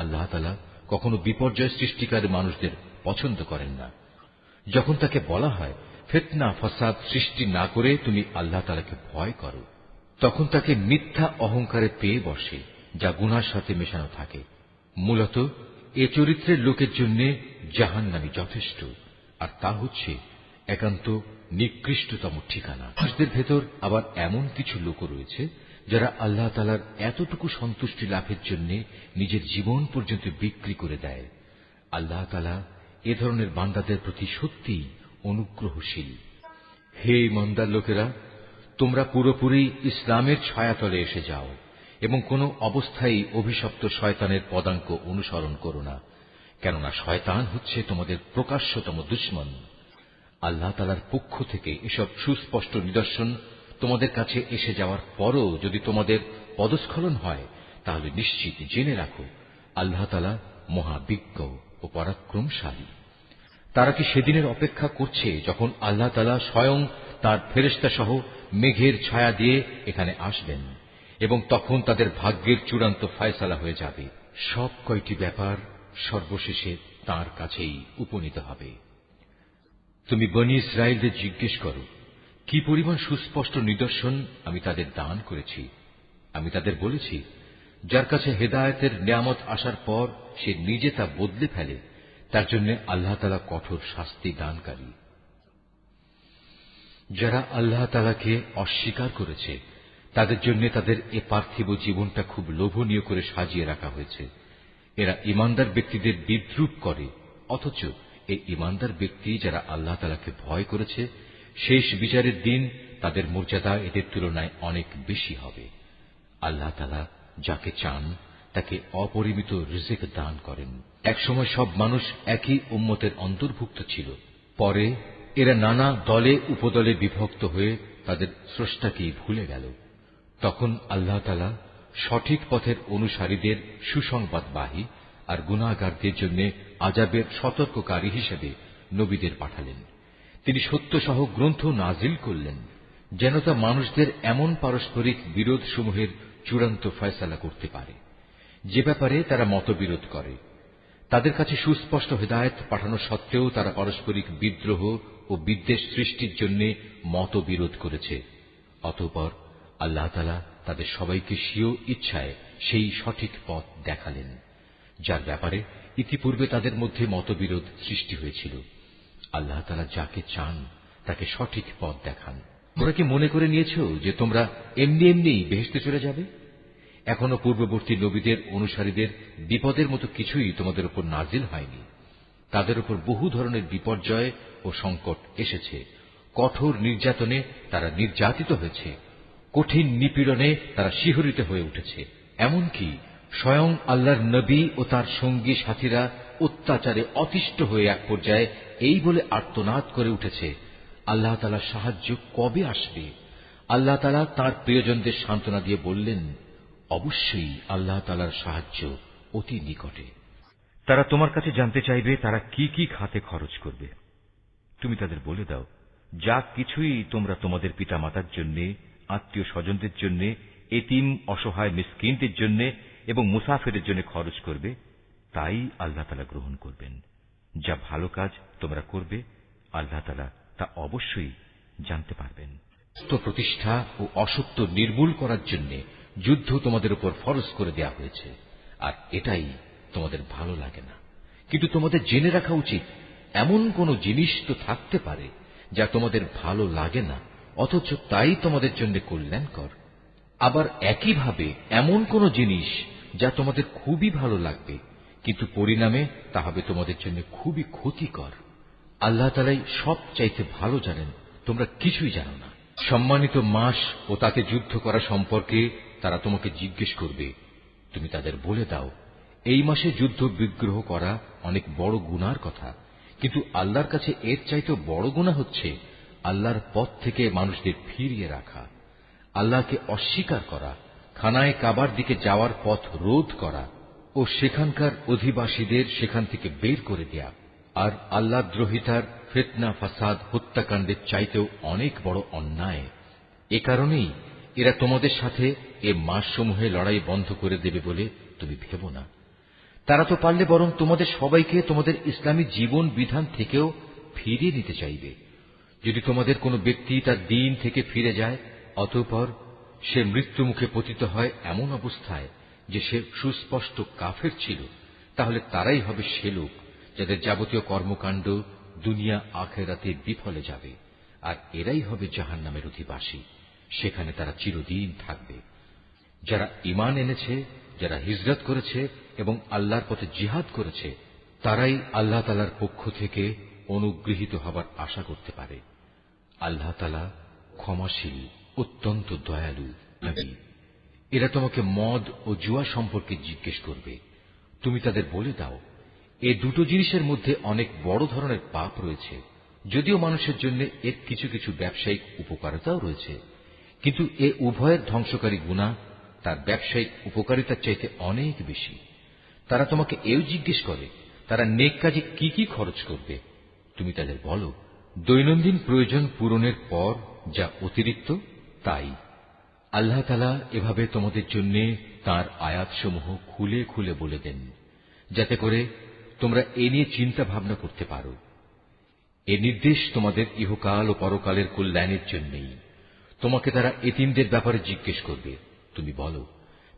আল্লাহ তাআলা কখনো বিপর্যয় সৃষ্টিকারী মানুষদের পছন্দ করেন না। যখন তাকে বলা হয় ফিতনা ফাসাদ সৃষ্টি না করে তুমি আল্লাহ তাআলাকে ভয় করো, তখন তাকে মিথ্যা অহংকারে পেয়ে বসে যা গুনাহর সাথে মেশানো থাকে। মূলত এ চরিত্রের লোকের জন্য জাহান্নামই যথেষ্ট, আর তা হচ্ছে একান্ত নিকৃষ্টতম ঠিকানা। মানুষদের ভেতর আবার এমন কিছু লোক রয়েছে যারা আল্লাহ তাআলার এতটুকু সন্তুষ্টি লাভের জন্য নিজের জীবন পর্যন্ত বিক্রি করে দেয়। আল্লাহ তাআলা এ ধরনের বান্দাদের প্রতি সত্যিই অনুগ্রহশীল। হে ইমানদার লোকেরা, তোমরা পুরোপুরি ইসলামের ছায়াতলে এসে যাও এবং কোনো অবস্থায় অভিশপ্ত শয়তানের পদাঙ্ক অনুসরণ করো না, কেননা শয়তান হচ্ছে তোমাদের প্রকাশ্যতম দুশমন। আল্লাহ তাআলার পক্ষ থেকে এসব সুস্পষ্ট নিদর্শন তোমাদের কাছে এসে যাওয়ার পরও যদি তোমাদের পদস্খলন হয়, তাহলে নিশ্চিত জেনে রাখো আল্লাহ তাআলা মহাবিজ্ঞ ও পরাক্রমশালী। তারা কি সেদিনের অপেক্ষা করছে যখন আল্লাহ তাআলা স্বয়ং তার ফেরেশতা সহ মেঘের ছায়া দিয়ে এখানে আসবেন এবং তখন তাদের ভাগ্যের চূড়ান্ত ফয়সালা হয়ে যাবে। সব কয়টি ব্যাপার সর্বশেষে তার কাছেই উপনীত হবে। তুমি বনী ইসরায়েলদের জিজ্ঞেস করো, কি পরিমাণ সুস্পষ্ট নিদর্শন আমি তাদের দান করেছি। আমি তাদের বলেছি, যার কাছে হেদায়েতের নিয়ামত আসার পর সে নিজে তা বদলে ফেলে, তার জন্য আল্লাহ তাআলা কঠোর শাস্তি দানকারী। যারা আল্লাহ তাআলাকে অস্বীকার করেছে, তাদের জন্য তাদের এ পার্থিব জীবনটা খুব লোভনীয় করে সাজিয়ে রাখা হয়েছে। এরা ঈমানদার ব্যক্তিদের বিদ্রূপ করে, অথচ এই ঈমানদার ব্যক্তি যারা আল্লাহ তাআলাকে ভয় করেছে, শেষ বিচারের দিন তাদের মর্যাদা এদের তুলনায় অনেক বেশি হবে। আল্লাহ তাআলা যাকে চান তাকে অপরিমিত রিজিক দান করেন। একসময় সব মানুষ একই উম্মতের অন্তর্ভুক্ত ছিল, পরে এরা নানা দলে উপদলে বিভক্ত হয়ে তাদের স্রষ্টাকেই ভুলে গেল। তখন আল্লাহ তাআলা সঠিক পথের অনুসারীদের সুসংবাদবাহী আর গুনাহগারদের জন্য আযাবের সতর্ককারী হিসেবে নবীদের পাঠালেন। তিনি সত্যসহ গ্রন্থ নাজিল করলেন, যেন তা মানুষদের এমন পারস্পরিক বিরোধ সমূহের চূড়ান্ত ফয়সালা করতে পারে যে ব্যাপারে তারা মতবিরোধ করে। তাদের কাছে সুস্পষ্ট হেদায়েত পাঠানো সত্ত্বেও তারা পারস্পরিক বিদ্রোহ ও বিদ্বেষ সৃষ্টির জন্য মতবিরোধ করেছে। অতঃপর আল্লাহ তাআলা তাদের সবাইকে স্বীয় ইচ্ছায় সেই সঠিক পথ দেখালেন, যার ব্যাপারে ইতিপূর্বে তাদের মধ্যে মতবিরোধ সৃষ্টি হয়েছিল। আল্লাহ তাআলা যাকে চান তাকে সঠিক পথ দেখান। তোমরা কি মনে করে নিয়েছ যে তোমরা এমনি এমনিই বেহেশতে চলে যাবে? এখনো পূর্ববর্তী নবীদের অনুসারীদের বিপদের মতো কিছুই তোমাদের উপর নাজিল হয়নি। তাদের উপর বহু ধরনের বিপর্যয় ও সংকট এসেছে। কঠোর নির্যাতনে তারা নির্যাতিত হয়েছে, কঠিন নিপীড়নে তারা শিহরিত হয়ে উঠেছে। এমনকি স্বয়ং আল্লাহর নবী ও তার সঙ্গী সাথীরা অত্যাচারে অতিষ্ঠ হয়ে এক পর্যায়ে এই বলে আর্তনাদ করে উঠেছে, আল্লাহ তাআলার সাহায্য কবে আসবে? আল্লাহ তাআলা তাঁর প্রিয়জনদের সান্ত্বনা দিয়ে বললেন, অবশ্যই আল্লাহ তাআলার সাহায্য অতি নিকটে। তারা তোমার কাছে জানতে চাইবে তারা কি কি খাতে খরচ করবে। তুমি তাদের বলে দাও, যা কিছুই তোমরা তোমাদের পিতামাতার জন্য, আত্মীয় স্বজনদের জন্য, এতিম অসহায় মিসকিনদের জন্য এবং মুসাফিরের জন্য খরচ করবে, তাই আল্লাহ তাআলা গ্রহণ করবেন। যা ভালো কাজ তোমরা করবে, আল্লাহ তাআলা তা অবশ্যই জানতে পারবেন। সত্য প্রতিষ্ঠা ও অসত্য নির্মূল করার জন্য যুদ্ধ তোমাদের উপর ফরজ করে দেয়া হয়েছে, আর এটাই তোমাদের ভালো লাগে না। কিন্তু তোমাদের জেনে রাখা উচিত, এমন কোন জিনিস তো থাকতে পারে যা তোমাদের ভালো লাগে না, অথচ তাই তোমাদের জন্য কল্যাণকর। আবার একইভাবে এমন কোন জিনিস যা তোমাদের খুবই ভালো লাগবে, কিন্তু পরিণামে তা হবে তোমাদের জন্য খুবই ক্ষতিকর। আল্লাহ তাআলাই সব চাইতে ভালো জানেন, তোমরা কিছুই জানো না। সম্মানিত মাস ও তাতে যুদ্ধ করা সম্পর্কে তারা তোমাকে জিজ্ঞেস করবে। তুমি তাদের বলে দাও, এই মাসে যুদ্ধ বিগ্রহ করা অনেক বড় গুনার কথা, কিন্তু আল্লাহর কাছে এর চাইতে বড় গুনাহ হচ্ছে আল্লাহর পথ থেকে মানুষদের ফিরিয়ে রাখা, আল্লাহকে অস্বীকার করা, খানায়ে কাবার দিকে যাওয়ার পথ রোধ করা ও সেখানকার অধিবাসীদের সেখান থেকে বের করে দেয়া। আর আল্লাহ দ্রোহিতার ফিতনা, ফাসাদ, হত্যাকাণ্ডের চাইতেও অনেক বড় অন্যায়। এ কারণেই এরা তোমাদের সাথে এ মাসসমূহে লড়াই বন্ধ করে দেবে বলে তুমি ভেবো না। তারা তো পারলে বরং তোমাদের সবাইকে তোমাদের ইসলামী জীবন বিধান থেকেও ফিরিয়ে নিতে চাইবে। যদি তোমাদের কোনো ব্যক্তি তার দ্বীন থেকে ফিরে যায়, অতঃপর সে মৃত্যুমুখে পতিত হয় এমন অবস্থায় যে সে সুস্পষ্ট কাফের ছিল, তাহলে তারাই হবে সে লোক যাদের যাবতীয় কর্মকাণ্ড দুনিয়া আখিরাতে বিফলে যাবে, আর এরাই হবে জাহান্নামের অধিবাসী। সেখানে তারা চিরদিন থাকবে। যারা ঈমান এনেছে, যারা হিজরত করেছে এবং আল্লাহর পথে জিহাদ করেছে, তারাই আল্লাহ তাআলার পক্ষ থেকে অনুগৃহীত হবার আশা করতে পারে। আল্লাহ তাআলা ক্ষমাশীল, অত্যন্ত দয়ালু। নবী, এরা তোমাকে মদ ও জুয়া সম্পর্কে জিজ্ঞেস করবে। তুমি তাদের বলে দাও, এ দুটো জিনিসের মধ্যে অনেক বড় ধরনের পাপ রয়েছে, যদিও মানুষের জন্য এর কিছু কিছু ব্যবসায়িক উপকারিতাও রয়েছে, কিন্তু এ উভয়ের ধ্বংসকারী গুনাহ তার ব্যবসায়িক উপকারিতার চাইতে অনেক বেশি। তারা তোমাকে এও জিজ্ঞেস করে তারা নেক কাজে কি কি খরচ করবে। তুমি তাদের বলো, দৈনন্দিন প্রয়োজন পূরণের পর যা অতিরিক্ত তাই। আল্লাহ তাআলা এভাবে তোমাদের জন্য তাঁর আয়াতসমূহ খুলে খুলে বলে দেন, যাতে করে তোমরা এ নিয়ে চিন্তা ভাবনা করতে পারো। এ নির্দেশ তোমাদের ইহকাল ও পরকালের কল্যাণের জন্যই। তোমাকে তারা এতিমদের ব্যাপারে জিজ্ঞেস করবে। তুমি বলো,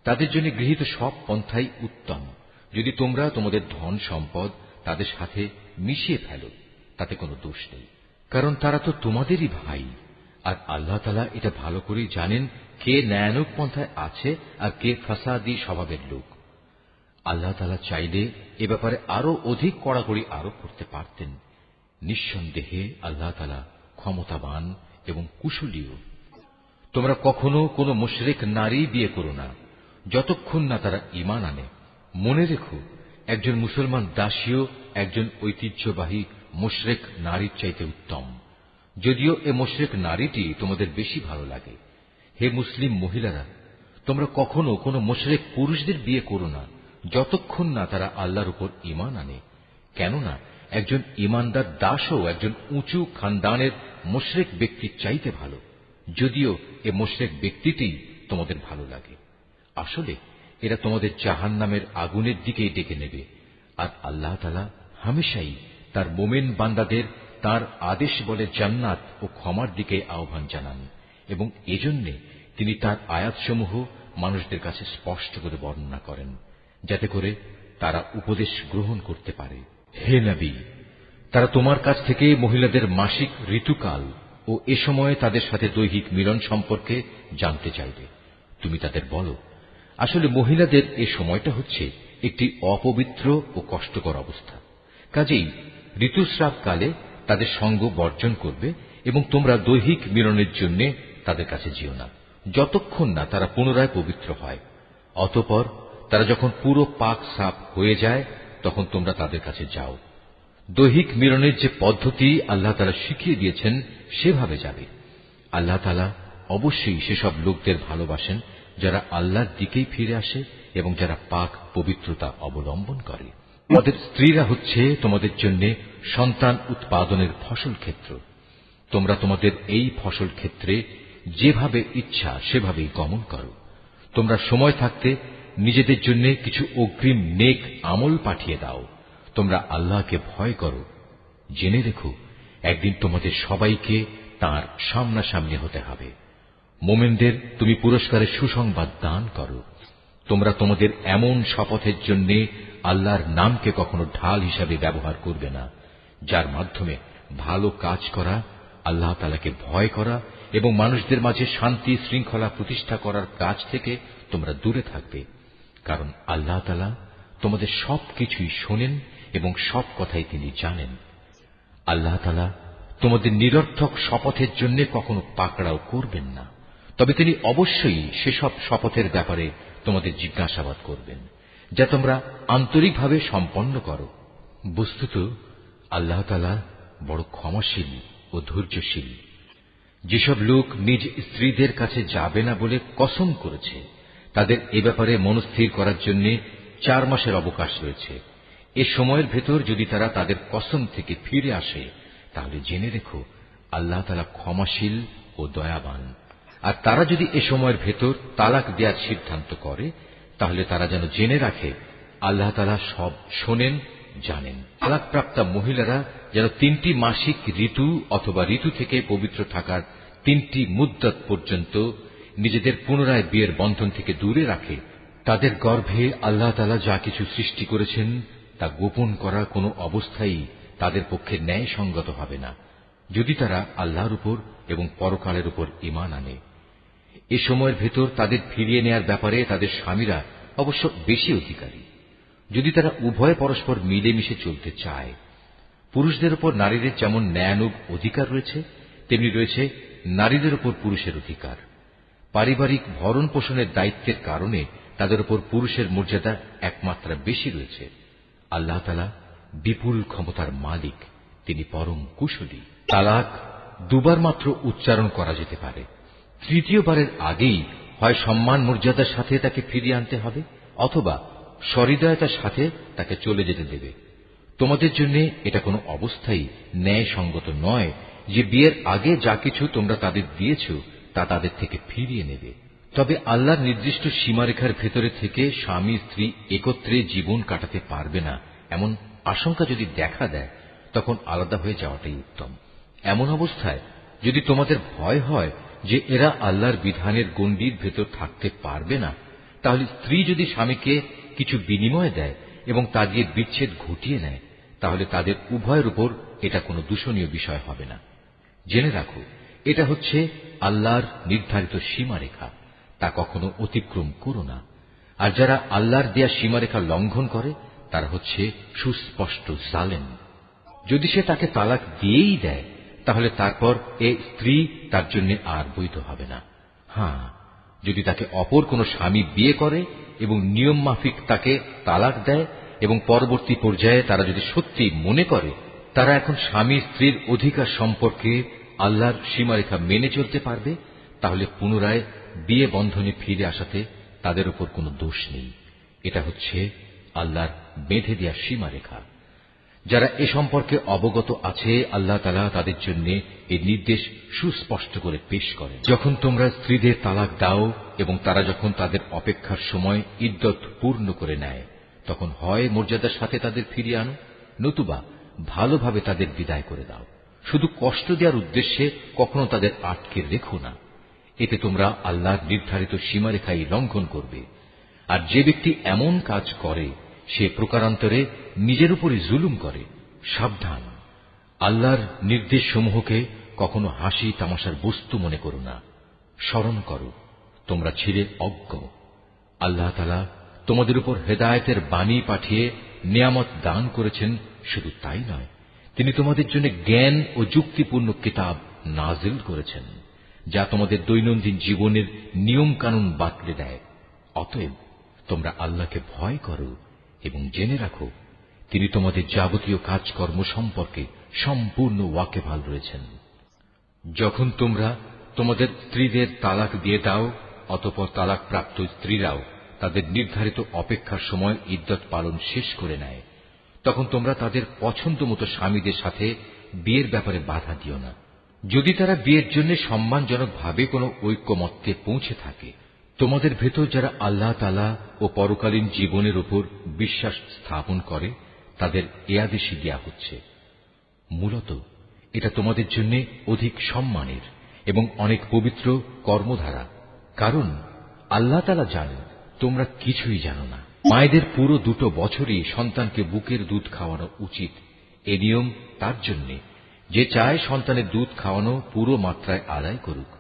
তাদের জন্য গৃহীত সব পন্থাই উত্তম। যদি তোমরা তোমাদের ধন সম্পদ তাদের সাথে মিশিয়ে ফেলো, তাতে কোনো দোষ নেই, কারণ তারা তো তোমাদেরই ভাই। আর আল্লাহ তাআলা এটা ভালো করেই জানেন কে ন্যায়ানুগ পন্থায় আছে আর কে ফাসাদি স্বভাবের লোক। আল্লাহ তাআলা চাইলে এ ব্যাপারে আরো অধিক কড়াকড়ি আরোপ করতে পারতেন। নিঃসন্দেহে আল্লাহ তাআলা ক্ষমতাবান এবং কুশলীও। তোমরা কখনো কোনো মুশরিক নারী বিয়ে করো না, যতক্ষণ না তারা ঈমান আনে। মনে রেখো, একজন মুসলমান দাসীও একজন ঐতিহ্যবাহী মুশরিক নারীর চাইতে উত্তম, যদিও এ মুশরিক নারীটি তোমাদের বেশি ভালো লাগে। হে মুসলিম মহিলারা, তোমরা কখনো কোনো মুশরিক পুরুষদের বিয়ে করো না, যতক্ষণ না তারা আল্লাহর উপর ঈমান আনে। কেননা একজন ঈমানদার দাসও একজন উঁচু খানদানের মুশরিক ব্যক্তির চাইতে ভালো, যদিও এ মুশরিক ব্যক্তিটি তোমাদের ভালো লাগে। আসলে এরা তোমাদের জাহান্নামের আগুনের দিকেই ডেকে নেবে। আর আল্লাহ তাআলা হামেশাই তার মুমিন বান্দাদের তার আদেশ বলে জান্নাত ও ক্ষমার দিকে আহ্বান জানান, এবং এজন্যে তিনি তার আয়াতসমূহ মানুষদের কাছে স্পষ্ট করে বর্ণনা করেন, যাতে করে তারা উপদেশ গ্রহণ করতে পারে। হে নবী, তারা তোমার কাছ থেকে মহিলাদের মাসিক ঋতুকাল ও এ সময়ে তাদের সাথে দৈহিক মিলন সম্পর্কে জানতে চাইবে। তুমি তাদের বলো, আসলে মহিলাদের এ সময়টা হচ্ছে একটি অপবিত্র ও কষ্টকর অবস্থা। কাজেই ঋতুস্রাবকালে তাদের সঙ্গ বর্জন করবে এবং তোমরা দৈহিক মিলনের জন্য তাদের কাছে যেও না, যতক্ষণ না তারা পুনরায় পবিত্র হয়। অতঃপর তারা যখন পুরো পাক সাফ হয়ে যায়, তখন তোমরা তাদের কাছে যাও। দৈহিক মিলনের যে পদ্ধতি আল্লাহ তাআলা শিখিয়ে দিয়েছেন সেভাবে যাবে। আল্লাহ তাআলা অবশ্যই সেসব লোকদের ভালোবাসেন যারা আল্লাহর দিকেই ফিরে আসে এবং যারা পাক পবিত্রতা অবলম্বন করে। তোমাদের স্ত্রীরা হচ্ছে তোমাদের জন্য সন্তান উৎপাদনের ফসল ক্ষেত্র। তোমরা তোমাদের এই ফসল ক্ষেত্রে যেভাবে ইচ্ছা সেভাবেই গমন করো। তোমরা সময় থাকতে নিজেদের জন্য কিছু অগ্রিম নেক আমল পাঠিয়ে দাও। তোমরা আল্লাহকে ভয় করো। জেনে রেখো, একদিন তোমাদের সবাইকে তাঁর সামনাসামনি হতে হবে। মোমেনদের তুমি পুরস্কারের সুসংবাদ দান করো। তোমরা তোমাদের এমন শপথের জন্য আল্লাহর নামকে কখনো ঢাল হিসাবে ব্যবহার করবে না, যার মাধ্যমে ভালো কাজ করা, আল্লাহ তাআলাকে ভয় করা এবং মানুষদের মাঝে শান্তি শৃঙ্খলা প্রতিষ্ঠা করার কাজ থেকে তোমরা দূরে থাকবে। কারণ আল্লাহ তাআলা তোমাদের সবকিছুই শোনেন এবং সব কথাই তিনি জানেন। আল্লাহ তাআলা তোমাদের নিরর্থক শপথের জন্য কখনো পাকড়াও করবেন না, তবে তিনি অবশ্যই সেসব শপথের ব্যাপারে তোমাদের জিজ্ঞাসাবাদ করবেন, যা তোমরা আন্তরিকভাবে সম্পন্ন করো। বস্তুত আল্লাহ তাআলা বড় ক্ষমাশীল ও ধৈর্যশীল। যেসব লোক নিজ স্ত্রীদের কাছে যাবে না বলে কসম করেছে, তাদের এ ব্যাপারে মনস্থির করার জন্য 4 মাসের অবকাশ রয়েছে। এ সময়ের ভেতর যদি তারা তাদের কসম থেকে ফিরে আসে, তাহলে জেনে রেখো আল্লাহ তাআলা ক্ষমাশীল ও দয়াবান। আর তারা যদি এ সময়ের ভেতর তালাক দেওয়ার সিদ্ধান্ত করে, তাহলে তারা যেন জেনে রাখে আল্লাহ তাআলা সব শোনেন, জানেন। তালাকপ্রাপ্তা মহিলারা যেন 3টি মাসিক ঋতু অথবা ঋতু থেকে পবিত্র থাকার 3টি মুদ্দত পর্যন্ত নিজেদের পুনরায় বিয়ের বন্ধন থেকে দূরে রাখে। তাদের গর্ভে আল্লাহ তাআলা যা কিছু সৃষ্টি করেছেন তা গোপন করা কোনো অবস্থায় তাদের পক্ষে ন্যায়সঙ্গত হবে না, যদি তারা আল্লাহর উপর এবং পরকালের উপর ঈমান আনে। এ সময়ের ভেতর তাদের ফিরিয়ে নেয়ার ব্যাপারে তাদের স্বামীরা অবশ্য বেশি অধিকারী, যদি তারা উভয়ে পরস্পর মিলেমিশে চলতে চায়। পুরুষদের উপর নারীদের যেমন ন্যায়ানুগ অধিকার রয়েছে, তেমনি রয়েছে নারীদের উপর পুরুষের অধিকার। পারিবারিক ভরণ পোষণের দায়িত্বের কারণে তাদের উপর পুরুষের মর্যাদা একমাত্রা বেশি রয়েছে। আল্লাহ তাআলা বিপুল ক্ষমতার মালিক, তিনি পরম কুশলী। তালাক 2 বার মাত্র উচ্চারণ করা যেতে পারে। তৃতীয়বারের আগেই হয় সম্মান মর্যাদার সাথে তাকে ফিরিয়ে আনতে হবে, অথবা সহৃদয়তার সাথে তাকে চলে যেতে দেবে। তোমাদের জন্য এটা কোনো অবস্থায় ন্যায়সঙ্গত নয় যে বিয়ের আগে যা কিছু তোমরা তাদের দিয়েছ তা তাদের থেকে ফিরিয়ে নেবে। তবে আল্লাহর নির্দিষ্ট সীমারেখার ভেতরে থেকে স্বামী স্ত্রী একত্রে জীবন কাটাতে পারবে না এমন আশঙ্কা যদি দেখা দেয়, তখন আলাদা হয়ে যাওয়াটাই উত্তম। এমন অবস্থায় যদি তোমাদের ভয় হয় যে এরা আল্লাহর বিধানের গণ্ডির ভেতর থাকতে পারবে না, তাহলে স্ত্রী যদি স্বামীকে কিছু বিনিময় দেয় এবং তা দিয়ে বিচ্ছেদ ঘটিয়ে নেয়, তাহলে তাদের উভয়ের উপর এটা কোনো দূষণীয় বিষয় হবে না। জেনে রাখো, এটা হচ্ছে আল্লাহর নির্ধারিত সীমারেখা, তা কখনো অতিক্রম করো না। আর যারা আল্লাহর দেয়া সীমারেখা লঙ্ঘন করে তারা হচ্ছে সুস্পষ্ট জালেম। যদি সে তাকে তালাক দিয়েই দেয়, তাহলে তারপর এ স্ত্রী তার জন্য আর বৈধ হবে না। হ্যাঁ, যদি তাকে অপর কোনো স্বামী বিয়ে করে এবং নিয়ম মাফিক তাকে তালাক দেয় এবং পরবর্তী পর্যায়ে তারা যদি সত্যি মনে করে তারা এখন স্বামী স্ত্রীর অধিকার সম্পর্কে আল্লাহর সীমারেখা মেনে চলতে পারবে, তাহলে পুনরায় বিয়ে বন্ধনে ফিরে আসাতে তাদের উপর কোনো দোষ নেই। এটা হচ্ছে আল্লাহর বেঁধে দেয়া সীমারেখা। যারা এ সম্পর্কে অবগত আছে, আল্লাহ তাআলা তাদের জন্য এই নির্দেশ সুস্পষ্ট করে পেশ করেন। যখন তোমরা স্ত্রীদের তালাক দাও এবং তারা যখন তাদের অপেক্ষার সময় ইদ্যত পূর্ণ করে নেয়, তখন হয় মর্যাদার সাথে তাদের ফিরিয়ে আনো, নতুবা ভালোভাবে তাদের বিদায় করে দাও। শুধু কষ্ট দেওয়ার উদ্দেশ্যে কখনো তাদের আটকে রেখো না। এতে তোমরা আল্লাহর নির্ধারিত সীমারেখাই লঙ্ঘন করবে। আর যে ব্যক্তি এমন কাজ করে সে প্রকারান্তরে নিজের উপরই জুলুম করে। সাবধান, আল্লাহর নির্দেশ সমূহকে কখনো হাসি তামাশার বস্তু মনে করো না। স্মরণ করো, তোমরা ছিলে অজ্ঞ। আল্লাহ তাআলা তোমাদের উপর হেদায়েতের বাণী পাঠিয়ে নিয়ামত দান করেছেন। শুধু তাই নয়, তিনি তোমাদের জন্য জ্ঞান ও যুক্তিপূর্ণ কিতাব নাজিল করেছেন, যা তোমাদের দৈনন্দিন জীবনের নিয়ম কানুন বাতলে দেয়। অতএব তোমরা আল্লাহকে ভয় করো এবং জেনে রাখো, তিনি তোমাদের যাবতীয় কাজকর্ম সম্পর্কে সম্পূর্ণ ওয়াকিবহাল রয়েছেন। যখন তোমরা তোমাদের স্ত্রীদের তালাক দিয়ে দাও, অতঃপর তালাক প্রাপ্ত স্ত্রীরাও তাদের নির্ধারিত অপেক্ষার সময় ইদ্যত পালন শেষ করে নেয়, তখন তোমরা তাদের পছন্দ মতো স্বামীদের সাথে বিয়ের ব্যাপারে বাধা দিও না। যদি তারা বিয়ের জন্য সম্মানজনকভাবে কোনো ঐক্যমত্যে পৌঁছে থাকে, তোমাদের ভেতর যারা আল্লাহ তাআলা ও পরকালীন জীবনের উপর বিশ্বাস স্থাপন করে তাদের এ আদেশই দেয়া হচ্ছে। মূলত এটা তোমাদের জন্য অধিক সম্মানের এবং অনেক পবিত্র কর্মধারা, কারণ আল্লাহ তাআলা জানেন তোমরা কিছুই জানো না। মায়েদের পুরো 2 বছরই সন্তানকে বুকের দুধ খাওয়ানো উচিত। এ নিয়ম তার জন্য যে চায় সন্তানের দুধ খাওয়ানো পুরো মাত্রায় আদায় করুক।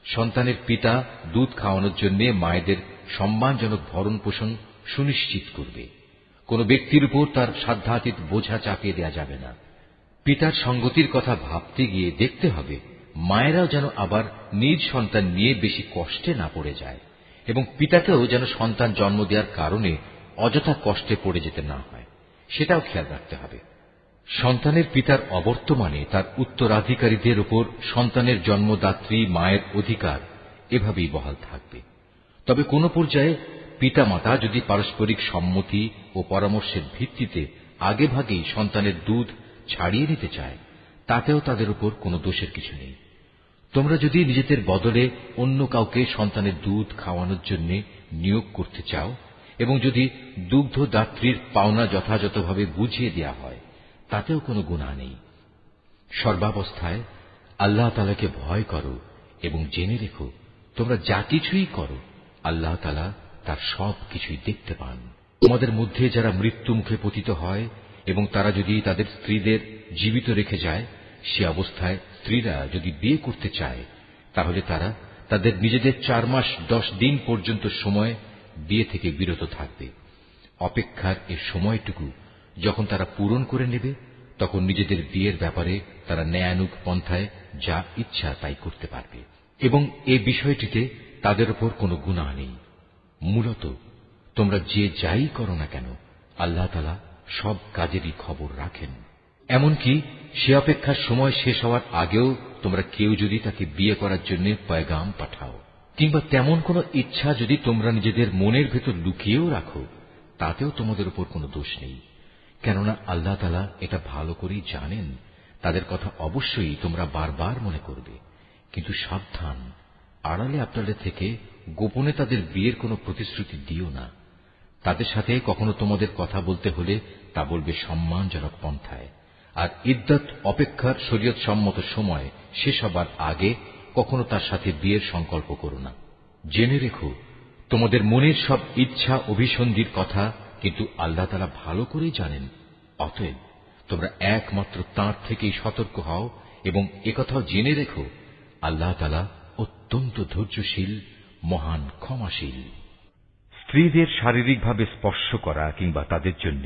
সন্তানের পিতা দুধ খাওয়ানোর জন্য মায়েদের সম্মানজনক ভরণ পোষণ সুনিশ্চিত করবে। কোন ব্যক্তির উপর তার সাধ্যাতীত বোঝা চাপিয়ে দেওয়া যাবে না। পিতার সঙ্গতির কথা ভাবতে গিয়ে দেখতে হবে মায়েরাও যেন আবার নিজ সন্তান নিয়ে বেশি কষ্টে না পড়ে যায়, এবং পিতাকেও যেন সন্তান জন্ম দেওয়ার কারণে অযথা কষ্টে পড়ে যেতে না হয়, সেটাও খেয়াল রাখতে হবে। সন্তানের পিতার অবর্তমানে তার উত্তরাধিকারীদের উপর সন্তানের জন্মদাত্রী মায়ের অধিকার এভাবেই বহাল থাকবে। তবে কোন পর্যায়ে পিতামাতা যদি পারস্পরিক সম্মতি ও পরামর্শের ভিত্তিতে আগেভাগেই সন্তানের দুধ ছাড়িয়ে নিতে চায়, তাতেও তাদের উপর কোনো দোষের কিছু নেই। তোমরা যদি নিজেদের বদলে অন্য কাউকে সন্তানের দুধ খাওয়ানোর জন্য নিয়োগ করতে চাও এবং যদি দুগ্ধদাত্রীর পাওনা যথাযথভাবে বুঝিয়ে দেওয়া হয়, তাতেও কোনো গুনাহ নেই। সর্বাবস্থায় আল্লাহ তাআলাকে ভয় করো এবং জেনে রেখো, তোমরা যা কিছুই করো আল্লাহ তাআলা তার সব কিছুই দেখতে পান। তোমাদের মধ্যে যারা মৃত্যু মুখে পতিত হয় এবং তারা যদি তাদের স্ত্রীদের জীবিত রেখে যায়, সে অবস্থায় স্ত্রীরা যদি বিয়ে করতে চায়, তাহলে তারা তাদের নিজেদের 4 মাস 10 দিন পর্যন্ত সময় বিয়ে থেকে বিরত থাকবে। অপেক্ষার এ সময়টুকু যখন তারা পূরণ করে নেবে, তখন নিজেদের বিয়ের ব্যাপারে তারা ন্যায়ানুগ পন্থায় যা ইচ্ছা তাই করতে পারবে, এবং এ বিষয়টিতে তাদের উপর কোনো গুনাহ নেই। মূলত তোমরা যে যাই করো না কেন, আল্লাহ তাআলা সব কাজেরই খবর রাখেন। এমনকি সে অপেক্ষার সময় শেষ হওয়ার আগেও তোমরা কেউ যদি তাকে বিয়ে করার জন্য পয়গাম পাঠাও, কিংবা তেমন কোন ইচ্ছা যদি তোমরা নিজেদের মনের ভেতর লুকিয়েও রাখো, তাতেও তোমাদের উপর কোনো দোষ নেই, কেননা আল্লাহ তাআলা এটা ভালো করেই জানেন। তাদের কথা অবশ্যই তোমরা বারবার মনে করবে, কিন্তু সাবধান, আড়ালে আবডালে থেকে গোপনে তাদের বিয়ের কোনো প্রতিশ্রুতি দিও না। তাদের সাথে কখনো তোমাদের কথা বলতে হলে তা বলবে সম্মানজনক পন্থায়, আর ইদ্দত অপেক্ষার শরীয়ত সম্মত সময় শেষ হবার আগে কখনো তার সাথে বিয়ের সংকল্প করো না। জেনে রেখো, তোমাদের মনের সব ইচ্ছা অভিসন্ধির কথা কিন্তু আল্লাহ তাআলা ভালো করেই জানেন। অতএব তোমরা একমাত্র তাঁর থেকেই সতর্ক হও এবং একথাও জেনে রেখো, আল্লাহ তাআলা অত্যন্ত ধৈর্যশীল, মহান ক্ষমাশীল। স্ত্রীদের শারীরিকভাবে স্পর্শ করা কিংবা তাদের জন্য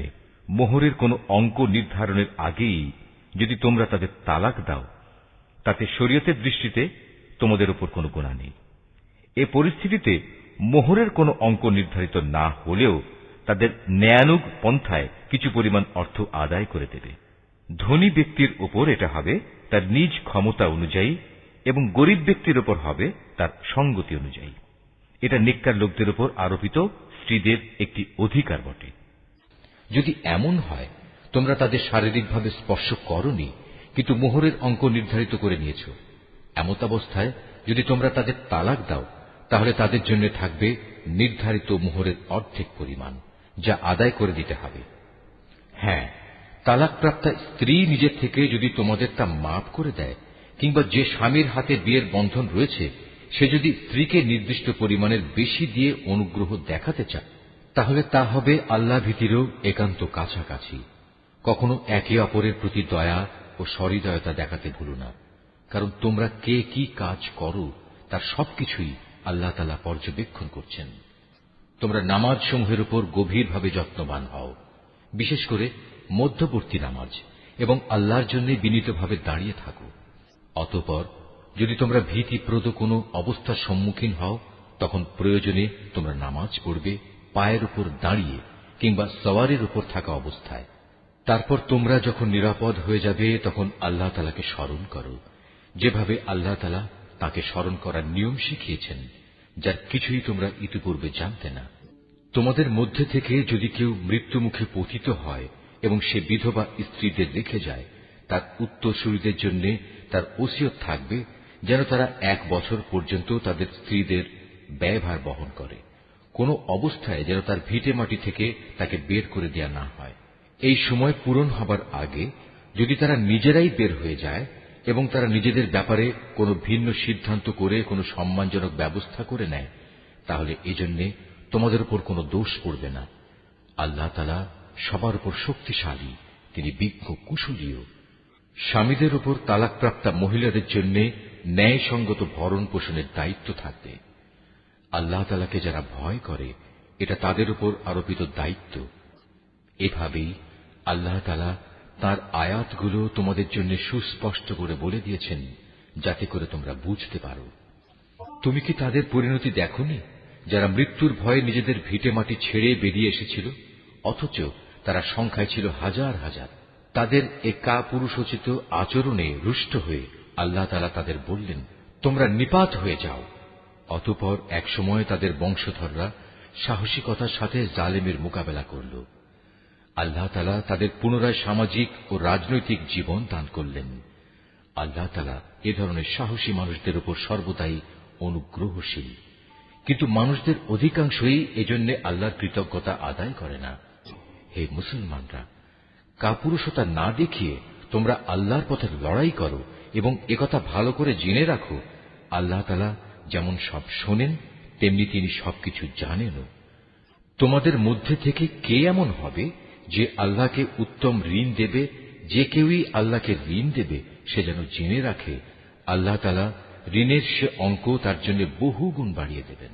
মোহরের কোনো অঙ্ক নির্ধারণের আগেই যদি তোমরা তাদের তালাক দাও, তাতে শরীয়তের দৃষ্টিতে তোমাদের উপর কোনো গুনাহ নেই। এ পরিস্থিতিতে মোহরের কোনো অঙ্ক নির্ধারিত না হলেও তাদের ন্যায়ানুগ পন্থায় কিছু পরিমাণ অর্থ আদায় করে দেবে। ধনী ব্যক্তির উপর এটা হবে তার নিজ ক্ষমতা অনুযায়ী এবং গরিব ব্যক্তির উপর হবে তার সঙ্গতি অনুযায়ী। এটা নেককার লোকদের উপর আরোপিত স্ত্রীদের একটি অধিকার বটে। যদি এমন হয় তোমরা তাদের শারীরিকভাবে স্পর্শ করনি, কিন্তু মোহরের অঙ্ক নির্ধারিত করে নিয়েছ, এমতাবস্থায় যদি তোমরা তাদের তালাক দাও, তাহলে তাদের জন্য থাকবে নির্ধারিত মোহরের অর্ধেক পরিমাণ, যা আদায় করে দিতে হবে। হ্যাঁ, তালাকপ্রাপ্তা স্ত্রী নিজের থেকে যদি তোমাদের তা মাফ করে দেয়, কিংবা যে স্বামীর হাতে বিয়ের বন্ধন রয়েছে সে যদি স্ত্রীকে নির্দিষ্ট পরিমাণের বেশি দিয়ে অনুগ্রহ দেখাতে চায়, তাহলে তা হবে আল্লাহ ভীতিরও একান্ত কাছাকাছি। কখনো একে অপরের প্রতি দয়া ও সহৃদয়তা দেখাতে ভুলো না, কারণ তোমরা কে কি কাজ করো তার সবকিছুই আল্লাহ তাআলা পর্যবেক্ষণ করছেন। তোমরা নামাজ সমূহের উপর গভীরভাবে যত্নবান হও, বিশেষ করে মধ্যবর্তী নামাজ, এবং আল্লাহর জন্য বিনীতভাবে দাঁড়িয়ে থাকো। অতঃপর যদি তোমরা ভীতিপ্রদ কোনো অবস্থার সম্মুখীন হও, তখন প্রয়োজনে তোমরা নামাজ পড়বে পায়ের উপর দাঁড়িয়ে কিংবা সওয়ারের উপর থাকা অবস্থায়। তারপর তোমরা যখন নিরাপদ হয়ে যাবে তখন আল্লাহ তাআলাকে স্মরণ করো, যেভাবে আল্লাহ তাআলা তাকে স্মরণ করার নিয়ম শিখিয়েছেন, যার কিছুই তোমরা ইতিপূর্বে জানতে না। তোমাদের মধ্যে থেকে যদি কেউ মৃত্যুমুখে পতিত হয় এবং সে বিধবা স্ত্রীদের রেখে যায়, তার উত্তরসূরিদের জন্য তার ওসিয়ত থাকবে যেন তারা 1 বছর পর্যন্ত তাদের স্ত্রীদের ব্যয়ভার বহন করে। কোনো অবস্থায় যেন তার ভিটে মাটি থেকে তাকে বের করে দেয়া না হয়। এই সময় পূরণ হবার আগে যদি তারা নিজেরাই বের হয়ে যায় এবং তারা নিজেদের ব্যাপারে কোনো ভিন্ন সিদ্ধান্ত করে কোনো সম্মানজনক ব্যবস্থা করে নেয়, তাহলে এজন্য তোমাদের উপর কোনো দোষ পড়বে না। আল্লাহ তাআলা সবার উপর শক্তিশালী, তিনি বিজ্ঞ কুশলীও। স্বামীদের উপর তালাকপ্রাপ্তা মহিলাদের জন্য ন্যায়সঙ্গত ভরণ পোষণের দায়িত্ব থাকবে। আল্লাহ তাআলাকে যারা ভয় করে, এটা তাদের উপর আরোপিত দায়িত্ব। এভাবেই আল্লাহ তাআলা তাঁর আয়াতগুলো তোমাদের জন্য সুস্পষ্ট করে বলে দিয়েছেন, যাতে করে তোমরা বুঝতে পারো। তুমি কি তাদের পরিণতি দেখোনি, যারা মৃত্যুর ভয়ে নিজেদের ভিটে মাটি ছেড়ে বেরিয়ে এসেছিল, অথচ তারা সংখ্যায় ছিল হাজার হাজার। তাদের এ কাপুরুষোচিত আচরণে রুষ্ট হয়ে আল্লাহ তাআলা তাদের বললেন, তোমরা নিপাত হয়ে যাও। অতঃপর একসময় তাদের বংশধররা সাহসিকতার সাথে জালেমের মোকাবেলা করল। আল্লাহ তাআলা তাদের পুনরায় সামাজিক ও রাজনৈতিক জীবন দান করলেন। আল্লাহ তাআলা এ ধরনের সাহসী মানুষদের উপর সর্বদাই অনুগ্রহশীল, কিন্তু মানুষদের অধিকাংশই এজন্য আল্লাহর কৃতজ্ঞতা আদায় করে না। হে মুসলমানরা, কাপুরুষতা না দেখিয়ে তোমরা আল্লাহর পথে লড়াই করো এবং একথা ভালো করে জেনে রাখো, আল্লাহ তাআলা যেমন সব শোনেন তেমনি তিনি সবকিছু জানেনও। তোমাদের মধ্যে থেকে কে এমন হবে যে আল্লাহকে উত্তম ঋণ দেবে? যে কেউই আল্লাহকে ঋণ দেবে সে যেন জেনে রাখে, আল্লাহ তাআলা ঋণের সে অঙ্ক তার জন্য বহু গুণ বাড়িয়ে দেবেন।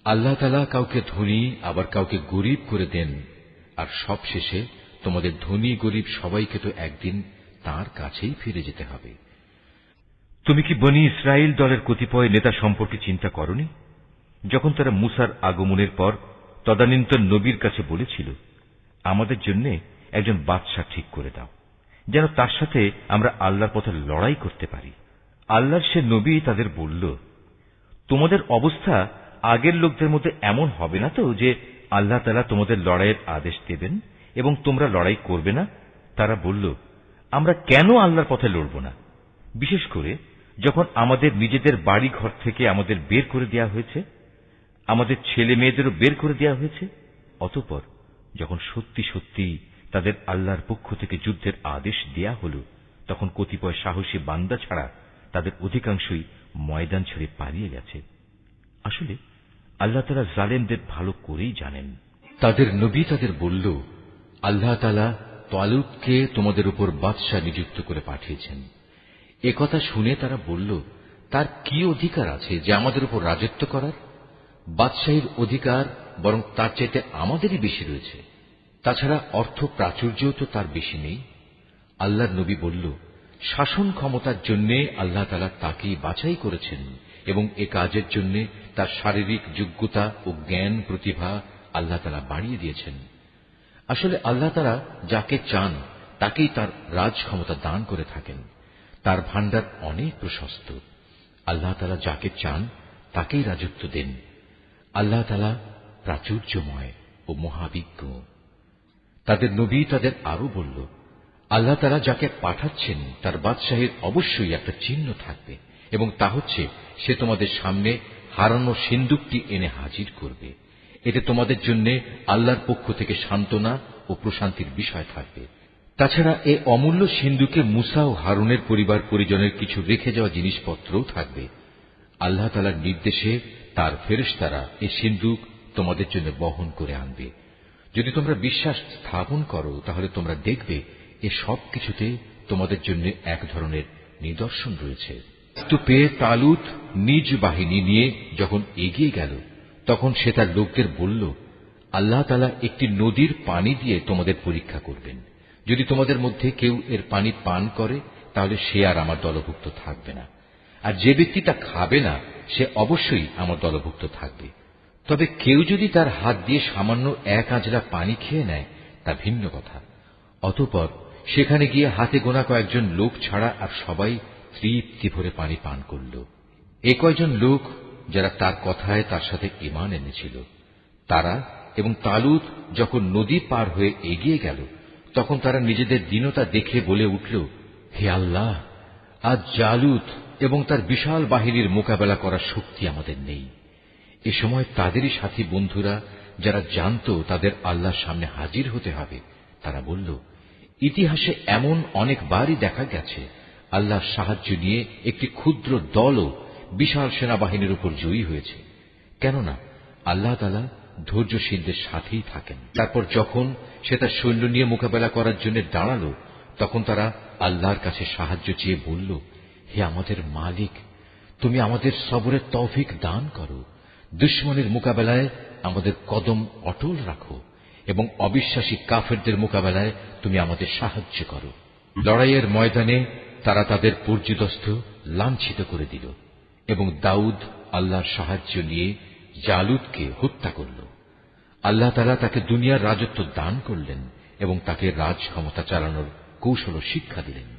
আল্লাহ তাআলা কাউকে ধনী আবার কাউকে গরিব করে দেন, আর সবশেষে তোমাদের ধনী গরিব সবাইকে তো একদিন তাঁর কাছেই ফিরে যেতে হবে। তুমি কি বনী ইসরাইল দলের কতিপয় নেতা সম্পর্কে চিন্তা করনি, যখন তারা মুসার আগমনের পর তদানীন্তন নবীর কাছে বলেছিল, আমাদের জন্য একজন বাদশা ঠিক করে দাও, যেন তার সাথে আমরা আল্লাহর পথে লড়াই করতে পারি। আল্লাহর সে নবী তাদের বলল, তোমাদের অবস্থা আগের লোকদের মধ্যে এমন হবে না তো যে আল্লাহ তাআলা তোমাদের লড়াইয়ের আদেশ দেবেন এবং তোমরা লড়াই করবে না? তারা বলল, আমরা কেন আল্লাহর পথে লড়ব না, বিশেষ করে যখন আমাদের নিজেদের বাড়ি ঘর থেকে আমাদের বের করে দেওয়া হয়েছে, আমাদের ছেলে মেয়েদেরও বের করে দেওয়া হয়েছে। অতঃপর যখন সত্যি সত্যি তাদের আল্লাহর পক্ষ থেকে যুদ্ধের আদেশ দেয়া হল, তখন কতিপয় সাহসী বান্দা ছাড়া তাদের অধিকাংশই ময়দান ছেড়ে পালিয়ে গেছে। আসলে আল্লাহ তাআলা জালেমদের ভালো করেই জানেন। তাদের নবী তাদের বলল, আল্লাহ তাআলা তালুতকে তোমাদের উপর বাদশা নিযুক্ত করে পাঠিয়েছেন। একথা শুনে তারা বলল, তার কি অধিকার আছে যে আমাদের উপর রাজত্ব করার? বাদশাহীর অধিকার বরং তার চাইতে আমাদেরই বেশি রয়েছে। তাছাড়া অর্থ প্রাচুর্যও তো তার বেশি নেই। আল্লাহর নবী বলল, শাসন ক্ষমতার জন্য আল্লাহ তাআলা তাকেই বাছাই করেছেন এবং এ কাজের জন্য তার শারীরিক যোগ্যতা ও জ্ঞান প্রতিভা আল্লাহ তাআলা বাড়িয়ে দিয়েছেন। আসলে আল্লাহ তাআলা যাকে চান তাকেই তার রাজ ক্ষমতা দান করে থাকেন। তার ভান্ডার অনেক প্রশস্ত। আল্লাহ তাআলা যাকে চান তাকেই রাজত্ব দেন। আল্লাহ তাআলা প্রাচুর্যময় ও মহাবিজ্ঞ। তাদের নবী তাদের আরো বলল, আল্লাহ তাআলা যাকে পাঠাচ্ছেন তার বাদশাহীর অবশ্যই একটা চিহ্ন থাকবে এবং তা হচ্ছে সে তোমাদের সামনে হারানো সিন্দুকটি এনে হাজির করবে। এতে তোমাদের জন্য আল্লাহর পক্ষ থেকে সান্ত্বনা ও প্রশান্তির বিষয় থাকবে। তাছাড়া এ অমূল্য সিন্দুকে মুসা ও হারুনের পরিবার পরিজনের কিছু রেখে যাওয়া জিনিসপত্রও থাকবে। আল্লাহ তাআলার নির্দেশে তার ফেরেশতারা এই সিন্দুক তোমাদের জন্য বহন করে আনবে। যদি তোমরা বিশ্বাস স্থাপন করো তাহলে তোমরা দেখবে এ সব কিছুতে তোমাদের জন্য এক ধরনের নিদর্শন রয়েছে। তো পেয়ে তালুত নিজ বাহিনী নিয়ে যখন এগিয়ে গেল, তখন সে তার লোকদের বলল, আল্লাহ তাআলা একটি নদীর পানি দিয়ে তোমাদের পরীক্ষা করবেন। যদি তোমাদের মধ্যে কেউ এর পানি পান করে তাহলে সে আর আমার দলভুক্ত থাকবে না, আর যে ব্যক্তি তা খাবে না সে অবশ্যই আমার দলভুক্ত থাকবে। তবে কেউ যদি তার হাত দিয়ে সামান্য এক আঁজলা পানি খেয়ে নেয় তা ভিন্ন কথা। অতঃপর সেখানে গিয়ে হাতে গোনা কয়েকজন লোক ছাড়া আর সবাই তৃপ্তি ভরে পানি পান করল। এ কয়জন লোক যারা তার কথায় তার সাথে ঈমান এনেছিল। তারা এবং তালুত যখন নদী পার হয়ে এগিয়ে গেল, তখন তারা নিজেদের দীনতা দেখে বলে উঠল, হে আল্লাহ, আজ জালুত এবং তার বিশাল বাহিনীর মোকাবেলা করার শক্তি আমাদের নেই। এ সময় তাদেরই সাথী বন্ধুরা যারা জানত তাদের আল্লাহর সামনে হাজির হতে হবে, তারা বলল, ইতিহাসে এমন অনেকবারই দেখা গেছে আল্লাহর সাহায্য নিয়ে একটি ক্ষুদ্র দলও বিশাল সেনাবাহিনীর উপর জয়ী হয়েছে। কেননা আল্লাহ তাআলা ধৈর্যশীলদের সাথেই থাকেন। তারপর যখন সে তার সৈন্য নিয়ে মোকাবেলা করার জন্য দাঁড়াল, তখন তারা আল্লাহর কাছে সাহায্য চেয়ে বলল, হে আমাদের মালিক, তুমি আমাদের সবরের তৌফিক দান করো। দুশমনের মোকাবেলায় আমাদের কদম অটল রাখো এবং অবিশ্বাসী কাফেরদের মোকাবেলায় তুমি আমাদের সাহায্য করো। লড়াইয়ের ময়দানে তারা তাদের পর্যুদস্ত লাঞ্ছিত করে দিল এবং দাউদ আল্লাহর সাহায্য নিয়ে জালুতকে হত্যা করল। আল্লাহ তাআলা তাকে দুনিয়ার রাজত্ব দান করলেন এবং তাকে রাজ ক্ষমতা চালানোর কৌশল শিক্ষা দিলেন।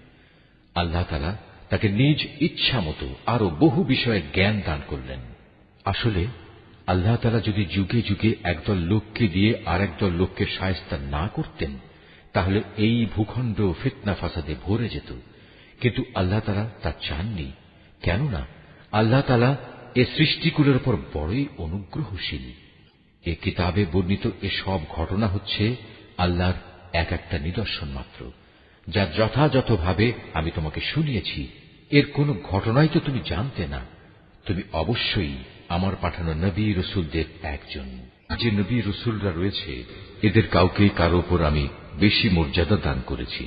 আল্লাহ তাআলা তাকে নিজ ইচ্ছা মতো আরো বহু বিষয়ে জ্ঞান দান করলেন। আসলে আল্লাহ তাআলা যদি যুগে যুগে একদল লোককে দিয়ে আর একদল লোককে শায়েস্তা না করতেন তাহলে এই ভূখণ্ড ফিতনা ফাসাদে ভরে যেত, কিন্তু আল্লাহ তাআলা তা চাননি। কেননা আল্লাহ তাআলা এ সৃষ্টিকুলের উপর বড়ই অনুগ্রহশীল। এ কিতাবে বর্ণিত এ সব ঘটনা হচ্ছে আল্লাহর এক একটা নিদর্শন মাত্র, যা যথাযথভাবে আমি তোমাকে শুনিয়েছি। এর কোন ঘটনাই তো তুমি জানতে না। তুমি অবশ্যই আমার পাঠানো নবী রসুলদের একজন। যে নবী রসুলরা রয়েছে এদের কাউকে কারো উপর আমি বেশি মর্যাদা দান করেছি।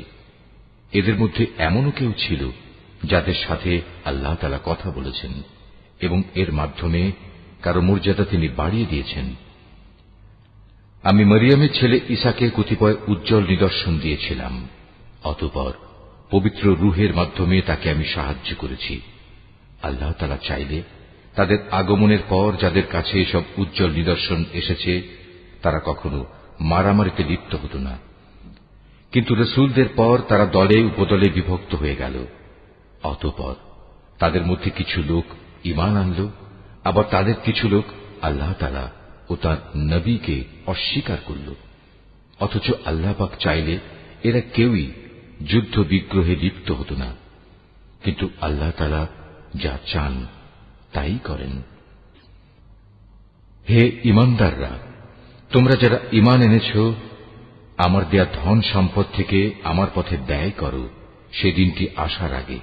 এদের মধ্যে এমনও কেউ ছিল যাদের সাথে আল্লাহ তাআলা কথা বলেছেন এবং এর মাধ্যমে কারো মর্যাদা তিনি বাড়িয়ে দিয়েছেন। আমি মরিয়মের ছেলে ঈসাকে কতিপয় উজ্জ্বল নিদর্শন দিয়েছিলাম। অতঃপর পবিত্র রূহের মাধ্যমে তাকে আমি সাহায্য করেছি। আল্লাহ তাআলা চাইলে তাদের আগমনের পর যাদের কাছে এসব উজ্জ্বল নিদর্শন এসেছে তারা কখনো মারামারিতে লিপ্ত হতো না, কিন্তু রসুলদের পর তারা দলে উপদলে বিভক্ত হয়ে গেল। অতঃপর তাদের মধ্যে কিছু লোক ঈমান আনল আবার তাদের কিছু লোক আল্লাহ তাআলা ও তার নবীকে অস্বীকার করল, অথচ আল্লাহ পাক চাইলে এরা কেউই যুদ্ধ বিগ্রহে লিপ্ত হতো না, কিন্তু আল্লাহ তাআলা যা চান তাই করেন। হে ঈমানদাররা, তোমরা যারা ঈমান এনেছ, আমার দেয়া ধন সম্পদ থেকে আমার পথে ব্যয় করো সেদিনটি আসার আগে,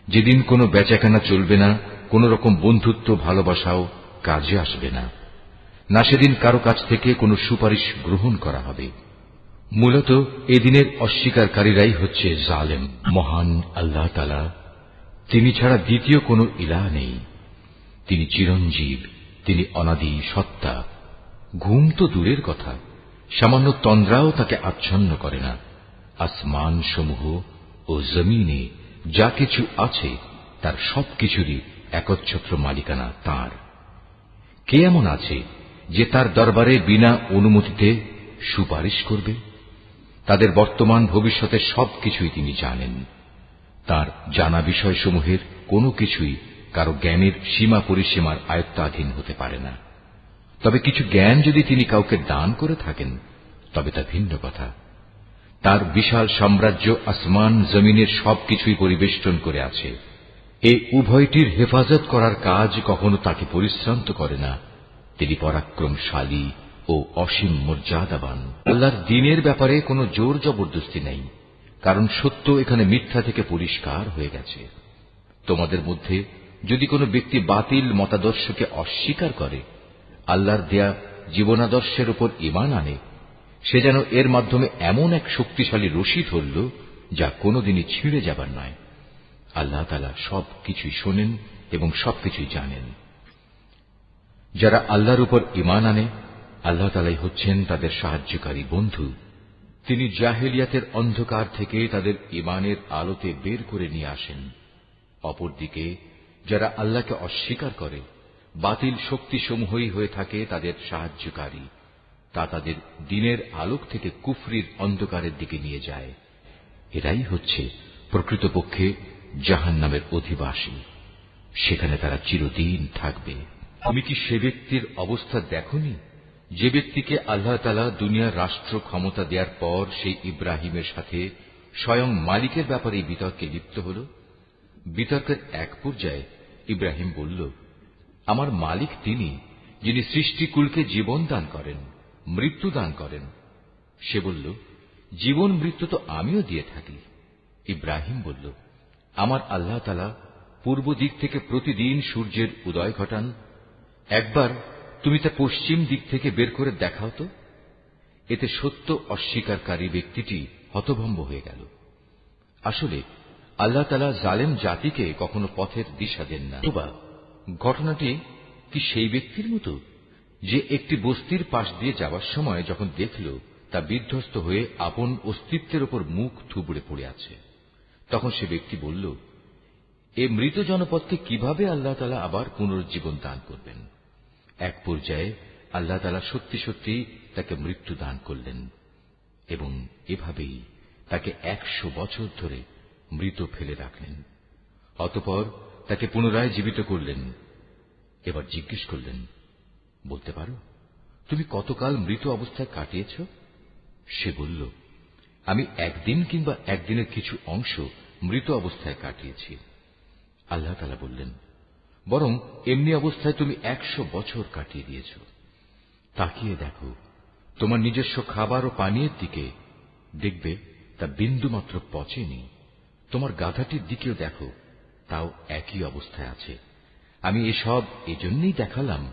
যেদিন কোনো বেচাকেনা চলবে না, কোন রকম বন্ধুত্ব ভালোবাসাও কাজে আসবে না, না সেদিন কারো কাছ থেকে কোনো সুপারিশ গ্রহণ করা হবে। মূলত এদিনের অস্বীকারীরাই হচ্ছে জালেম। মহান আল্লাহ তাআলা, তিনি ছাড়া দ্বিতীয় কোনো ইলাহ নেই। তিনি চিরঞ্জীব, তিনি অনাদি সত্তা। ঘুম তো দূরের কথা, সামান্য তন্দ্রাও তাকে আচ্ছন্ন করে না। আসমান সমূহ ও জমিনে যা কিছু আছে তার সবকিছুরই একচ্ছত্র মালিকানা তাঁর। কে এমন আছে যে তার দরবারে বিনা অনুমতিতে সুপারিশ করবে? তাদের বর্তমান ভবিষ্যতের সবকিছুই তিনি জানেন। তার জানা বিষয়সমূহের কোনো কিছুই কারো জ্ঞানের সীমা পরিসীমার আয়ত্তাধীন হতে পারে না। তবে কিছু জ্ঞান যদি তিনি কাউকে দান করে থাকেন তবে তা ভিন্ন কথা। তার বিশাল সাম্রাজ্য আসমান জমিনের সবকিছুই পরিবেষ্টন করে আছে। এই উভয়টির হেফাজত করার কাজ কখনো তাকে পরিশ্রান্ত করে না। তিনি পরাক্রমশালী ও অসীম মর্যাদাবান। আল্লাহর দ্বীনের ব্যাপারে কোনো জোর জবরদস্তি নেই, কারণ সত্য এখানে মিথ্যা থেকে পরিষ্কার হয়ে গেছে। তোমাদের মধ্যে যদি কোনো ব্যক্তি বাতিল মতাদর্শকে অস্বীকার করে, আল্লাহর দেয়া জীবনাদর্শের উপর ঈমান আনে, সে যেন এর মাধ্যমে এমন এক শক্তিশালী রশি ধরল যা কোনোদিনই ছিঁড়ে যাবার নয়। আল্লাহ তাআলা সবকিছুই শোনেন এবং সবকিছুই জানেন। যারা আল্লাহর উপর ঈমান আনে, আল্লাহ তাআলাই হচ্ছেন তাদের সাহায্যকারী বন্ধু। তিনি জাহেলিয়াতের অন্ধকার থেকে তাদের ঈমানের আলোতে বের করে নিয়ে আসেন। অপরদিকে যারা আল্লাহকে অস্বীকার করে, বাতিল শক্তিসমূহই হয়ে থাকে তাদের সাহায্যকারী। তা তাদের দ্বীনের আলোক থেকে কুফরির অন্ধকারের দিকে নিয়ে যায়। এরাই হচ্ছে প্রকৃতপক্ষে জাহান্নামের অধিবাসী। সেখানে তারা চিরদিন থাকবে। তুমি কি সে ব্যক্তির অবস্থা দেখোনি যে ব্যক্তিকে আল্লাহ তাআলা দুনিয়ার রাষ্ট্র ক্ষমতা দেওয়ার পর সেই ইব্রাহিমের সাথে স্বয়ং মালিকের ব্যাপারে বিতর্কে লিপ্ত হল? বিতর্কের এক পর্যায়ে ইব্রাহিম বলল, আমার মালিক তিনি, যিনি সৃষ্টিকুলকে জীবন দান করেন, মৃত্যু দান করেন। সে বলল, জীবন মৃত্যু তো আমিও দিয়ে থাকি। ইব্রাহিম বলল, আমার আল্লাহ তাআলা পূর্ব দিক থেকে প্রতিদিন সূর্যের উদয় ঘটান। একবার তুমি তা পশ্চিম দিক থেকে বের করে দেখাও তো। এতে সত্য অস্বীকারী ব্যক্তিটি হতভম্ব হয়ে গেল। আসলে আল্লাহ তাআলা জালেম জাতিকে কখনো পথের দিশা দেন না। ঘটনাটি কি সেই ব্যক্তির মতো যে একটি বস্তির পাশ দিয়ে যাওয়ার সময় যখন দেখল তা বিধ্বস্ত হয়ে আপন অস্তিত্বের উপর মুখ থুবড়ে পড়ে আছে, তখন সে ব্যক্তি বলল, এ মৃত জনপদকে কিভাবে আল্লাহ তাআলা আবার পুনরুজ্জীবন দান করবেন? এক পর্যায়ে আল্লাহ তাআলা সত্যি সত্যি তাকে মৃত্যু দান করলেন এবং এভাবেই তাকে 100 বছর ধরে মৃত ফেলে রাখলেন। অতঃপর তাকে পুনরায় জীবিত করলেন। এবার জিজ্ঞেস করলেন, বলতে পারো তুমি কতকাল মৃত অবস্থায় কাটিয়েছ? সে বলল, আমি একদিন কিংবা একদিনের কিছু অংশ মৃত অবস্থায় কাটিয়েছি। আল্লাহ তাআলা বললেন, বরং এমনি অবস্থায় তুমি 100 বছর কাটিয়ে দিয়েছ। তাকিয়ে দেখো তোমার নিজস্ব খাবার ও পানীয়ের দিকে, দেখবে তা বিন্দুমাত্র পচেনি। তোমার গাধাটির দিকেও দেখো, তাও একই অবস্থায় আছে। আমি এসব এজন্যই দেখালাম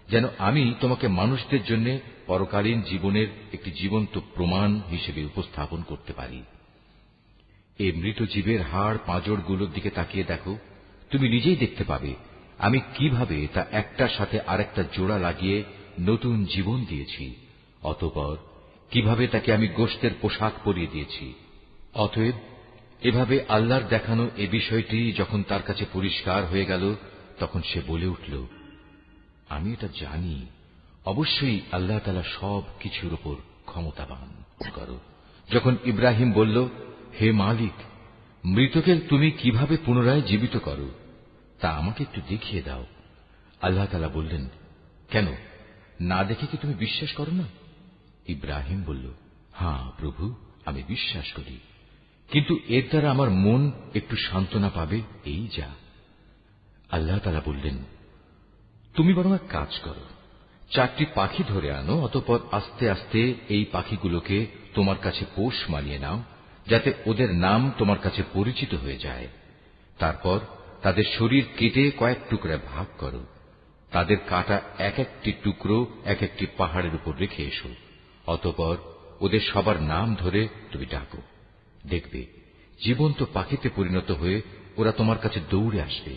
যেন আমি তোমাকে মানুষদের জন্য পরকালীন জীবনের একটি জীবন্ত প্রমাণ হিসেবে উপস্থাপন করতে পারি। এই মৃত জীবের হাড় পাঁজরগুলোর দিকে তাকিয়ে দেখো, তুমি নিজেই দেখতে পাবে আমি কিভাবে তা একটার সাথে আরেকটা জোড়া লাগিয়ে নতুন জীবন দিয়েছি। অতঃপর কিভাবে তাকে আমি গোশতের পোশাক পরিয়ে দিয়েছি। অতএব এভাবে আল্লাহর দেখানো এ বিষয়টি যখন তার কাছে পরিষ্কার হয়ে গেল, তখন সে বলে উঠল, আমি এটা জানি, অবশ্যই আল্লাহ তাআলা সব কিছুর উপর ক্ষমতাবান। যখন ইব্রাহিম বলল, হে মালিক, মৃতকে তুমি কিভাবে পুনরায় জীবিত করো তা আমাকে একটু দেখিয়ে দাও। আল্লাহ তাআলা বললেন, কেন, না দেখে কি তুমি বিশ্বাস করো না? ইব্রাহিম বলল, হ্যাঁ প্রভু, আমি বিশ্বাস করি, কিন্তু এর দ্বারা আমার মন একটু সান্ত্বনা পাবে, এই যা। আল্লাহ তাআলা বললেন, তুমি বরং এক কাজ করো, 4টি পাখি ধরে আনো, অতঃপর আস্তে আস্তে এই পাখিগুলোকে তোমার কাছে পোষ মানিয়ে নাও, যাতে ওদের নাম তোমার কাছে পরিচিত হয়ে যায়। তারপর তাদের শরীর কেটে কয়েক টুকরায় ভাগ করো, তাদের কাটা এক একটি টুকরো এক একটি পাহাড়ের উপর রেখে এসো, অতঃপর ওদের সবার নাম ধরে তুমি ডাকো। দেখবে জীবন্ত পাখিতে পরিণত হয়ে ওরা তোমার কাছে দৌড়ে আসবে।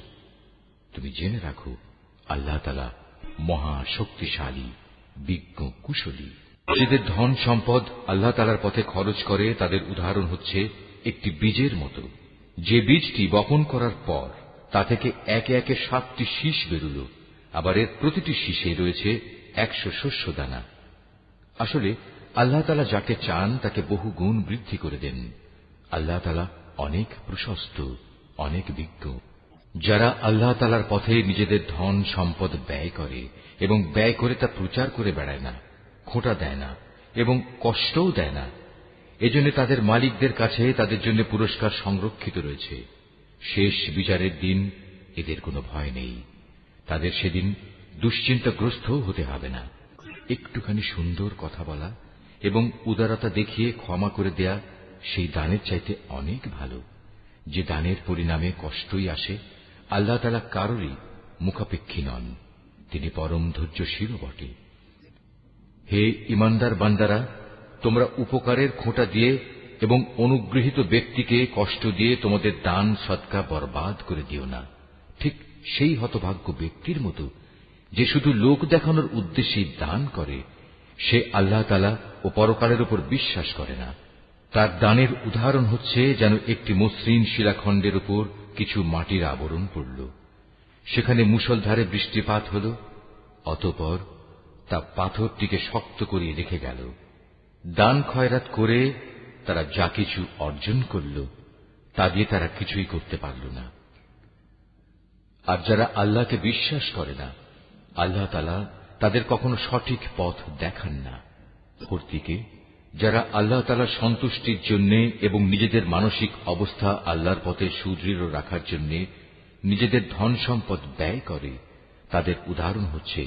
তুমি জেনে রাখো, আল্লাহ তাআলা মহা শক্তিশালী, বিজ্ঞ, কুশলী। যাদের ধন সম্পদ আল্লাহ তাআলার পথে খরচ করে তাদের উদাহরণ হচ্ছে একটি বীজের মতো, যে বীজটি বপন করার পর তা থেকে একে একে 7টি শীষ বেরুল, আবার এর প্রতিটি শীষে রয়েছে 100 শস্য দানা। আসলে আল্লাহ তাআলা যাকে চান তাকে বহু গুণ বৃদ্ধি করে দেন। আল্লাহ তাআলা অনেক প্রশস্ত, অনেক বিজ্ঞ। যারা আল্লাহ তাআলার পথে নিজেদের ধন সম্পদ ব্যয় করে এবং ব্যয় করে তা প্রচার করে বেড়ায় না, খোঁটা দেয় না এবং কষ্টও দেয় না, এজন্য তাদের মালিকদের কাছে তাদের জন্য পুরস্কার সংরক্ষিত রয়েছে। শেষ বিচারের দিন এদের কোনো ভয় নেই, তাদের সেদিন দুশ্চিন্তাগ্রস্ত হতে হবে না। একটুখানি সুন্দর কথা বলা এবং উদারতা দেখিয়ে ক্ষমা করে দেয়া সেই দানের চাইতে অনেক ভালো। যে দানের পরিণামে কষ্টই আসে, আল্লাহ তাআলা কারোরই মুখাপেক্ষী নন, তিনি পরম ধৈর্যশীল বটে। হে ঈমানদার বান্দারা, তোমরা উপকারের খোঁটা দিয়ে এবং অনুগৃহীত ব্যক্তিকে কষ্ট দিয়ে তোমাদের দান সদকা বরবাদ করে দিও না, ঠিক সেই হতভাগ্য ব্যক্তির মতো যে শুধু লোক দেখানোর উদ্দেশ্যে দান করে, সে আল্লাহ তাআলা ও পরকালের উপর বিশ্বাস করে না। তার দানের উদাহরণ হচ্ছে যেন একটি মসৃণ শিলাখণ্ডের উপর কিছু মাটির আবরণ পড়ল, সেখানে মুষলধারে বৃষ্টিপাত হল, অতঃপর তা পাথরটিকে শক্ত করে রেখে গেল। দান খয়রাত করে তারা যা কিছু অর্জন করল তা দিয়ে তারা কিছুই করতে পারল না। আর যারা আল্লাহকে বিশ্বাস করে না, আল্লাহ তাআলা তাদের কখনো সঠিক পথ দেখান না। অপরদিকে যারা আল্লাহ তাআলার সন্তুষ্টির জন্য এবং নিজেদের মানসিক অবস্থা আল্লাহর পথে সুদৃঢ় রাখার জন্য নিজেদের ধন সম্পদ ব্যয় করে, তাদের উদাহরণ হচ্ছে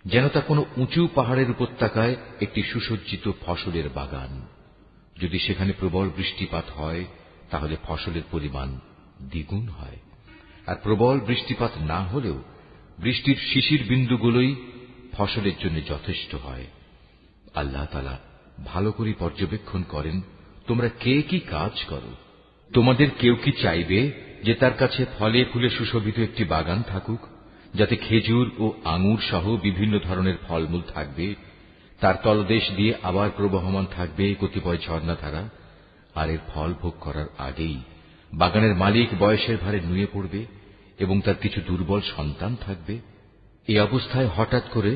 যেন তা কোনো উঁচু পাহাড়ের উপত্যকায় একটি সুসজ্জিত ফসলের বাগান। যদি সেখানে প্রবল বৃষ্টিপাত হয় তাহলে ফসলের পরিমাণ দ্বিগুণ হয়, আর প্রবল বৃষ্টিপাত না হলেও বৃষ্টির শিশির বিন্দুগুলোই ফসলের জন্য যথেষ্ট হয়। আল্লাহ তাআলা ভালো করে পর্যবেক্ষণ করেন তোমরা কে কি কাজ করো। তোমাদের কেউ কি চাইবে যে তার কাছে ফলে ফুলে সুশোভিত একটি বাগান থাকুক, যাতে খেজুর ও আঙুর সহ বিভিন্ন ধরনের ফলমূল থাকবে, তার তলদেশ দিয়ে আবার প্রবহমান থাকবে কতিপয় ঝর্ণাধারা, আর এর ফল ভোগ করার আগেই বাগানের মালিক বয়সের ভারে নুয়ে পড়বে এবং তার কিছু দুর্বল সন্তান থাকবে। এই অবস্থায় হঠাৎ করে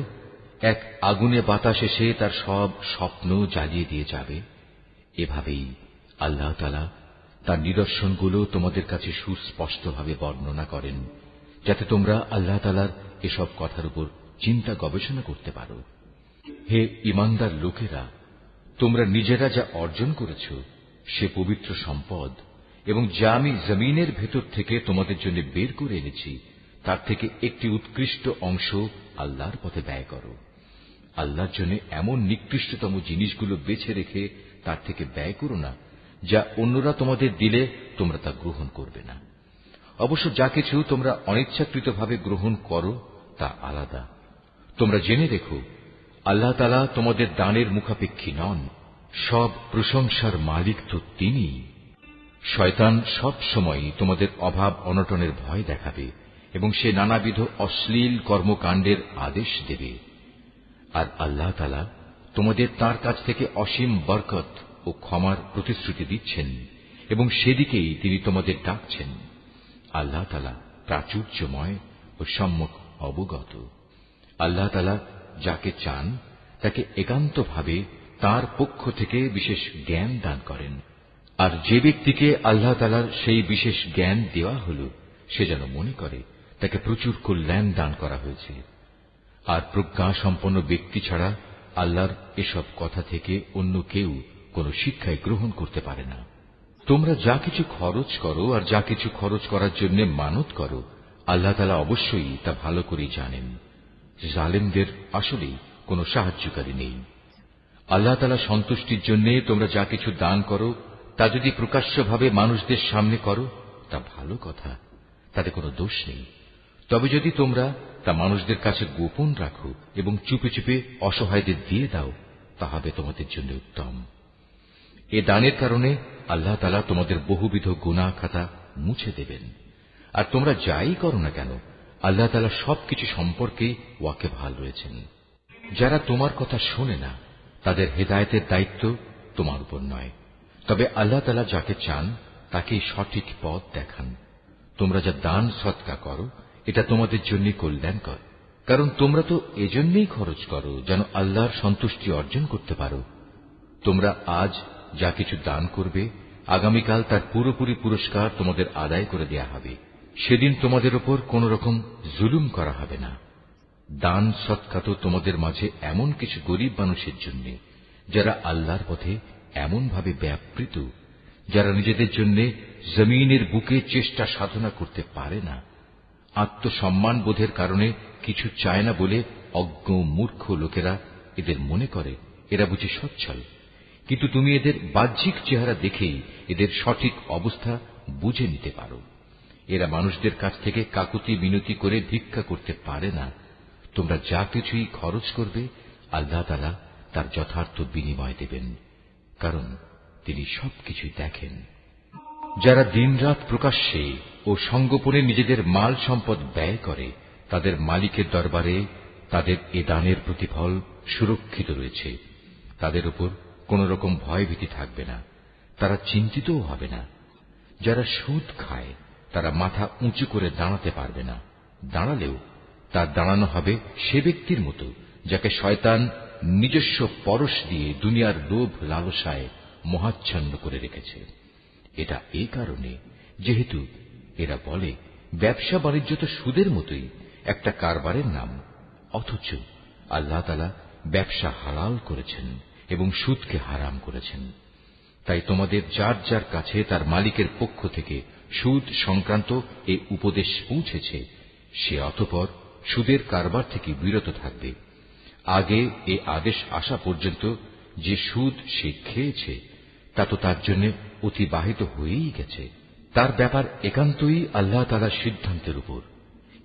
এক আগুনে বাতাস এসে তার সব স্বপ্ন জ্বালিয়ে দিয়ে যাবে। এভাবেই আল্লাহ তাআলা তার নিদর্শনগুলো তোমাদের কাছে সুস্পষ্টভাবে বর্ণনা করেন, যাতে তোমরা আল্লাহ তাআলার এসব কথার উপর চিন্তা গবেষণা করতে পারো। হে ঈমানদার লোকেরা, তোমরা নিজেরা যা অর্জন করেছ সে পবিত্র সম্পদ এবং যা আমি জমিনের ভেতর থেকে তোমাদের জন্য বের করে এনেছি তার থেকে একটি উৎকৃষ্ট অংশ আল্লাহর পথে ব্যয় করো। আল্লাহর জন্য এমন নিকৃষ্টতম জিনিসগুলো বেছে রেখে তার থেকে ব্যয় করো না, যা অন্যরা তোমাদের দিলে তোমরা তা গ্রহণ করবে না। অবশ্য যা কিছু তোমরা অনিচ্ছাকৃতভাবে গ্রহণ করো তা আলাদা। তোমরা জেনে রেখো, আল্লাহ তাআলা তোমাদের দানের মুখাপেক্ষী নন, সব প্রশংসার মালিক তো তিনিই। শয়তান সব সময় তোমাদের অভাব অনটনের ভয় দেখাবে এবং সে নানাবিধ অশ্লীল কর্মকাণ্ডের আদেশ দেবে। আর আল্লাহ তাআলা তোমাদের তাঁর কাছ থেকে অসীম বরকত ও ক্ষমার প্রতিশ্রুতি দিচ্ছেন এবং সেদিকেই তিনি তোমাদের ডাকছেন। আল্লাহ তাআলা প্রাচুর্যময় ও সম্যক অবগত। আল্লাহ তাআলা যাকে চান তাকে একান্তভাবে তাঁর পক্ষ থেকে বিশেষ জ্ঞান দান করেন, আর যে ব্যক্তিকে আল্লাহ তাআলার সেই বিশেষ জ্ঞান দেওয়া হল সে যেন মনে করে তাকে প্রচুর কল্যাণ দান করা হয়েছে। আর প্রজ্ঞা সম্পন্ন ব্যক্তি ছাড়া আল্লাহর এসব কথা থেকে অন্য কেউ কোন শিক্ষায় গ্রহণ করতে পারে না। তোমরা যা কিছু খরচ করো আর যা কিছু খরচ করার জন্য মানত করো, আল্লাহ তাআলা অবশ্যই তা ভালো করেই জানেন। জালেমদের আসলেই কোন সাহায্যকারী নেই। আল্লাহ তাআলা সন্তুষ্টির জন্য তোমরা যা কিছু দান করো তা যদি প্রকাশ্যভাবে মানুষদের সামনে করো তা ভালো কথা, তাতে কোনো দোষ নেই। তবে যদি তোমরা তা মানুষদের কাছে গোপন রাখো এবং চুপে চুপে অসহায়দের দিয়ে দাও, তা হবে তোমাদের জন্য উত্তম। এ দানের কারণে আল্লাহ তাআলা তোমাদের বহুবিধ গুনাহ খাতা মুছে দেবেন। আর তোমরা যাই করো না কেন, আল্লাহ তাআলা সবকিছু সম্পর্কে ওয়াকিবহাল রয়েছেন। যারা তোমার কথা শোনে না, তাদের হেদায়েতের দায়িত্ব তোমার উপর নয়, তবে আল্লাহ তাআলা যাকে চান তাকেই সঠিক পথ দেখান। তোমরা যা দান সদকা করো এটা তোমাদের জন্য কল্যাণকর, কারণ তোমরা তো এজন্যই খরচ করো যেন আল্লাহর সন্তুষ্টি অর্জন করতে পারো। তোমরা আজ যা কিছু দান করবে, আগামীকাল তার পুরোপুরি পুরস্কার তোমাদের আদায় করে দেয়া হবে। সেদিন তোমাদের উপর কোন রকম জুলুম করা হবে না। দান সদকা তো তোমাদের মাঝে এমন কিছু গরিব মানুষের জন্য যারা আল্লাহর পথে এমন ভাবে ব্যাপৃত, যারা নিজেদের জন্য জমিনের বুকে চেষ্টা সাধনা করতে পারে না। আত্মসম্মান বোধের কারণে কিছু চায় না বলে অজ্ঞ মূর্খ লোকেরা এদের মনে করে এরা বুঝি সচ্ছল, কিন্তু তুমি এদের বাহ্যিক চেহারা দেখেই এদের সঠিক অবস্থা বুঝে নিতে পারো। এরা মানুষদের কাছ থেকে কাকুতি মিনতি করে ভিক্ষা করতে পারে না। তোমরা যা কিছুই খরচ করবে, আল্লাহ তাআলা তার যথার্থ বিনিময় দেবেন, কারণ তিনি সবকিছুই দেখেন। যারা দিনরাত প্রকাশ্যে ও সঙ্গোপনে নিজেদের মাল সম্পদ ব্যয় করে, তাদের মালিকের দরবারে তাদের এ দানের প্রতিফল সুরক্ষিত রয়েছে। তাদের উপর কোন রকম ভয়ভীতি থাকবে না, তারা চিন্তিতও হবে না। যারা সুদ খায় তারা মাথা উঁচু করে দাঁড়াতে পারবে না, দাঁড়ালেও তার দাঁড়ানো হবে সে ব্যক্তির মতো যাকে শয়তান নিজস্ব পরশ দিয়ে দুনিয়ার লোভ লালসায় মোহাচ্ছন্ন করে রেখেছে। এটা এই কারণে যেহেতু এরা বলে ব্যবসা বাণিজ্য তো সুদের মতোই একটা কারবারের নাম, অথচ আল্লাহ তাআলা ব্যবসা হালাল করেছেন এবং সুদকে হারাম করেছেন। তাই তোমাদের যার যার কাছে তার মালিকের পক্ষ থেকে সুদ সংক্রান্ত এই উপদেশ পৌঁছেছে, সে অতঃপর সুদের কারবার থেকে বিরত থাকবে। আগে এ আদেশ আসা পর্যন্ত যে সুদ সে খেয়েছে তা তো তার জন্য অতিবাহিত হয়েই গেছে। তার ব্যাপার একান্তই আল্লাহ তাআলার সিদ্ধান্তের উপর।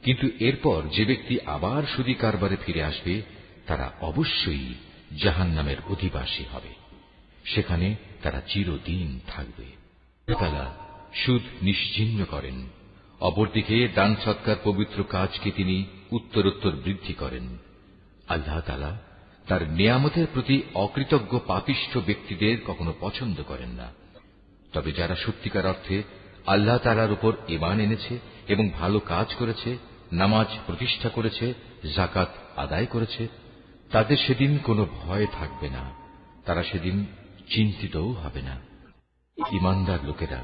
কিন্তু এরপর যে ব্যক্তি আবার সুদী কারবারে ফিরে আসবে, তারা অবশ্যই জাহান্নামের অধিবাসী হবে, সেখানে তারা চিরদিন থাকবে। আল্লাহ তাআলা সুদ নিশ্চিহ্ন করেন, অপরদিকে দান সৎকার পবিত্র কাজকে তিনি উত্তরোত্তর বৃদ্ধি করেন। আল্লাহ তাআলা তার নিয়ামতের প্রতি অকৃতজ্ঞ পাপিষ্ঠ ব্যক্তিদের কখনো পছন্দ করেন না। তবে যারা সত্যিকার অর্থে আল্লাহ তাআলার উপর ঈমান এনেছে এবং ভালো কাজ করেছে, নামাজ প্রতিষ্ঠা করেছে, যাকাত আদায় করেছে, তাদের সেদিন কোনো ভয় থাকবে না, তারা সেদিন চিন্তিতও হবে না। ঈমানদার লোকেরা,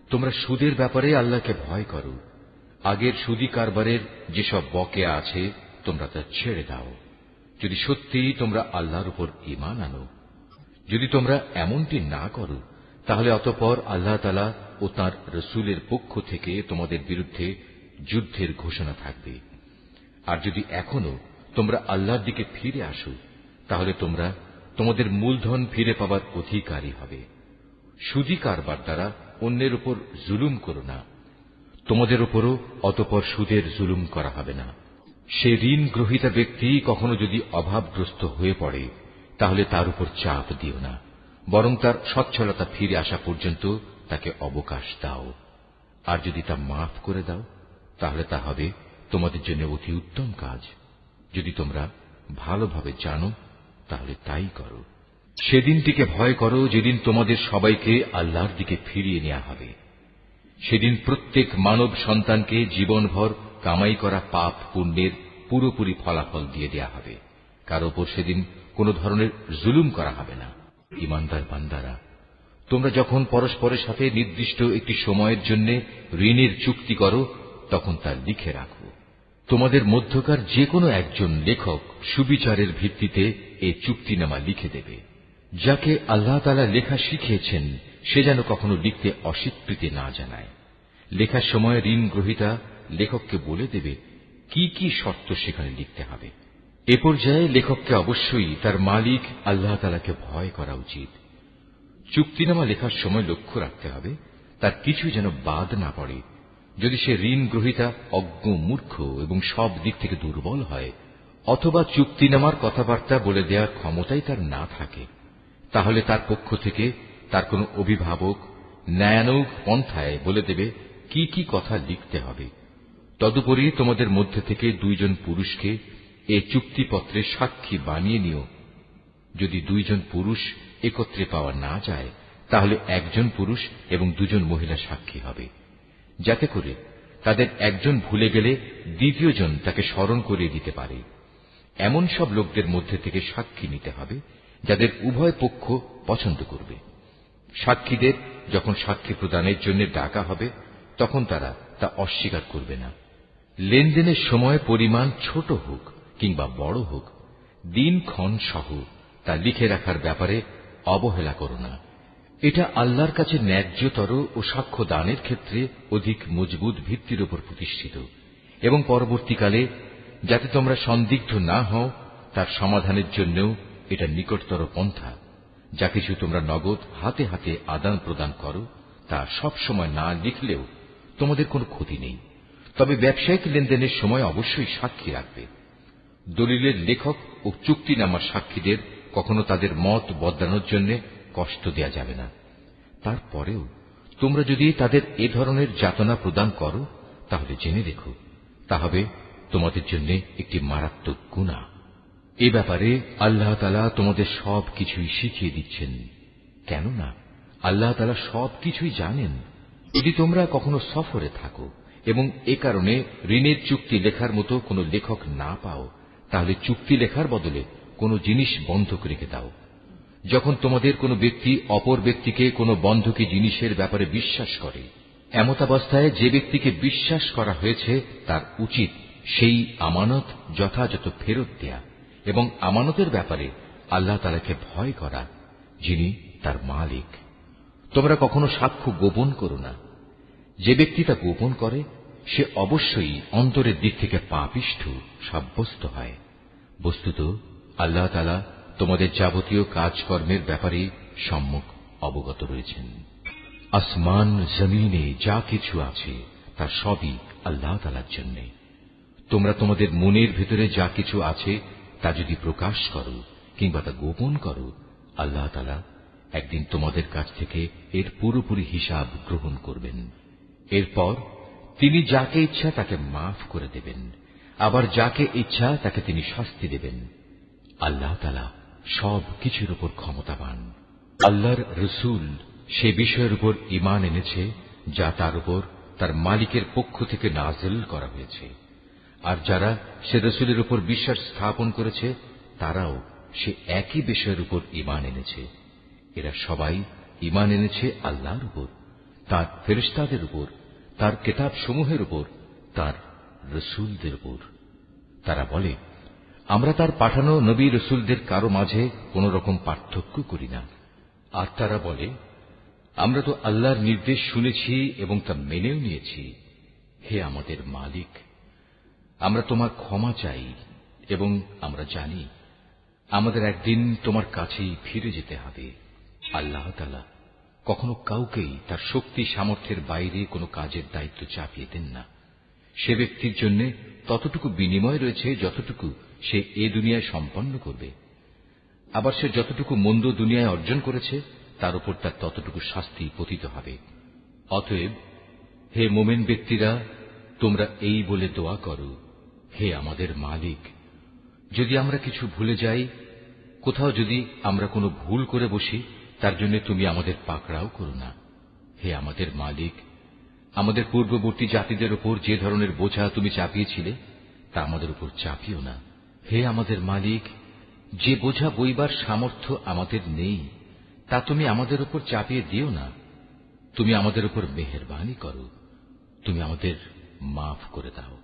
তোমরা সুদের ব্যাপারে আল্লাহকে ভয় করো। আগের সুদী কারবারের যেসব বকেয়া আছে তোমরা তা ছেড়ে দাও, যদি সত্যিই তোমরা আল্লাহর উপর ঈমান আনো। যদি তোমরা এমনটি না করো, তাহলে অতঃপর আল্লাহ তাআলা ও তাঁর রাসূলের পক্ষ থেকে তোমাদের বিরুদ্ধে যুদ্ধের ঘোষণা থাকবে। আর যদি এখনো তোমরা আল্লাহর দিকে ফিরে আসো, তাহলে তোমরা তোমাদের মূলধন ফিরে পাবার অধিকারী হবে। সুদী কারবার দ্বারা অন্যের উপর জুলুম করো না, তোমাদের উপরও অতঃপর সুদের জুলুম করা হবে না। সে ঋণ গ্রহীতা ব্যক্তি কখনো যদি অভাবগ্রস্ত হয়ে পড়ে, তাহলে তার উপর চাপ দিও না, বরং তার সচ্ছলতা ফিরে আসা পর্যন্ত তাকে অবকাশ দাও। আর যদি তা মাফ করে দাও, তাহলে তা হবে তোমাদের জন্য অতি উত্তম কাজ। যদি তোমরা ভালোভাবে জানো, তাহলে তাই করো। সেদিনটিকে ভয় করো যেদিন তোমাদের সবাইকে আল্লাহর দিকে ফিরিয়ে নেওয়া হবে। সেদিন প্রত্যেক মানব সন্তানকে জীবনভর কামাই করা পাপ পুণ্যের পুরোপুরি ফলাফল দিয়ে দেয়া হবে। কারো উপর সেদিন কোন ধরনের জুলুম করা হবে না। ঈমানদার বান্দারা, তোমরা যখন পরস্পরের সাথে নির্দিষ্ট একটি সময়ের জন্য ঋণের চুক্তি করো, তখন তা লিখে রাখো। তোমাদের মধ্যকার যে কোনো একজন লেখক সুবিচারের ভিত্তিতে এ চুক্তিনামা লিখে দেবে। যাকে আল্লাহ তাআলা লেখা শিখিয়েছেন সে যেন কখনো লিখতে অস্বীকৃতি না জানায়। লেখার সময় ঋণ গ্রহীতা লেখককে বলে দেবে কি কি শর্ত সেখানে লিখতে হবে। এ পর্যায়ে লেখককে অবশ্যই তার মালিক আল্লাহ তাআলাকে ভয় করা উচিত। চুক্তিনামা লেখার সময় লক্ষ্য রাখতে হবে তার কিছু যেন বাদ না পড়ে। যদি সে ঋণ গ্রহীতা অজ্ঞ, মূর্খ এবং সব দিক থেকে দুর্বল হয়, অথবা চুক্তিনামার কথাবার্তা বলে দেওয়ার ক্ষমতাই তার না থাকে, তাহলে তার পক্ষ থেকে তার কোনো অভিভাবক ন্যায়ানুগ পন্থায় বলে দেবে কি কি কথা লিখতে হবে। তদুপরি তোমাদের মধ্যে থেকে দুইজন পুরুষকে এ চুক্তিপত্রে সাক্ষী বানিয়ে নিও। যদি দুইজন পুরুষ একত্রে পাওয়া না যায়, তাহলে একজন পুরুষ এবং দুজন মহিলা সাক্ষী হবে, যাতে করে তাদের একজন ভুলে গেলে দ্বিতীয়জন তাকে স্মরণ করিয়ে দিতে পারে। এমন সব লোকদের মধ্যে থেকে সাক্ষী নিতে হবে যাদের উভয় পক্ষ পছন্দ করবে। সাক্ষীদের যখন সাক্ষী প্রদানের জন্য ডাকা হবে তখন তারা তা অস্বীকার করবে না। লেনদেনের সময় পরিমাণ ছোট হোক কিংবা বড় হোক, দিনক্ষণ সহ তা লিখে রাখার ব্যাপারে অবহেলা করো না। এটা আল্লাহর কাছে ন্যায্যতর ও সাক্ষ্য দানের ক্ষেত্রে অধিক মজবুত ভিত্তির উপর প্রতিষ্ঠিত, এবং পরবর্তীকালে যাতে তোমরা সন্দিগ্ধ না হও তার সমাধানের জন্যও এটা নিকটতর পন্থা। যা কিছু তোমরা নগদ হাতে হাতে আদান প্রদান করো তা সব সময় না লিখলেও তোমাদের কোনো ক্ষতি নেই, তবে ব্যবসায়িক লেনদেনের সময় অবশ্যই সাক্ষী রাখবে। দলিলের লেখক ও চুক্তিনামার সাক্ষীদের কখনো তাদের মত বদলানোর জন্য কষ্ট দেয়া যাবে না। তারপরেও তোমরা যদি তাদের এ ধরনের যাতনা প্রদান করো তাহলে জেনে রেখো তা হবে তোমাদের জন্য একটি মারাত্মক গুনাহ। এ ব্যাপারে আল্লাহ তাআলা তোমাদের সব কিছুই শিখিয়ে দিচ্ছেন, কেননা আল্লাহ তাআলা সব কিছুই জানেন। যদি তোমরা কখনো সফরে থাকো এবং এ কারণে ঋণের চুক্তি লেখার মতো কোনো লেখক না পাও, তাহলে চুক্তি লেখার বদলে কোনো জিনিস বন্ধক রেখে দাও। যখন তোমাদের কোনো ব্যক্তি অপর ব্যক্তিকে কোনো বন্ধকি জিনিসের ব্যাপারে বিশ্বাস করে, এমতাবস্থায় যে ব্যক্তিকে বিশ্বাস করা হয়েছে তার উচিত সেই আমানত যথাযথ ফেরত দেয়া এবং আমানতের ব্যাপারে আল্লাহ তাআলাকে ভয় করা, যিনি তার মালিক। তোমরা কখনো সাক্ষ্য গোপন করো না। যে ব্যক্তি তা গোপন করে সে অবশ্যই অন্তরের দিক থেকে পাপিষ্ঠ সাব্যস্ত হয়। বস্তুত আল্লাহ তাআলা তোমাদের যাবতীয় কাজকর্মের ব্যাপারে সম্যক অবগত রয়েছেন। আসমান জমিনে যা কিছু আছে তা সবই আল্লাহ তাআলার জন্য। তোমরা তোমাদের মনের ভেতরে যা কিছু আছে তা যদি প্রকাশ করো কিংবা তা গোপন করো, আল্লাহ তাআলা একদিন তোমাদের কাছ থেকে এর পুরোপুরি হিসাব গ্রহণ করবেন। এরপর তিনি যাকে ইচ্ছা তাকে মাফ করে দেবেন, আবার যাকে ইচ্ছা তাকে তিনি শাস্তি দেবেন। আল্লাহ তাআলা সব কিছুর উপর ক্ষমতাবান। আল্লাহর রসুল সে বিষয়ের উপর ঈমান এনেছে যা তার উপর তার মালিকের পক্ষ থেকে নাযিল করা হয়েছে, আর যারা সে রসুলের উপর বিশ্বাস স্থাপন করেছে তারাও সে একই বিষয়ের উপর ঈমান এনেছে। এরা সবাই ঈমান এনেছে আল্লাহর উপর, তার ফেরেশতাদের উপর, তার কিতাব সমূহের উপর, তার রসুলদের উপর। তারা বলে, আমরা তার পাঠানো নবী রসুলদের কারো মাঝে কোন রকম পার্থক্য করি না। আর তারা বলে, আমরা তো আল্লাহর নির্দেশ শুনেছি এবং তা মেনেও নিয়েছি। হে আমাদের মালিক, আমরা তোমার ক্ষমা চাই এবং আমরা জানি আমাদের একদিন তোমার কাছেই ফিরে যেতে হবে। আল্লাহ তাআলা কখনো কাউকেই তার শক্তি সামর্থ্যের বাইরে কোনো কাজের দায়িত্ব চাপিয়ে দেন না। সে ব্যক্তির জন্য ততটুকু বিনিময় রয়েছে যতটুকু সে এ দুনিয়ায় সম্পন্ন করবে, আবার সে যতটুকু মন্দ দুনিয়ায় অর্জন করেছে তার উপর তার ততটুকু শাস্তি পতিত হবে। অতএব হে মুমিন ব্যক্তিরা, তোমরা এই বলে দোয়া করো, হে আমাদের মালিক, যদি আমরা কিছু ভুলে যাই, কোথাও যদি আমরা কোনো ভুল করে বসি, তার জন্য তুমি আমাদের পাকড়াও করো না। হে আমাদের মালিক, আমাদের পূর্ববর্তী জাতিদের উপর যে ধরনের বোঝা তুমি চাপিয়েছিলে তা আমাদের উপর চাপিও না। হে আমাদের মালিক, যে বোঝা বইবার সামর্থ্য আমাদের নেই তা তুমি আমাদের উপর চাপিয়ে দিও না। তুমি আমাদের উপর মেহেরবানি করো, তুমি আমাদের মাফ করে দাও।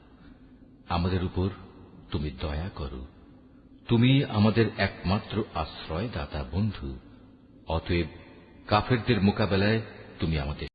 আমাদের উপর তুমি দয়া করো। তুমি আমাদের একমাত্র আশ্রয়দাতা বন্ধু। অতএব কাফেরদের মোকাবেলায় তুমি আমাদের